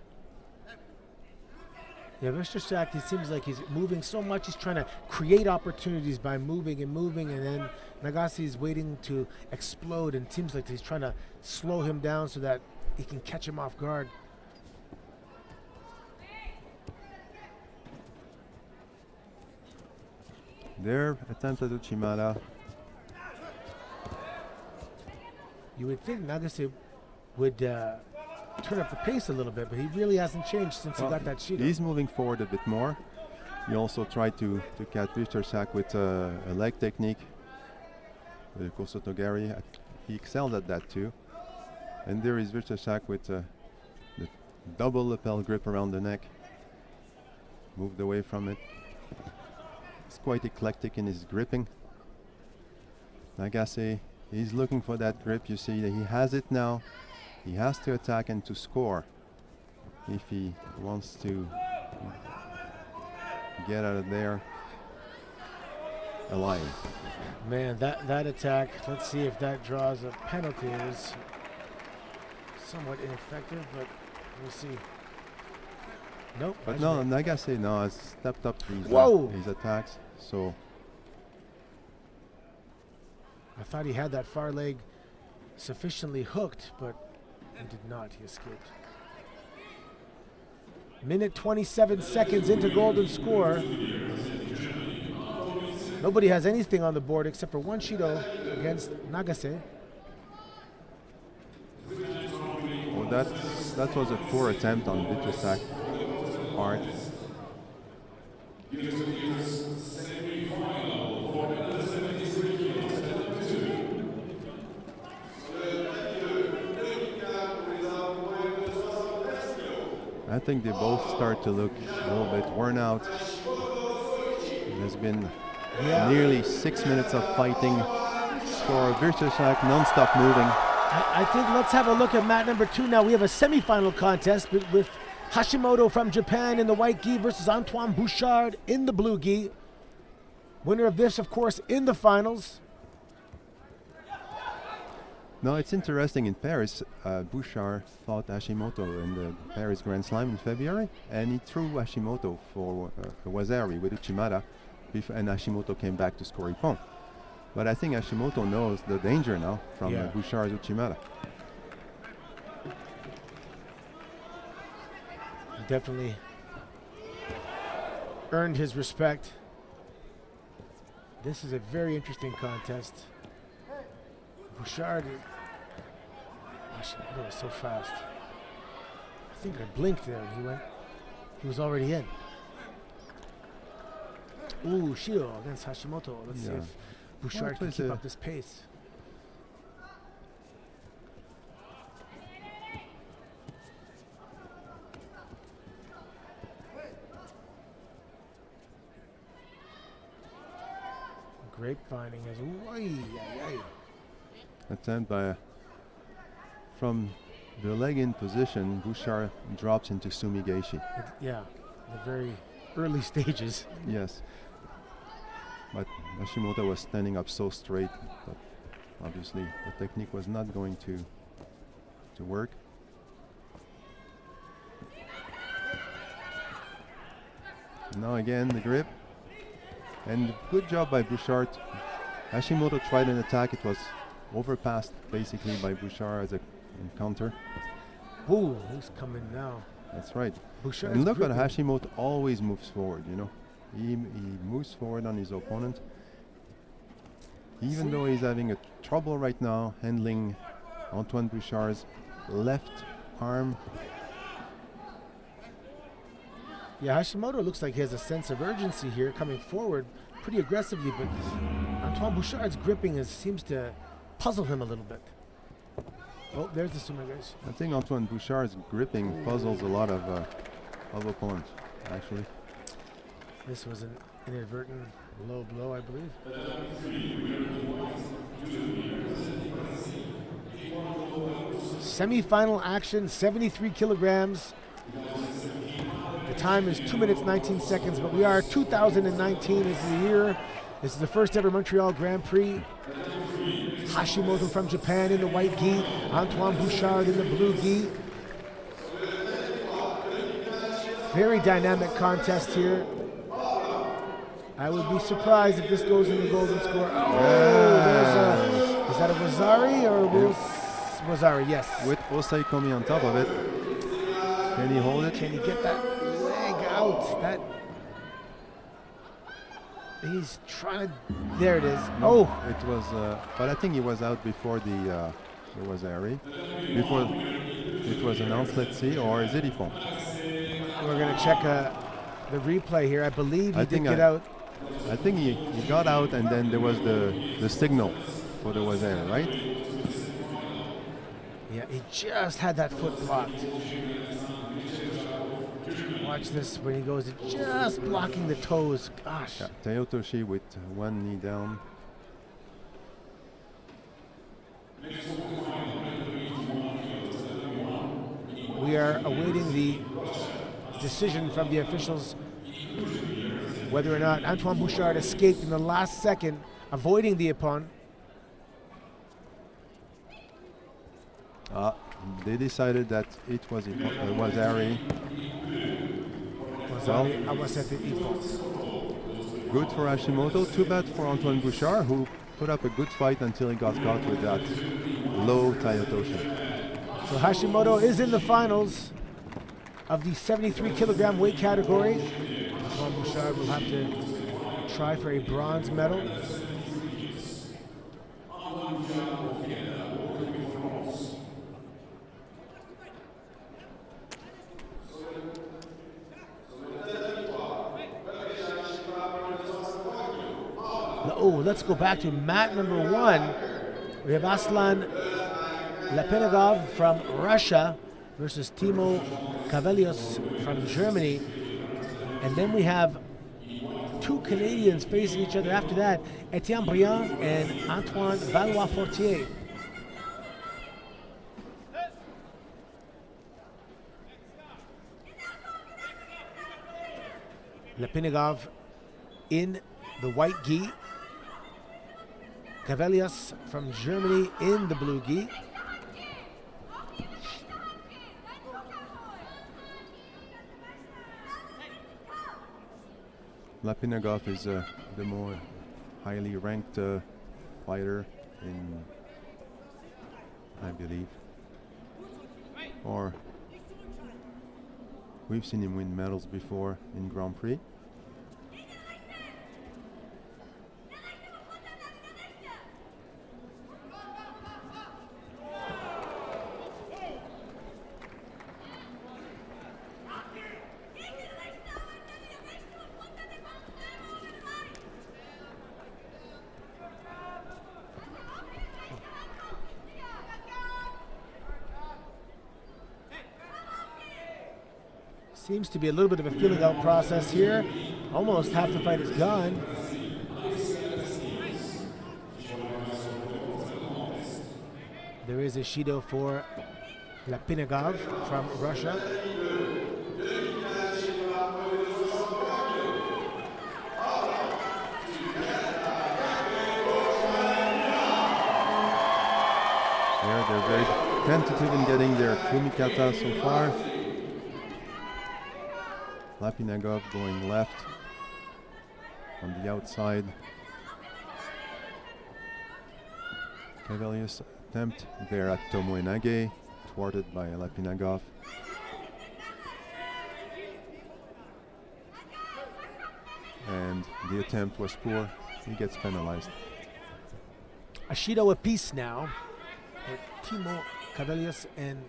Yeah, Mr. Sack, he seems like he's moving so much. He's trying to create opportunities by moving, and then Nagase is waiting to explode, and it seems like he's trying to slow him down so that he can catch him off guard. There, attempt at Uchimata. You would think Nagase would turn up the pace a little bit, but he really hasn't changed since he got that Shido. He's moving forward a bit more. He also tried to catch Vitracek with a leg technique, the Kosotogari. He excelled at that too. And there is Vitracek with the double lapel grip around the neck. Moved away from it. He's quite eclectic in his gripping. Nagase, he's looking for that grip. You see that he has it now. He has to attack and to score if he wants to get out of there alive. Man, that attack, let's see if that draws a penalty. It was somewhat ineffective, but we'll see. Nope. But no, Nagase now has stepped up his attacks. So I thought he had that far leg sufficiently hooked, but he did not. He escaped. Minute 27 seconds into golden score. Nobody has anything on the board except for one Shido against Nagase. oh, that was a poor attempt on Vitracek's part. I think they both start to look a little bit worn out. There's been nearly 6 minutes of fighting for Vitracek, non-stop moving. I think let's have a look at mat number 2 now. We have a semifinal contest with Hashimoto from Japan in the white gi versus Antoine Bouchard in the blue gi. Winner of this, of course, in the finals. No, it's interesting. In Paris, Bouchard fought Hashimoto in the Paris Grand Slam in February, and he threw Hashimoto for Wazari with Uchimata, and Hashimoto came back to score Ippon. But I think Hashimoto knows the danger now from Bouchard's Uchimata. Definitely earned his respect. This is a very interesting contest. Bouchard, Hashimoto is so fast. I think I blinked there and he was already in. Ooh, Shido against Hashimoto. Let's see if Bouchard can keep up this pace. Grapevine as attempt by from the leg in position, Bouchard drops into Sumigaeshi. Yeah, the very early stages. Yes. But Hashimoto was standing up so straight that obviously the technique was not going to work. Now again the grip. And good job by Bouchard. Hashimoto tried an attack. It was overpassed basically by Bouchard as a counter. Ooh, who's coming now? That's right. Bouchard and look at Hashimoto always moves forward, you know. He moves forward on his opponent. Even though he's having a trouble right now handling Antoine Bouchard's left arm. Yeah, Hashimoto looks like he has a sense of urgency here, coming forward pretty aggressively, but Antoine Bouchard's gripping seems to puzzle him a little bit. Oh, there's the Sumigaeshi. I think Antoine Bouchard's gripping puzzles a lot of opponents, actually. This was an inadvertent low blow, I believe. Semi-final action, 73 kilograms. The time is 2 minutes 19 seconds, but we are 2019 is the year. This is the first ever Montreal Grand Prix. Hashimoto from Japan in the white gi, Antoine Bouchard in the blue gi. Very dynamic contest here. I would be surprised if this goes in the golden score. Oh, there's is that a Rosari or Rosari? Yes. With Osei Komi on top of it. Can he hold it? Can he get that leg out? That he's trying to. There it is. No, oh, it was. But I think he was out before the Rosari. Before it was announced. Let's see, or is it Ippon? We're gonna check the replay here. I believe he did get out. I think he got out, and then there was the signal for the Rosari, right? Yeah, he just had that foot blocked. Watch this when he goes, just blocking the toes. Gosh. Yeah, Teotoshi with one knee down. We are awaiting the decision from the officials whether or not Antoine Bouchard escaped in the last second, avoiding the Ippon. They decided that it was Rosari. I was at the Ippon. Good for Hashimoto. Too bad for Antoine Bouchard, who put up a good fight until he got caught with that low Teotoshi. So Hashimoto is in the finals of the 73 kilogram weight category. Antoine Bouchard will have to try for a bronze medal. Oh, let's go back to mat number 1. We have Aslan Lepenagov from Russia versus Timo Cavelius from Germany. And then we have 2 Canadians facing each other after that, Etienne Briand and Antoine Valois-Fortier. Lepenagov in the white gi. Cavelius from Germany in the blue gi. Lepenagov is the more highly ranked fighter in, I believe. Or we've seen him win medals before in Grand Prix. Seems to be a little bit of a feeling out process here. Almost half the fight is gone. There is a Shido for Lapinagov from Russia. They're very tentative in getting their kumikata so far. Lapinagov going left on the outside. Cavalius attempt there at Tomoe-nage, thwarted by Lapinagov. And the attempt was poor. He gets penalized. A Shido apiece now. Timo Cavalius and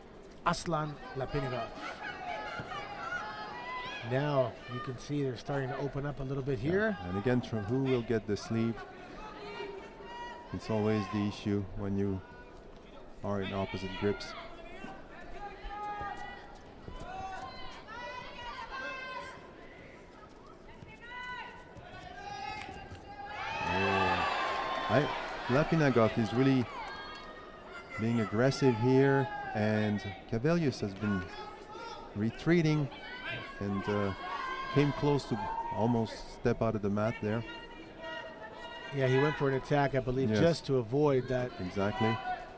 Aslan Lapinagov. Now you can see they're starting to open up a little bit here. And again, who will get the sleeve? It's always the issue when you are in opposite grips. Lapinagov is really being aggressive here, and Cavalius has been retreating and came close to almost step out of the mat there. Yeah, he went for an attack, I believe, Yes. just to avoid that. Exactly.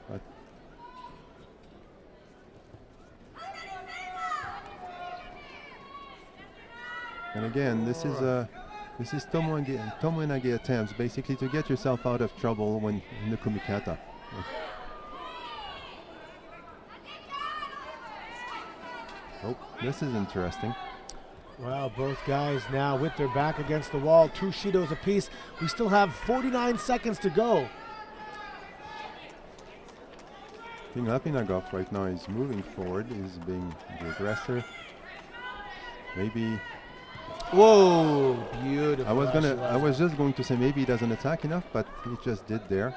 But and again, this is Tomoe-nage attempts basically to get yourself out of trouble when in the kumikata. Oh, this is interesting. Well, both guys now with their back against the wall, 2 Shidos apiece. We still have 49 seconds to go. I think Lapinagov right now is moving forward, is being the aggressor. Maybe Whoa, beautiful. I was just going to say maybe he doesn't attack enough, but he just did there.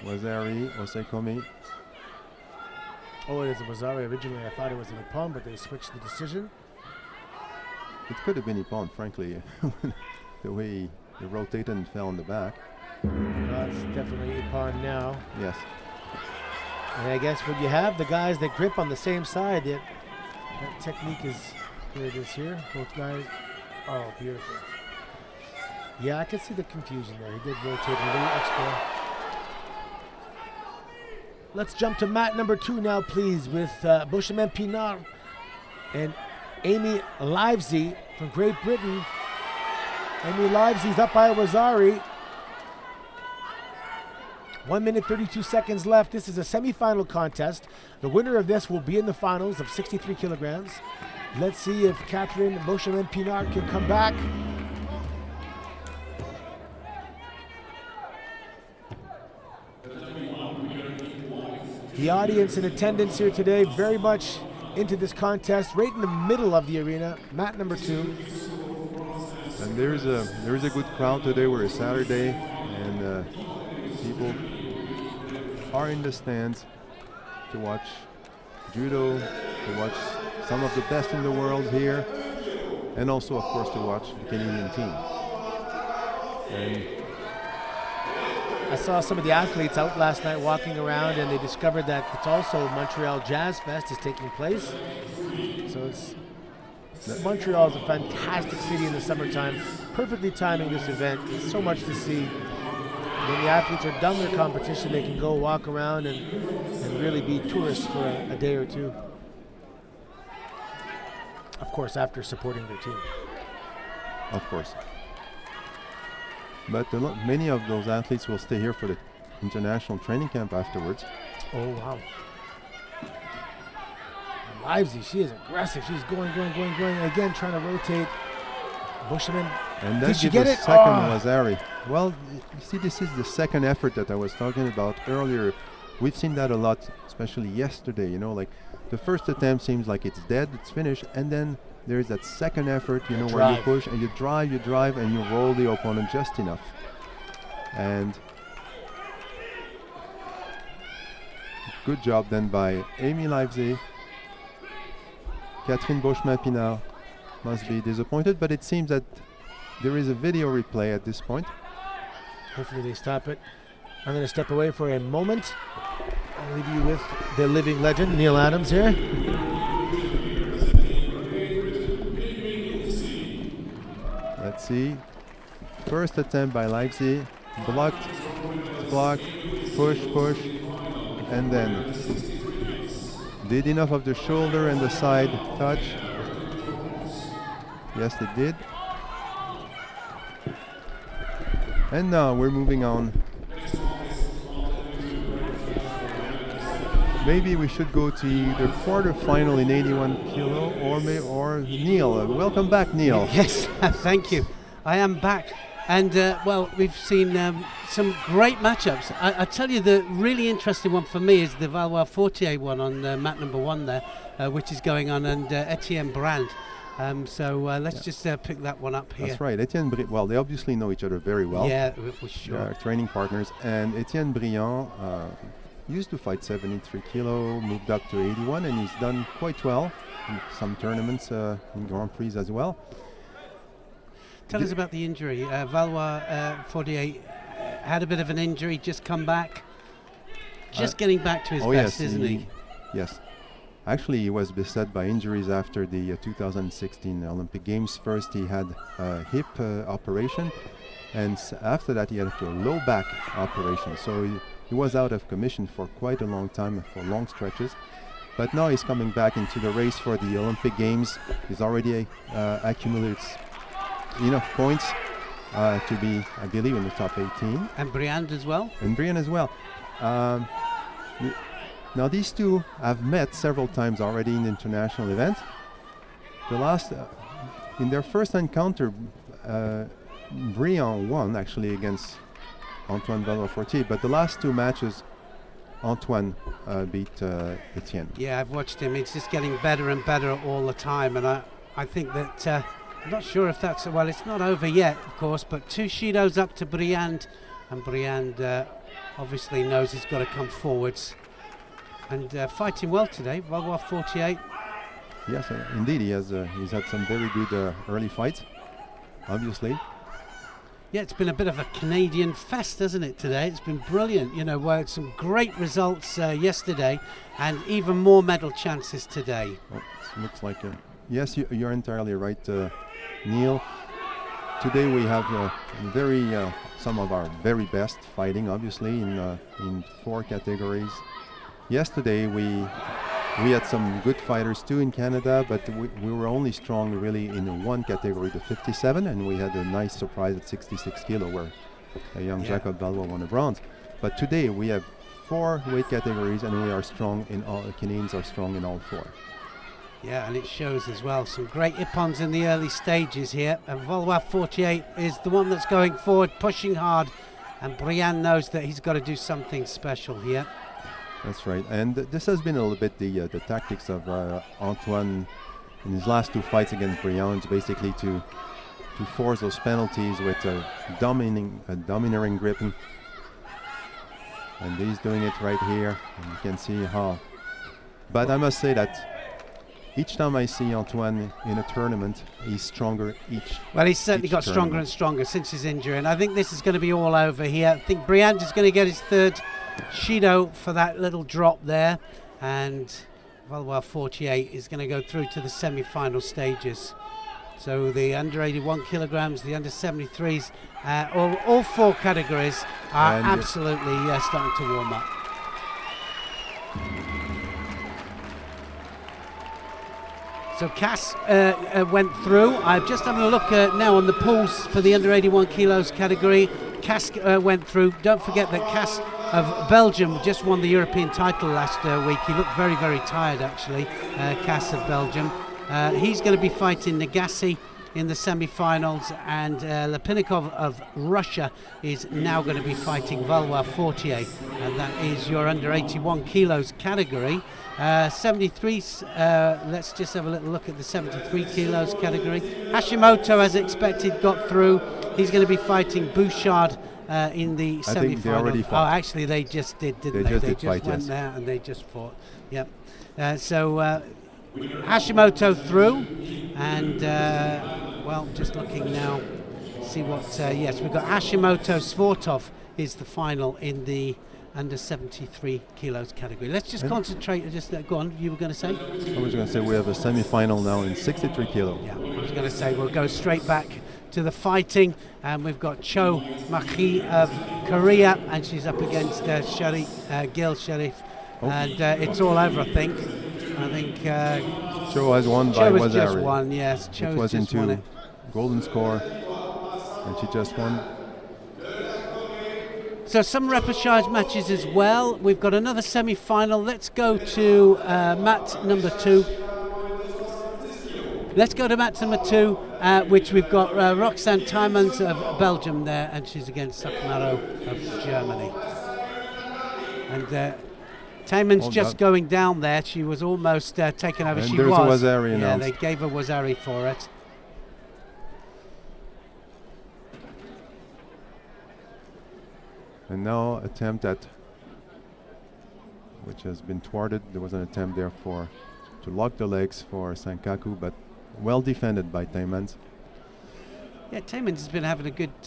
Wazari, Osekomi. Oh, it is a Wazari. Originally I thought it was an Ippon, but they switched the decision. It could have been Ippon, frankly, the way he rotated and fell on the back. That's definitely Ippon now. Yes. And I guess when you have the guys that grip on the same side, that technique is, here it is here, both guys. Oh, beautiful. Yeah, I can see the confusion there. He did rotate a little extra. Let's jump to mat number 2 now, please, with Benjamin Pinard and Amy Livesey from Great Britain. Amy Livesy's up by Wazari. 1 minute 32 seconds left. This is a semi-final contest. The winner of this will be in the finals of 63 kilograms. Let's see if Catherine Benjamin Pinard can come back. The audience in attendance here today very much into this contest, right in the middle of the arena, mat number 2. And there is a good crowd today. We're a Saturday, and people are in the stands to watch judo, to watch some of the best in the world here, and also, of course, to watch the Canadian team. And I saw some of the athletes out last night walking around, and they discovered that it's also Montreal Jazz Fest is taking place. So Montreal is a fantastic city in the summertime, perfectly timing this event. There's so much to see. When the athletes are done their competition, they can go walk around and really be tourists for a day or two. Of course, after supporting their team. of course. But many of those athletes will stay here for the international training camp afterwards. Oh, wow. Livesey, she is aggressive. She's going. Again, trying to rotate. Bushman. And then Did she give get a it? second Oh. Wazari. Well, you see, this is the second effort that I was talking about earlier. We've seen that a lot, especially yesterday. You know, like the first attempt seems like it's dead, it's finished, and then there's that second effort, you know, where you push and you drive, and you roll the opponent just enough. And good job then by Amy Livesey, Catherine Beauchemin-Pinard, must be disappointed, but it seems that there is a video replay at this point. Hopefully they stop it. I'm going to step away for a moment. I'll leave you with the living legend, Neil Adams here. Let's see. First attempt by Leipzig. Blocked, push, and then did enough of the shoulder and the side touch. Yes, they did. And now we're moving on. Maybe we should go to either quarterfinal in 81 kilo or Neil. Welcome back, Neil. Yes, thank you. I am back. And, well, we've seen some great matchups. I tell you, the really interesting one for me is the Valois-Fortier one on mat number 1 there, which is going on, and Etienne Brand. So let's just pick that one up here. That's right. Etienne Briand, well, they obviously know each other very well. Yeah, for sure. They are training partners. And Etienne Briand used to fight 73 kilo, moved up to 81, and he's done quite well in some tournaments, in Grand Prix as well. Tell us about the injury. Valois-Fortier had a bit of an injury, just come back. Just getting back to his best, isn't he? Yes. Actually, he was beset by injuries after the 2016 Olympic Games. First, he had a hip operation, and after that, he had a low back operation. So he was out of commission for quite a long time, for long stretches. But now he's coming back into the race for the Olympic Games. He's already accumulated enough points to be, I believe, in the top 18. And Briand as well? And Briand as well. Now these two have met several times already in international events. The last, in their first encounter, Briand won actually against Antoine Valois-Fortier, but the last two matches, Antoine beat Etienne. Yeah, I've watched him. He's just getting better and better all the time, and I think that I'm not sure if that's, well, it's not over yet, of course, but 2 Shidos up to Briand, and Briand obviously knows he's got to come forwards and fighting well today. Valois-Fortier. Yes, indeed, he's had some very good early fights, obviously. Yeah, it's been a bit of a Canadian fest, hasn't it, today? It's been brilliant, you know, some great results yesterday and even more medal chances today. Oh, it looks like, yes, you're entirely right, Neil. Today we have some of our very best fighting, obviously, in 4 categories. Yesterday we had some good fighters too in Canada, but we were only strong really in 1 category, the 57, and we had a nice surprise at 66 kilo where a young Jacob Valois won a bronze. But today we have 4 weight categories, and we are strong in all. Canadians are strong in all 4. Yeah, and it shows as well. Some great ippons in the early stages here, and Valois-Fortier is the one that's going forward, pushing hard, and Briand knows that he's got to do something special here. That's right, and this has been a little bit the tactics of Antoine in his last 2 fights against Briand, basically to force those penalties with a domineering gripping. And he's doing it right here, and you can see how. But I must say that each time I see Antoine in a tournament, he's stronger each. Well, he's certainly got stronger and stronger since his injury, and I think this is going to be all over here. I think Briand is going to get his 3rd Shido for that little drop there, and Valois-Fortier is going to go through to the semi-final stages. So the under 81 kilograms, the under 73s, all 4 categories are absolutely starting to warm up. So Cass went through. I'm just having a look now on the pools for the under 81 kilos category. Cass went through. Don't forget that Cass of Belgium just won the European title last week. He looked very, very tired, actually, Cass of Belgium. He's going to be fighting Nagassi in the semi-finals, and Lepinikov of Russia is now going to be fighting Valois-Fortier, and that is your under 81 kilos category. 73s, let's just have a little look at the 73 kilos category. Hashimoto, as expected, got through. He's going to be fighting Bouchard in the semi-final. I think they already fought. Oh, actually, they just did, didn't they? They just went there and they just fought. Yep. So Hashimoto through, and well, just looking now, see what. Yes, we've got Hashimoto Svortov is the final in the under 73 kilos category. Let's just concentrate. Just go on. You were going to say? I was going to say we have a semi-final now in 63 kilo. Yeah, I was going to say we'll go straight back to the fighting, and we've got Cho Maki of Korea, and she's up against Gil Sharif, and it's all over. I think Cho has won by Cho has Wazari. just won. Yes, Cho it was just won into it. golden score, and she just won. So some repechage matches as well. We've got another semi-final. Let's go to mat number 2. Let's go to mat number 2, which we've got Roxanne Tymans of Belgium there, and she's against Sakamaro of Germany. And Tymans just going down there. She was almost taken over. And She there's was. a Wazari Yeah, announced. they gave her Wazari for it. And now attempt at, which has been thwarted. There was an attempt there to lock the legs for Sankaku, but well defended by Tymans. Yeah, Tymans has been having a good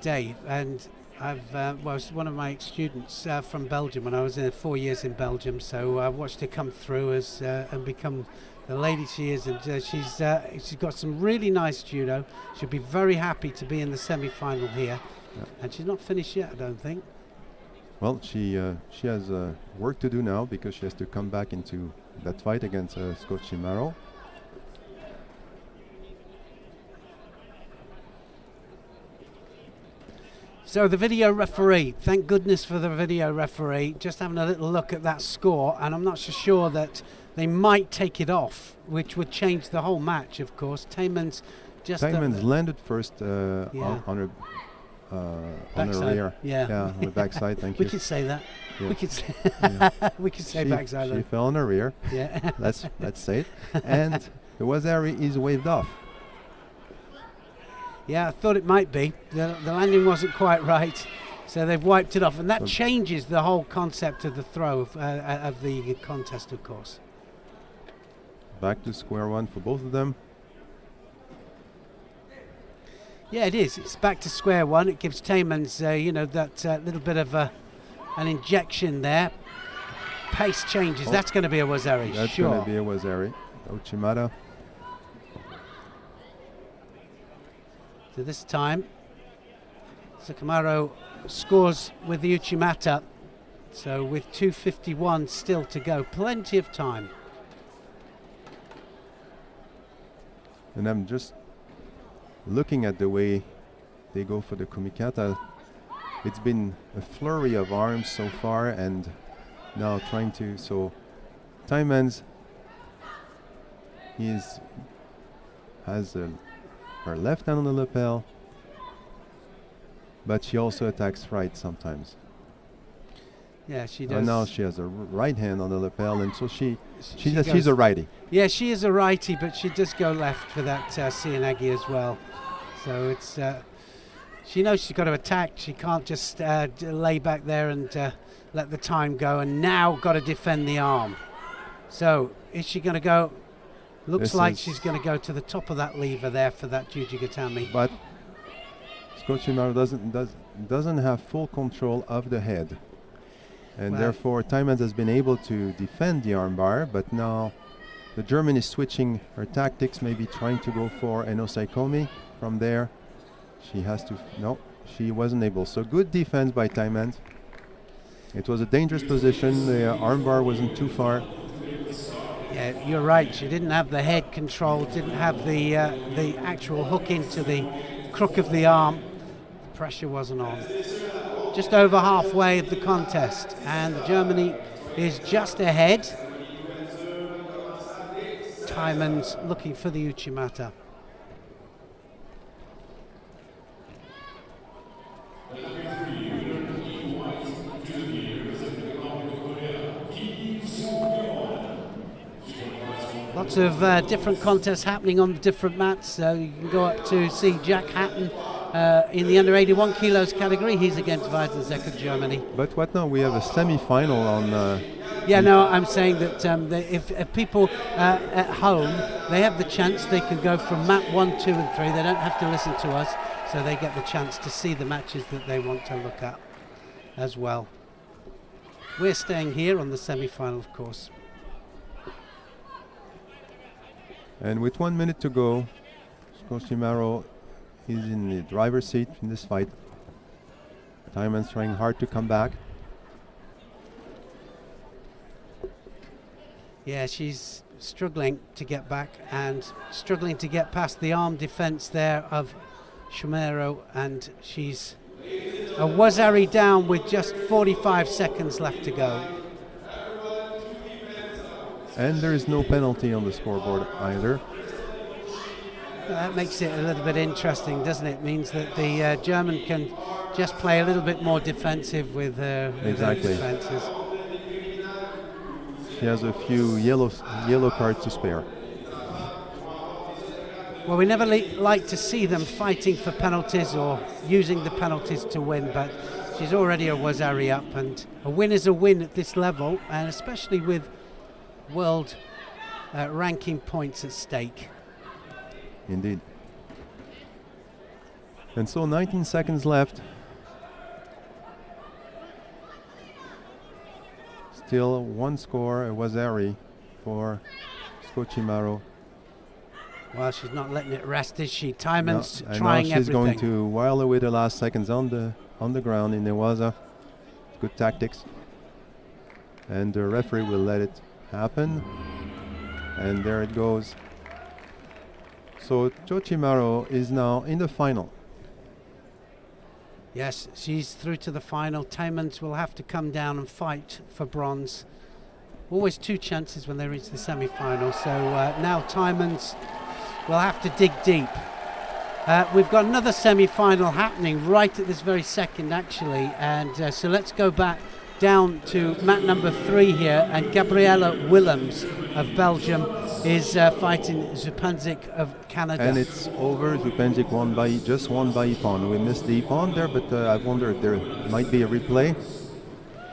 day, and I've was one of my students from Belgium when I was there 4 years in Belgium. So I watched her come through as and become the lady she is, and she's got some really nice judo. She'll be very happy to be in the semi-final here. And she's not finished yet, I don't think. Well, she has work to do now because she has to come back into that fight against Scott Shimaro. So the video referee, thank goodness for the video referee, just having a little look at that score, and I'm not so sure that they might take it off, which would change the whole match, of course. Tymans landed first on her rear. Yeah, on the backside. Thank we you. could say that. Yeah. We could say we could say backside. She fell on her rear. Yeah. let's say it. And the Wazari is waved off. Yeah, I thought it might be. The landing wasn't quite right, so they've wiped it off, and that changes the whole concept of the throw of the contest, of course. Back to square one for both of them. Yeah, it is. It's back to square one. It gives Tymans, that little bit of an injection there. Pace changes. That's going to be a Wazari, That's sure. going to be a Wazari. Ochimata. So this time, Sakamaro scores with the Uchimata. So with 2:51 still to go, plenty of time. And I'm just looking at the way they go for the kumikata. It's been a flurry of arms so far, and now trying to. So Tymans has her left hand on the lapel, but she also attacks right sometimes. Yeah, she does. And now she has a right hand on the lapel, and so she's goes- a righty. Yeah, she is a righty, but she does go left for that Sianagi as well. So it's she knows she's got to attack. She can't just lay back there and let the time go. And now got to defend the arm. So is she going to go? Looks like she's going to go to the top of that lever there for that Jujigatami. But Scott Shimaro doesn't have full control of the head. And therefore, Tymans has been able to defend the armbar, but now the German is switching her tactics, maybe trying to go for an osaikomi from there. She has to, no, she wasn't able. So good defense by Tymans. It was a dangerous position. The armbar wasn't too far. Yeah, you're right. She didn't have the head control, didn't have the actual hook into the crook of the arm. The pressure wasn't on. Just over halfway of the contest, and Germany is just ahead. Tymans looking for the Uchimata. Lots of different contests happening on the different mats, so you can go up to see Jack Hatton in the under 81 kilos category. He's against Weidenseck of Germany. But what now? We have a semi-final on Yeah, no, I'm saying that if people at home, they have the chance, they can go from mat 1, 2 and 3. They don't have to listen to us, so they get the chance to see the matches that they want to look at as well. We're staying here on the semi-final, of course. And with 1 minute to go, Hashimoto is in the driver's seat in this fight. Timon's trying hard to come back. Yeah, she's struggling to get back and struggling to get past the arm defense there of Hashimoto, and she's a Wazari down with just 45 seconds left to go. And there is no penalty on the scoreboard either. That makes it a little bit interesting, doesn't it? It means that the German can just play a little bit more defensive with her defenses. She has a few yellow cards to spare. Well, we never like to see them fighting for penalties or using the penalties to win, but she's already a Wazari up, and a win is a win at this level, and especially with world ranking points at stake. Indeed. And so 19 seconds left. Still one score, a Wazari for Hashimoto. Well, she's not letting it rest, is she? Timon's No, trying she's everything. going to while away the last seconds on the ground in Newaza. Good tactics. And the referee will let it happen. And there it goes. So Hashimoto is now in the final. Yes, she's through to the final. Timon's will have to come down and fight for bronze. Always two chances when they reach the semi-final. So now Timon's will have to dig deep. We've got another semi-final happening right at this very second, actually. And so let's go back down to mat number 3 here. And Gabriella Willems of Belgium is fighting Zupanzik of Canada. And it's over. Zupanzik just won by Ippon. We missed the Ippon there, but I wonder if there might be a replay.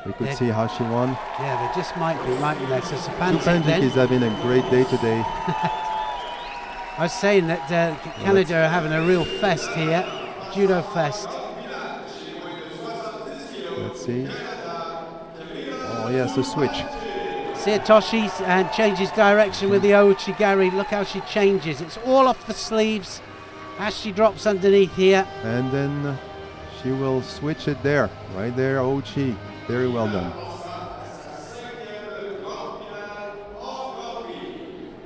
We could see how she won. Yeah, there just might be, mightn't there? So Zupanzik is having a great day today. I was saying that Canada are having a real fest here, judo fest. Let's see. Oh yes, the switch. Toshi and changes direction with the Ouchigari. Look how she changes. It's all off the sleeves as she drops underneath here. And then she will switch it there, right there, Ouchi. Very well done.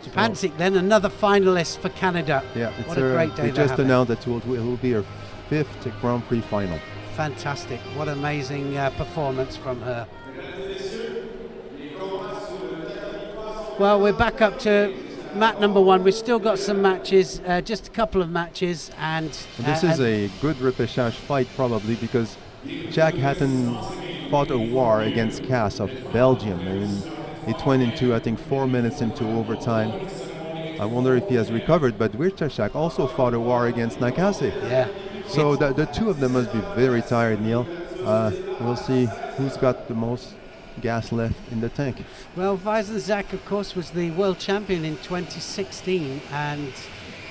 Zupanzik then another finalist for Canada. Yeah, what a great day they just announced that it will be her 5th Grand Prix final. Fantastic. What amazing performance from her. Well, we're back up to mat number 1. We've still got some matches, just a couple of matches. And this is a good repechage fight probably, because Jack Hatton fought a war against Cass of Belgium. And it went into, I think, 4 minutes into overtime. I wonder if he has recovered, but Wirtashak also fought a war against Nakase. Yeah. So the two of them must be very tired, Neil. We'll see who's got the most gas left in the tank. Well, Weizensack, of course, was the world champion in 2016, and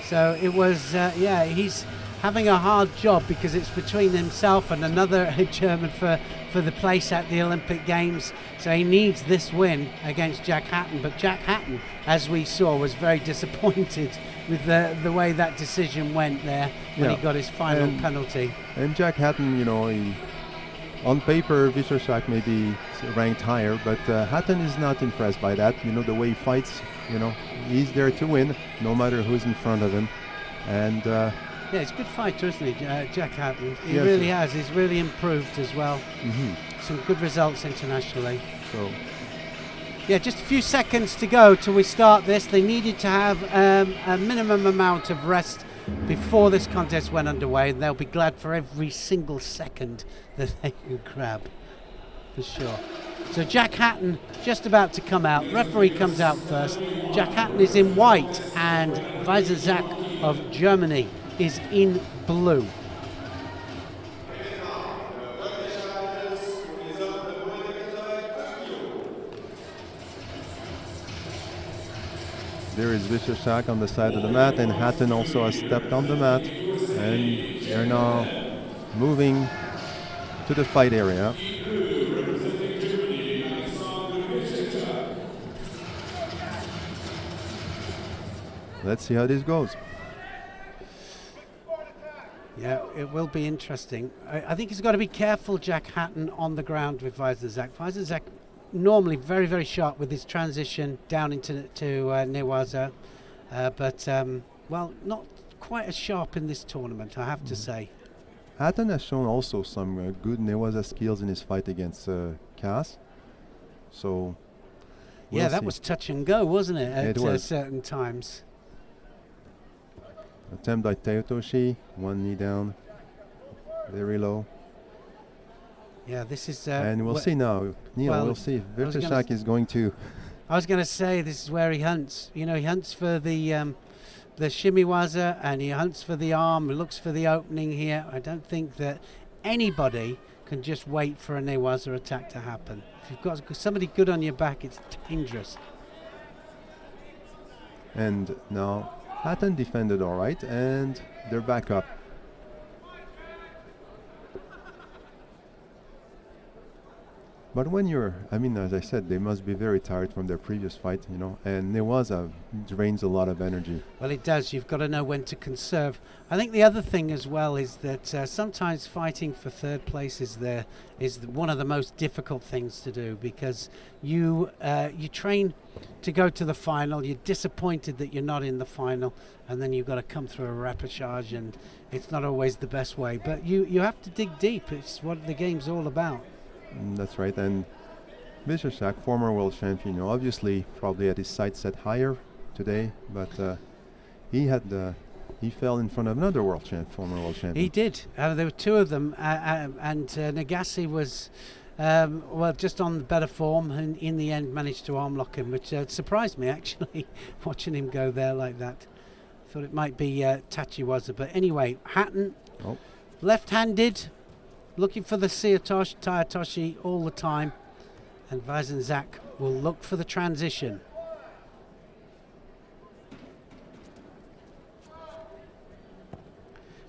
so it was, he's having a hard job because it's between himself and another German for the place at the Olympic Games. So he needs this win against Jack Hatton, but Jack Hatton, as we saw, was very disappointed with the way that decision went there when he got his final penalty. And Jack Hatton, on paper, Wyszczak may be ranked higher, but Hatton is not impressed by that. The way he fights, he's there to win, no matter who's in front of him. And he's a good fighter, isn't he, Jack Hatton? He really has. He's really improved as well. Mm-hmm. Some good results internationally. So, just a few seconds to go till we start this. They needed to have a minimum amount of rest before this contest went underway, and they'll be glad for every single second that they can grab, for sure. So Jack Hatton just about to come out. Referee comes out first. Jack Hatton is in white, and Weizensack of Germany is in blue. There is Vishershak on the side of the mat, and Hatton also has stepped on the mat, and they're now moving to the fight area. Let's see how this goes. Yeah, it will be interesting. I think he's got to be careful, Jack Hatton, on the ground with Weisensack. Weisensack normally very, very sharp with his transition down into Newaza, but, well, not quite as sharp in this tournament, I have to say. Hatton has shown also some good Newaza skills in his fight against Cass. So, yeah, that was touch and go, wasn't it, at certain times? Attempt by Teotoshi, one knee down, very low. Yeah, this is... and we'll see now. Neil, we'll see if Vishershak is going to... I was going to say, this is where he hunts. You know, he hunts for the shimiwaza, and he hunts for the arm, he looks for the opening here. I don't think that anybody can just wait for a newaza attack to happen. If you've got somebody good on your back, it's dangerous. And now Hatton defended all right, and they're back up. But when as I said, they must be very tired from their previous fight, you know, and Newaza drains a lot of energy. Well, it does. You've got to know when to conserve. I think the other thing as well is that sometimes fighting for third place is one of the most difficult things to do, because you train to go to the final, you're disappointed that you're not in the final, and then you've got to come through a repechage, and it's not always the best way. But you have to dig deep. It's what the game's all about. That's right, and Vishershak, former world champion, obviously probably had his sights set higher today, but he fell in front of another former world champion. He did. There were two of them, and Nagase was just on better form, and in the end managed to arm lock him, which surprised me actually, watching him go there like that. Thought it might be Tachiwaza, but anyway, Hatton, left-handed. Looking for the Taitoshi all the time, and Weisensack will look for the transition.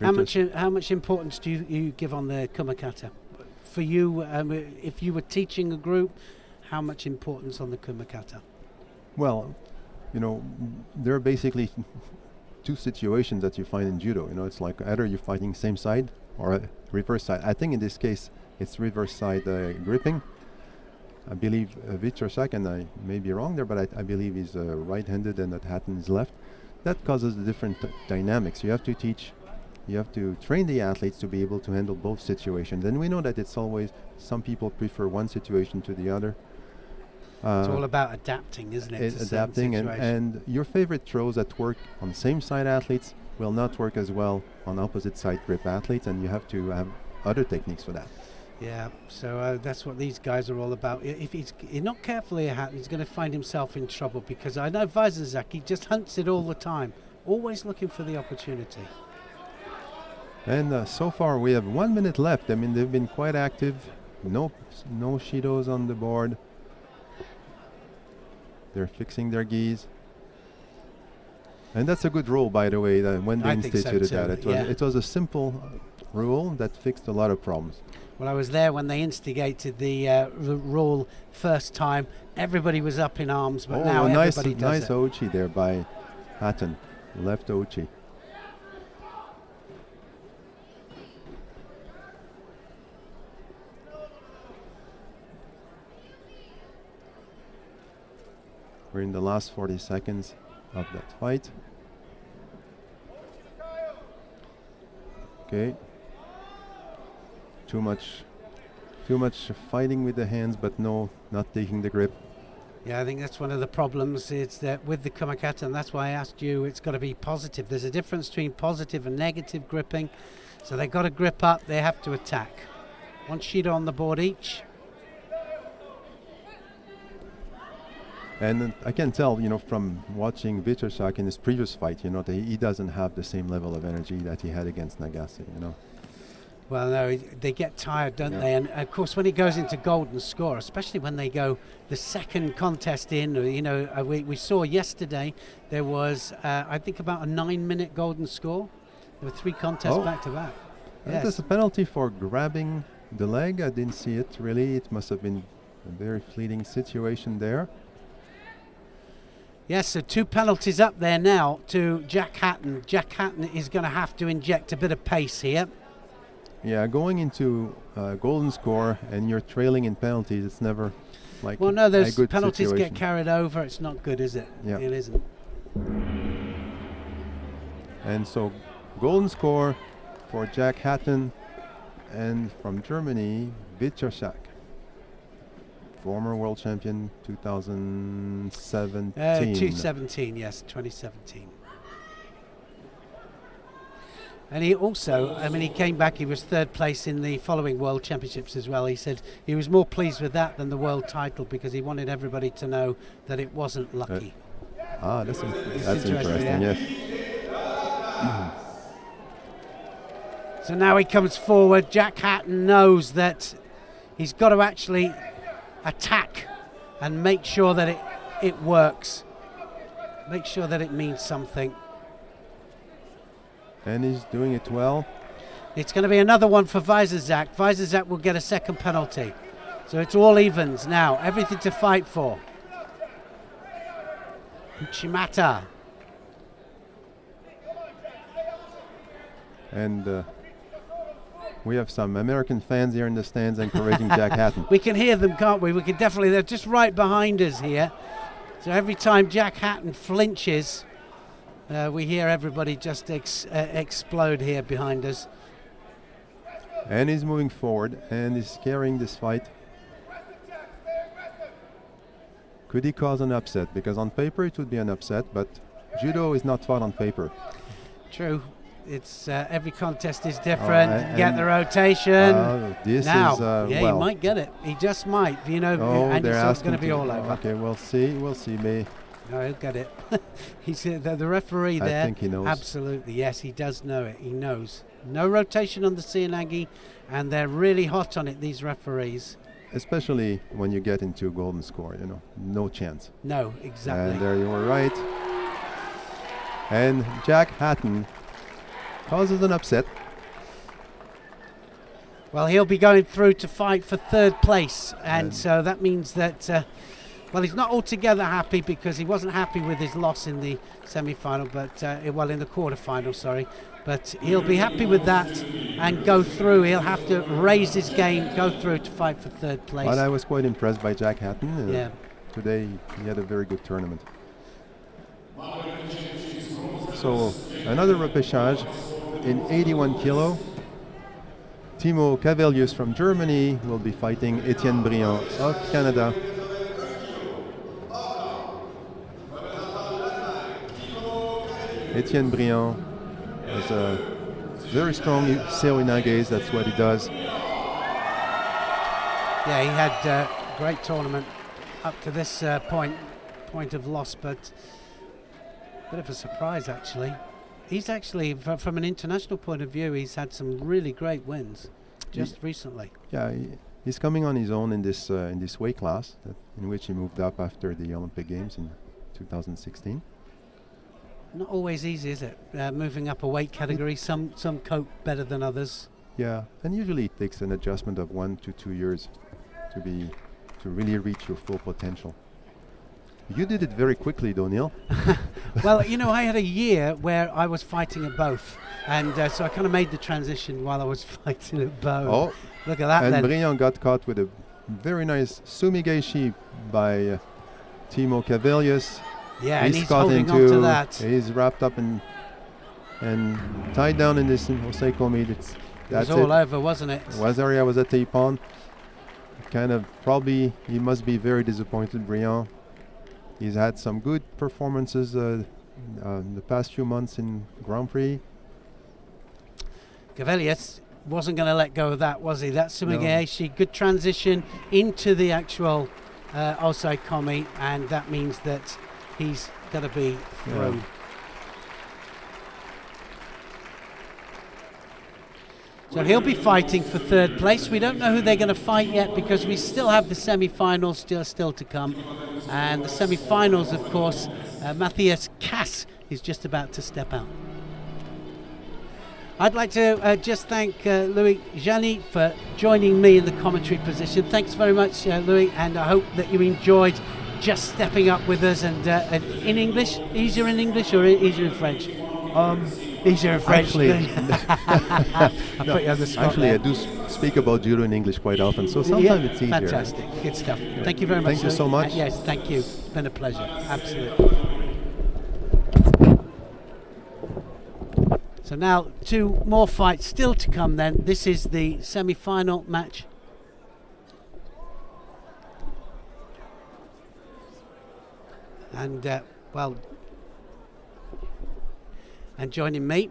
How much importance do you give on the kumakata? For you, if you were teaching a group, how much importance on the kumakata? Well, there are basically two situations that you find in judo. It's like either you're fighting same side or reverse side. I think in this case it's reverse side gripping. I believe Vishershak, and I may be wrong there, but I believe he's right-handed and that Hatton is left. That causes the different dynamics. You have to train the athletes to be able to handle both situations. And we know that it's always, some people prefer one situation to the other. It's all about adapting, isn't it? It's adapting, and your favorite throws that work on same side athletes will not work as well on opposite side grip athletes, and you have to have other techniques for that. Yeah, so that's what these guys are all about. If he's not careful here, he's going to find himself in trouble, because I know Weisensack, he just hunts it all the time, always looking for the opportunity. And so far we have 1 minute left. I mean, they've been quite active. No Shidos on the board. They're fixing their gis. And that's a good rule, by the way, that when they instituted that. It was a simple rule that fixed a lot of problems. Well, I was there when they instigated the rule first time. Everybody was up in arms, but now everybody does nice it. Ochi there by Hatton, left Ochi. We're in the last 40 seconds of that fight. Okay. Too much fighting with the hands, but not taking the grip. Yeah, I think that's one of the problems, is that with the kumakata, and that's why I asked you, it's got to be positive. There's a difference between positive and negative gripping. So they've got to grip up, they have to attack. One Shido on the board each. And I can tell, from watching Vishershak in his previous fight, that he doesn't have the same level of energy that he had against Nagase, Well, no, they get tired, don't they? And of course, when he goes into golden score, especially when they go the second contest in, we saw yesterday there was, I think, about a 9-minute golden score. There were 3 contests back to back. Yes. There's a penalty for grabbing the leg. I didn't see it really. It must have been a very fleeting situation there. Yes, so 2 penalties up there now to Jack Hatton. Jack Hatton is going to have to inject a bit of pace here. Yeah, going into golden score and you're trailing in penalties, it's never like well, no, those a good penalties situation. get carried over. It's not good, is it? Yeah. It isn't. And so golden score for Jack Hatton, and from Germany, Witcherschak, former world champion 2017. 2017, yes, 2017. And he also, he came back, he was 3rd place in the following World Championships as well. He said he was more pleased with that than the world title because he wanted everybody to know that it wasn't lucky. That's interesting, yes. So now he comes forward. Jack Hatton knows that he's got to actually attack and make sure that it works. Make sure that it means something. And he's doing it well. It's going to be another one for Weiserzak. Weiserzak will get a second penalty. So it's all evens now. Everything to fight for. Uchimata. And we have some American fans here in the stands encouraging Jack Hatton. We can hear them, can't we? We can definitely. They're just right behind us here. So every time Jack Hatton flinches, we hear everybody just explode here behind us. And he's moving forward and he's carrying this fight. Could he cause an upset? Because on paper it would be an upset, but judo is not fought on paper. True. It's every contest is different. Get the rotation. This now, is he might get it. He just might. And it's going to be all over. Okay, we'll see. May. No, he'll get it. He's the referee there. I think he knows. Absolutely, yes, he does know it. He knows. No rotation on the Seoinage, and they're really hot on it, these referees. Especially when you get into golden score, no chance. No, exactly. And there you were right. And Jack Hatton causes an upset. Well, he'll be going through to fight for 3rd place, and so that means that he's not altogether happy because he wasn't happy with his loss in the semi-final, but in the quarter-final, sorry. But he'll be happy with that and go through. He'll have to raise his game, go through to fight for 3rd place. But I was quite impressed by Jack Hatton. Yeah. Today he had a very good tournament. So another repêchage in 81 kilo. Timo Cavelius from Germany will be fighting Etienne Briand of Canada. Etienne Briand is a very strong Seoinage, that's what he does. Yeah, he had great tournament up to this point of loss, but a bit of a surprise actually. He's actually, from an international point of view, he's had some really great wins just recently. Yeah, he's coming on his own in this weight class, in which he moved up after the Olympic Games in 2016. Not always easy, is it? Moving up a weight category, some cope better than others. Yeah, and usually it takes an adjustment of 1 to 2 years to really reach your full potential. You did it very quickly, though, Neil. Well, I had a year where I was fighting at both, and so I kind of made the transition while I was fighting at both. Oh, look at that! And then. Briand got caught with a very nice sumigeishi by Timo Cavelius. Yeah, he's holding on to that. He's wrapped up and tied down in this Osei meet. That's all over, wasn't it? Wazaria was at the ippon. Kind of probably he must be very disappointed, Briand. He's had some good performances the past few months in Grand Prix. Cavelius wasn't going to let go of that, was he? That sumigeishi, good transition into the actual Osei Komi, and that means that he's going to be through. So he'll be fighting for third place. We don't know who they're going to fight yet because we still have the semi-finals still to come. And the semi-finals, of course, Matthias Kass is just about to step out. I'd like to just thank Louis Jani for joining me in the commentary position. Thanks very much, Louis, and I hope that you enjoyed just stepping up with us. And in English, easier in English or easier in French? Easier in French. Actually, put you on the spot actually, there. I do speak about judo in English quite often, so sometimes it's easier. Fantastic, good stuff. Thank you very much. Thank you Louis. so much. Yes, thank you. It's been a pleasure. Absolutely. So now 2 more fights still to come then. This is the semi-final match. And and joining me,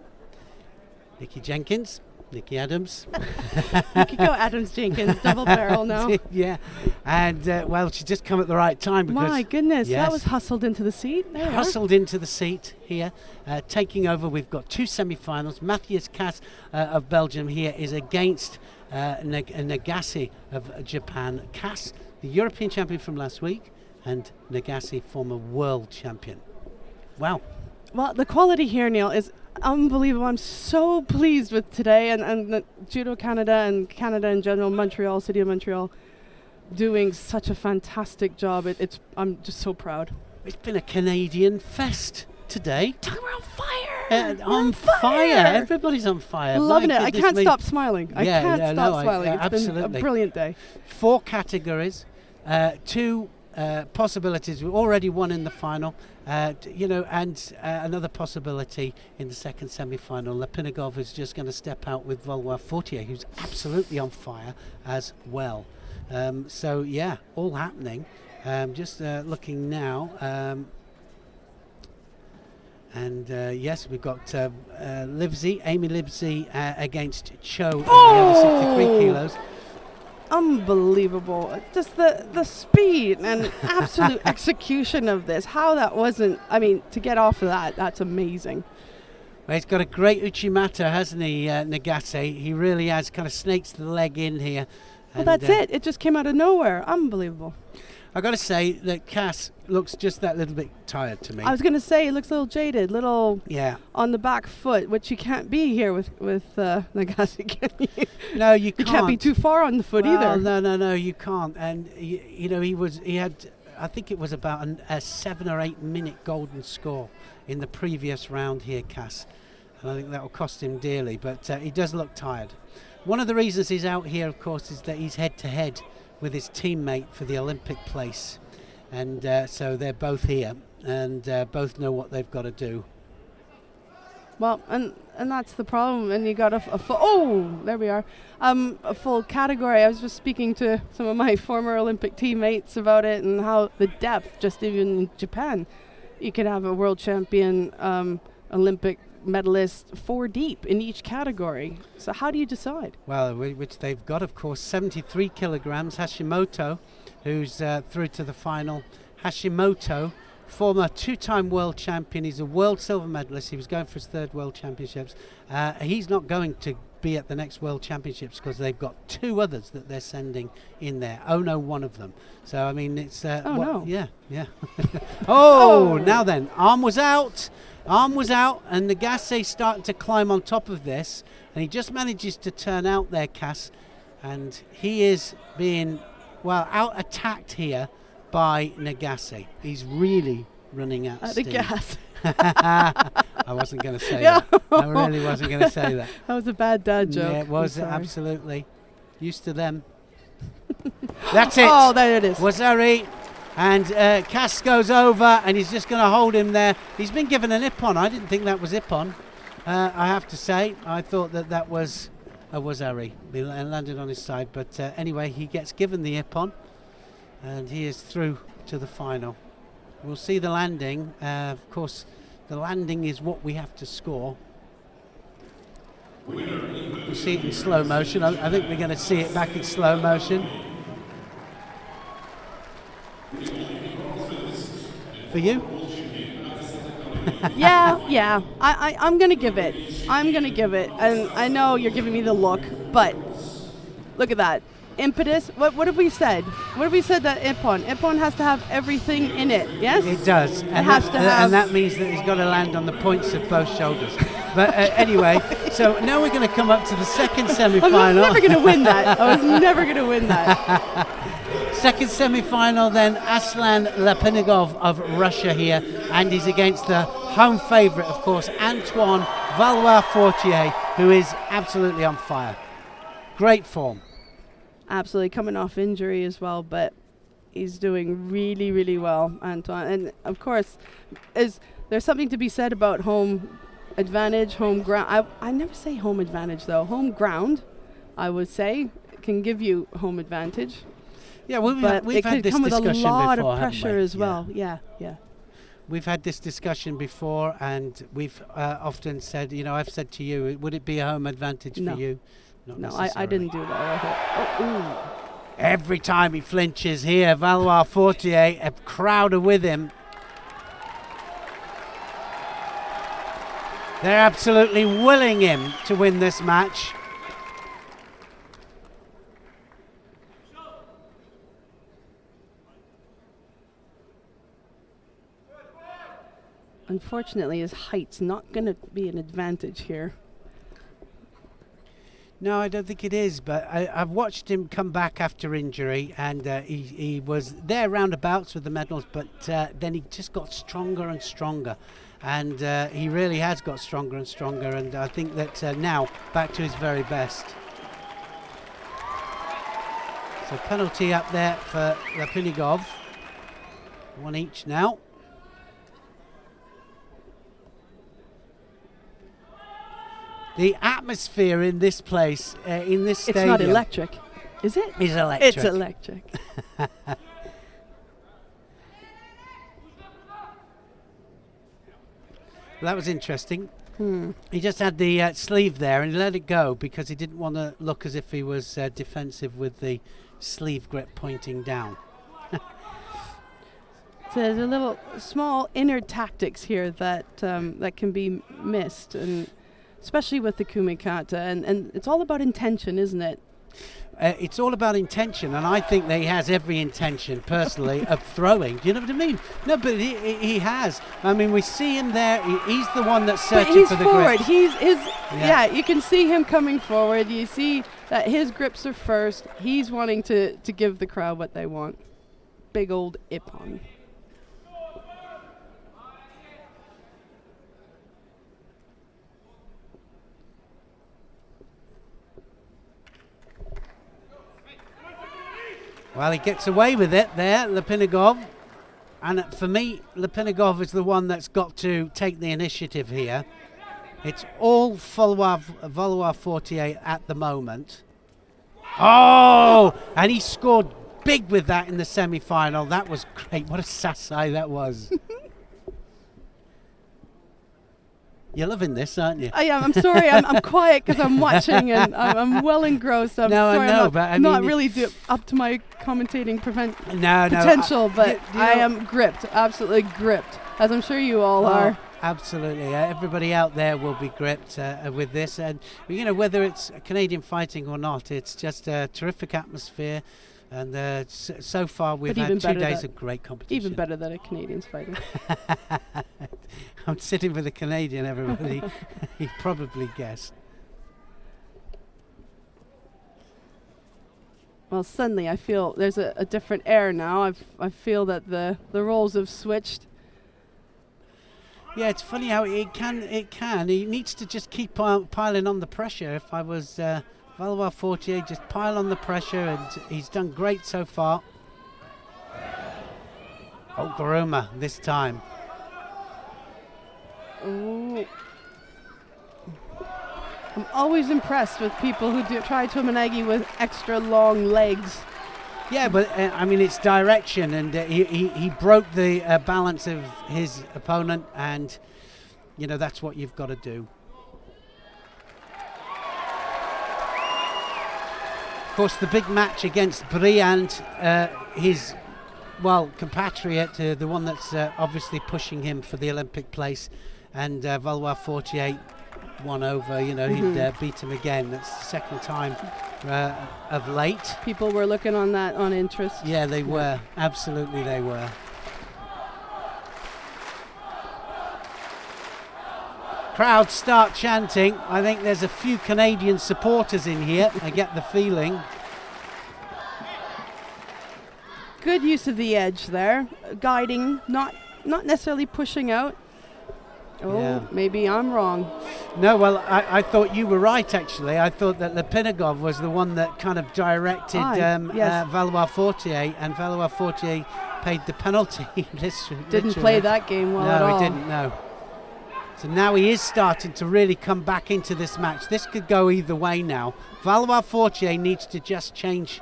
Nikki Jenkins, Nikki Adams. You could go Adams Jenkins, double barrel now. Yeah, and she's just come at the right time because My goodness, yes, that was hustled into the seat. There you are. hustled into the seat here, taking over. We've got 2 semi-finals. Matthias Kass of Belgium here is against Nagase of Japan. Kass, the European champion from last week, and Nagase, former world champion. Wow. Well, the quality here, Neil, is unbelievable. I'm so pleased with today and the Judo Canada and Canada in general, Montreal, City of Montreal, doing such a fantastic job. I'm just so proud. It's been a Canadian fest today. We're on fire! On fire! Everybody's on fire. Loving My it. I goodness can't me. stop smiling. I can't stop smiling. It's been absolutely. a brilliant day. 4 categories, 2 possibilities. We've already won in the final, and another possibility in the second semi-final. Lapinagov is just going to step out with Valois Fortier, who's absolutely on fire as well. So yeah, all happening. Just looking now, yes, we've got Amy Livesey against Cho in the other 63 kilos. Unbelievable. Just the speed and absolute execution of this. How that wasn't, to get off of that's amazing. Well, he's got a great Uchimata, hasn't he, Nagase? He really has, kind of snakes the leg in here. Well, that's it. It just came out of nowhere. Unbelievable. I've got to say that Kass looks just that little bit tired to me. I was going to say, he looks a little jaded, on the back foot, which you can't be here with Nagase, can you? No, you can't. You can't be too far on the foot either. No, you can't. And, he had, I think it was about a 7 or 8 minute golden score in the previous round here, Kass. And I think that will cost him dearly, but he does look tired. One of the reasons he's out here, of course, is that he's head-to-head with his teammate for the Olympic place. And so they're both here and both know what they've got to do. Well, and that's the problem. And you got a full, there we are, a full category. I was just speaking to some of my former Olympic teammates about it and how the depth, just even in Japan, you could have a world champion, Olympic medalist 4 deep in each category. So how do you decide? Well, which they've got, of course, 73 kilograms. Hashimoto, who's through to the final. Hashimoto, former 2-time world champion. He's a world silver medalist. He was going for his 3rd world championships. He's not going to be at the next world championships because they've got 2 others that they're sending in there. Oh no, one of them. So I mean, it's no. Yeah. Oh, now then, arm was out, and Nagase starting to climb on top of this, and he just manages to turn out there, Kass, and he is being out attacked here by Nagase. He's really running out The gas. I wasn't going to say that. I really wasn't going to say that. That was a bad dad joke. Yeah, it was, I'm sorry. absolutely. Used to them. That's it. Oh, there it is. Wazari. And Kass goes over, and he's just going to hold him there. He's been given an Ippon. I didn't think that was Ippon, I have to say. I thought that was a Wazari. He landed on his side. But anyway, he gets given the Ippon, and he is through to the final. We'll see the landing. Of course, the landing is what we have to score. We'll see it in slow motion. I think we're going to see it back in slow motion. For you? Yeah. I'm gonna give it. And I know you're giving me the look, but look at that. Impetus. What have we said? What have we said that Ippon has to have everything in it, yes? It does. And that means that he's got to land on the points of both shoulders. But anyway, so now we're going to come up to the second semi-final. I was never going to win that. Second semi-final then, Aslan Lepinigov of Russia here, and he's against the home favourite, of course, Antoine Valois-Fortier, who is absolutely on fire. Great form. Absolutely, coming off injury as well, but he's doing really, really well, Antoine. And of course, there's something to be said about home advantage, home ground. I never say home advantage though. Home ground, I would say, can give you home advantage. Yeah, we've had this discussion before. It could come with a lot of pressure as well. Yeah. We've had this discussion before, and we've often said, I've said to you, would it be a home advantage for you? No, I didn't do that. Every time he flinches here, Valois-Fortier, a crowd are with him. They're absolutely willing him to win this match. Unfortunately, his height's not going to be an advantage here. No, I don't think it is, but I've watched him come back after injury, and he was there roundabouts with the medals, but then he just got stronger and stronger, and he really has got stronger and stronger, and I think that now back to his very best. So penalty up there for Lepinigov. One each now. The atmosphere in this place, in this stadium... It's not electric, is it? Is electric. It's electric. That was interesting. He just had the sleeve there and he let it go because he didn't want to look as if he was defensive with the sleeve grip pointing down. So there's a little small inner tactics here that that can be missed, and especially with the kumikata, and it's all about intention, isn't it? It's all about intention, and I think that he has every intention, personally, of throwing. Do you know what I mean? No, but he has. I mean, we see him there. He's the one that's searching for the forward. grips. Yeah, you can see him coming forward. You see that his grips are first. He's wanting to give the crowd what they want. Big old Ippon. Well, he gets away with it there, Lepinigov. And for me, Lepinigov is the one that's got to take the initiative here. It's all Valois-Fortier at the moment. Oh! And he scored big with that in the semi-final. That was great. What a sasai that was. You're loving this, aren't you? I am. I'm sorry. I'm quiet because I'm watching and I'm well engrossed. I'm sorry. I know, but I not mean really up to my commentating No, potential, but I am gripped, absolutely gripped, as I'm sure you all are. Absolutely. Everybody out there will be gripped with this. And, whether it's Canadian fighting or not, it's just a terrific atmosphere. And so far we've had 2 days of great competition. Even better than a Canadian's fighting. I'm sitting with a Canadian, everybody. You probably guessed. Well, suddenly I feel there's a different air now. I feel that the roles have switched. Yeah, it's funny how it can. He needs to just keep piling on the pressure. If I was Valois-Fortier, just pile on the pressure, and he's done great so far. Oh, Garuma this time. Ooh. I'm always impressed with people who try Tomonagi with extra long legs. Yeah, but it's direction, and he broke the balance of his opponent, and that's what you've got to do. Of course, the big match against Briand, his compatriot, the one that's obviously pushing him for the Olympic place, and Valois Fortier won over. He'd beat him again. That's the second time of late. People were looking on that on interest. Yeah, they were. Absolutely, they were. Crowds start chanting. I think there's a few Canadian supporters in here. I get the feeling. Good use of the edge there, guiding, not necessarily pushing out. Oh, yeah. Maybe I'm wrong. No, well, I thought you were right, actually. I thought that Lipinagov was the one that kind of directed Valois Fortier, and Valois Fortier paid the penalty. Didn't play that game well at all. No, he didn't, no. So now he is starting to really come back into this match. This could go either way now. Valois Fortier needs to just change.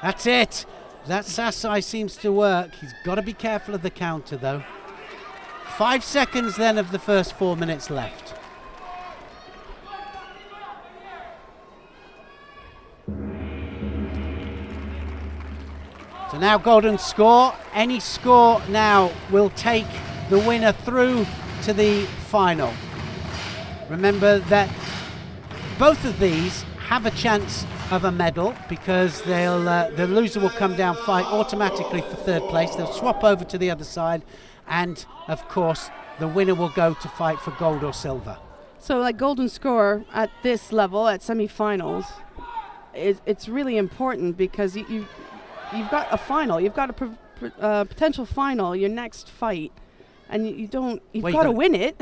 That's it. That Sasai seems to work. He's got to be careful of the counter, though. 5 seconds then of the first 4 minutes left. So now golden score. Any score now will take the winner through to the final. Remember that both of these have a chance of a medal, because the loser will come down, fight automatically for third place. They'll swap over to the other side, and of course the winner will go to fight for gold or silver. So like golden score at this level, at semi-finals, it's really important, because you've got a final, you've got a potential final, your next fight. And you've got to win it,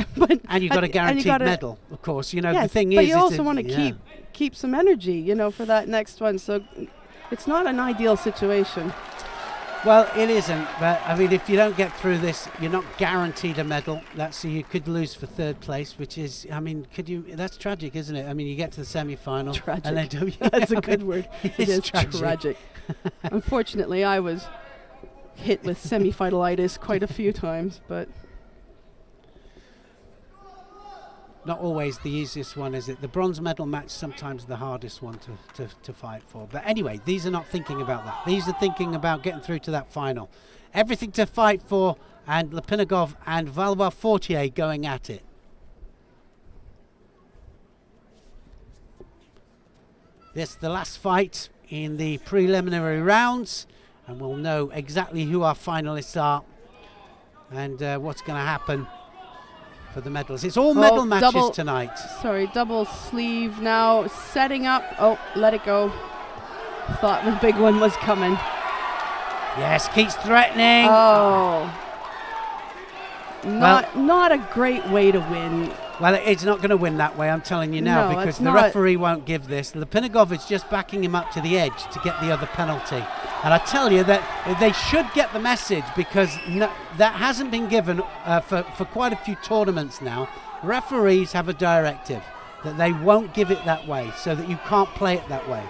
and you've got a guaranteed medal, of course. Yes, the thing but is, you also want to keep some energy, for that next one. So it's not an ideal situation. Well, it isn't. But I mean, if you don't get through this, you're not guaranteed a medal. So you could lose for third place, which is, I mean, that's tragic, isn't it? I mean, you get to the semi-final. Tragic. And then, That's a good word. It is tragic. Unfortunately, I was hit with semi-finalitis quite a few times, but not always the easiest one, is it? The bronze medal match sometimes the hardest one to fight for. But anyway, these are not thinking about that. These are thinking about getting through to that final. Everything to fight for, and Lipinagov and Valois Fortier going at it. This is the last fight in the preliminary rounds, and we'll know exactly who our finalists are and what's going to happen for the medals. It's all medal matches tonight. Sorry, double sleeve now, setting up. Oh, let it go. Thought the big one was coming. Yes, keeps threatening. Oh. Not a great way to win. Well, it's not going to win that way, I'm telling you now, because the referee won't give this. Lipinagov is just backing him up to the edge to get the other penalty. And I tell you that they should get the message, because that hasn't been given for quite a few tournaments now. Referees have a directive that they won't give it that way, so that you can't play it that way.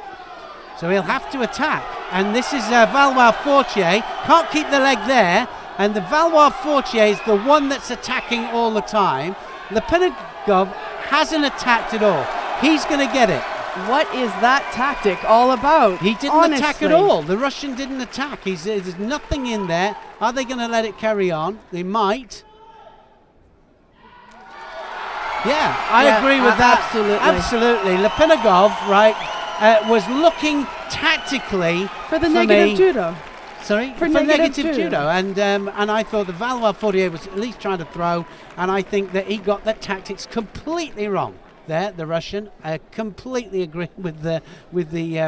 So he'll have to attack. And this is Valois Fortier. Can't keep the leg there. And the Valois Fortier is the one that's attacking all the time. Lipinagov hasn't attacked at all. He's going to get it. What is that tactic all about? He didn't attack at all. The Russian didn't attack. There's nothing in there. Are they going to let it carry on? They might. Yeah, I agree with that. Absolutely. Lipinagov, was looking tactically for the negative judo. Sorry? For negative judo. And I thought the Valois Fortier was at least trying to throw, and I think that he got the tactics completely wrong there, the Russian. I completely agree with the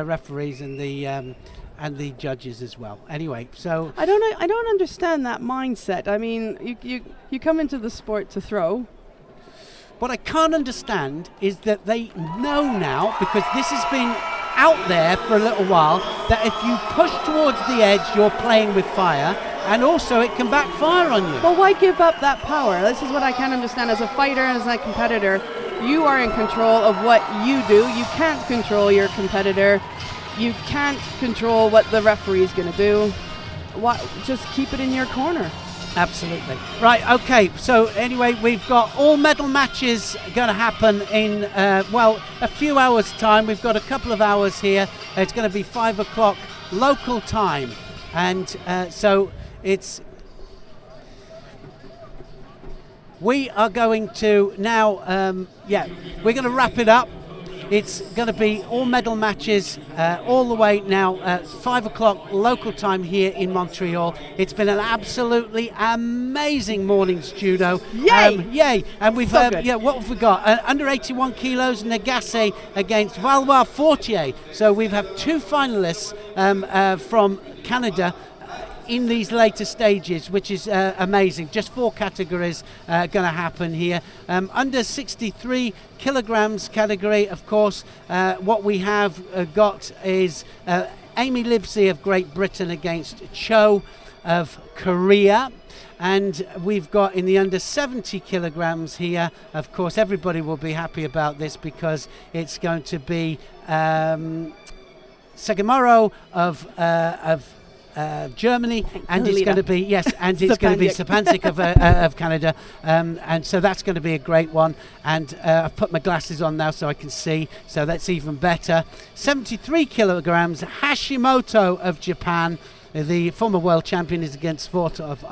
referees and the judges as well. Anyway, so I don't understand that mindset. I mean, you come into the sport to throw. What I can't understand is that they know now, because this has been out there for a little while, that if you push towards the edge, you're playing with fire, and also it can backfire on you. Well, why give up that power? This is what I can't understand. As a fighter, as a competitor, you are in control of what you do. You can't control your competitor. You can't control what the referee is going to do. Just keep it in your corner. Absolutely. Right, okay, so anyway, we've got all medal matches going to happen in, a few hours' time. We've got a couple of hours here. It's going to be 5 o'clock local time. And so We are going to now, we're going to wrap it up. It's going to be all medal matches all the way now at 5 o'clock local time here in Montreal. It's been an absolutely amazing morning's judo. Yay! Yay! And we've, So good. what have we got? Under 81 kilos, Nagase against Valois Fortier. So we've had 2 finalists from Canada in these later stages, which is amazing. Just 4 categories going to happen here. Under 63 kilograms category, of course, what we have got is Amy Livesey of Great Britain against Cho of Korea. And we've got in the under 70 kilograms here, of course, everybody will be happy about this because it's going to be Segamaro of Germany, and it's going to be it's going to be Sapancic of Canada, and so that's going to be a great one. And I've put my glasses on now so I can see, so that's even better. 73 kilograms, Hashimoto of Japan, the former world champion, is against Fort of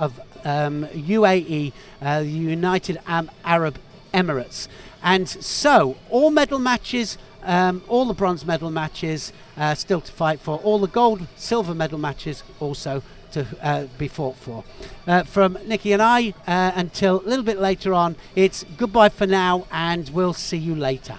UAE, the United Arab Emirates. And so all medal matches, all the bronze medal matches still to fight for, all the gold, silver medal matches also to be fought for. From Nikki and I, until a little bit later on, it's goodbye for now, and we'll see you later.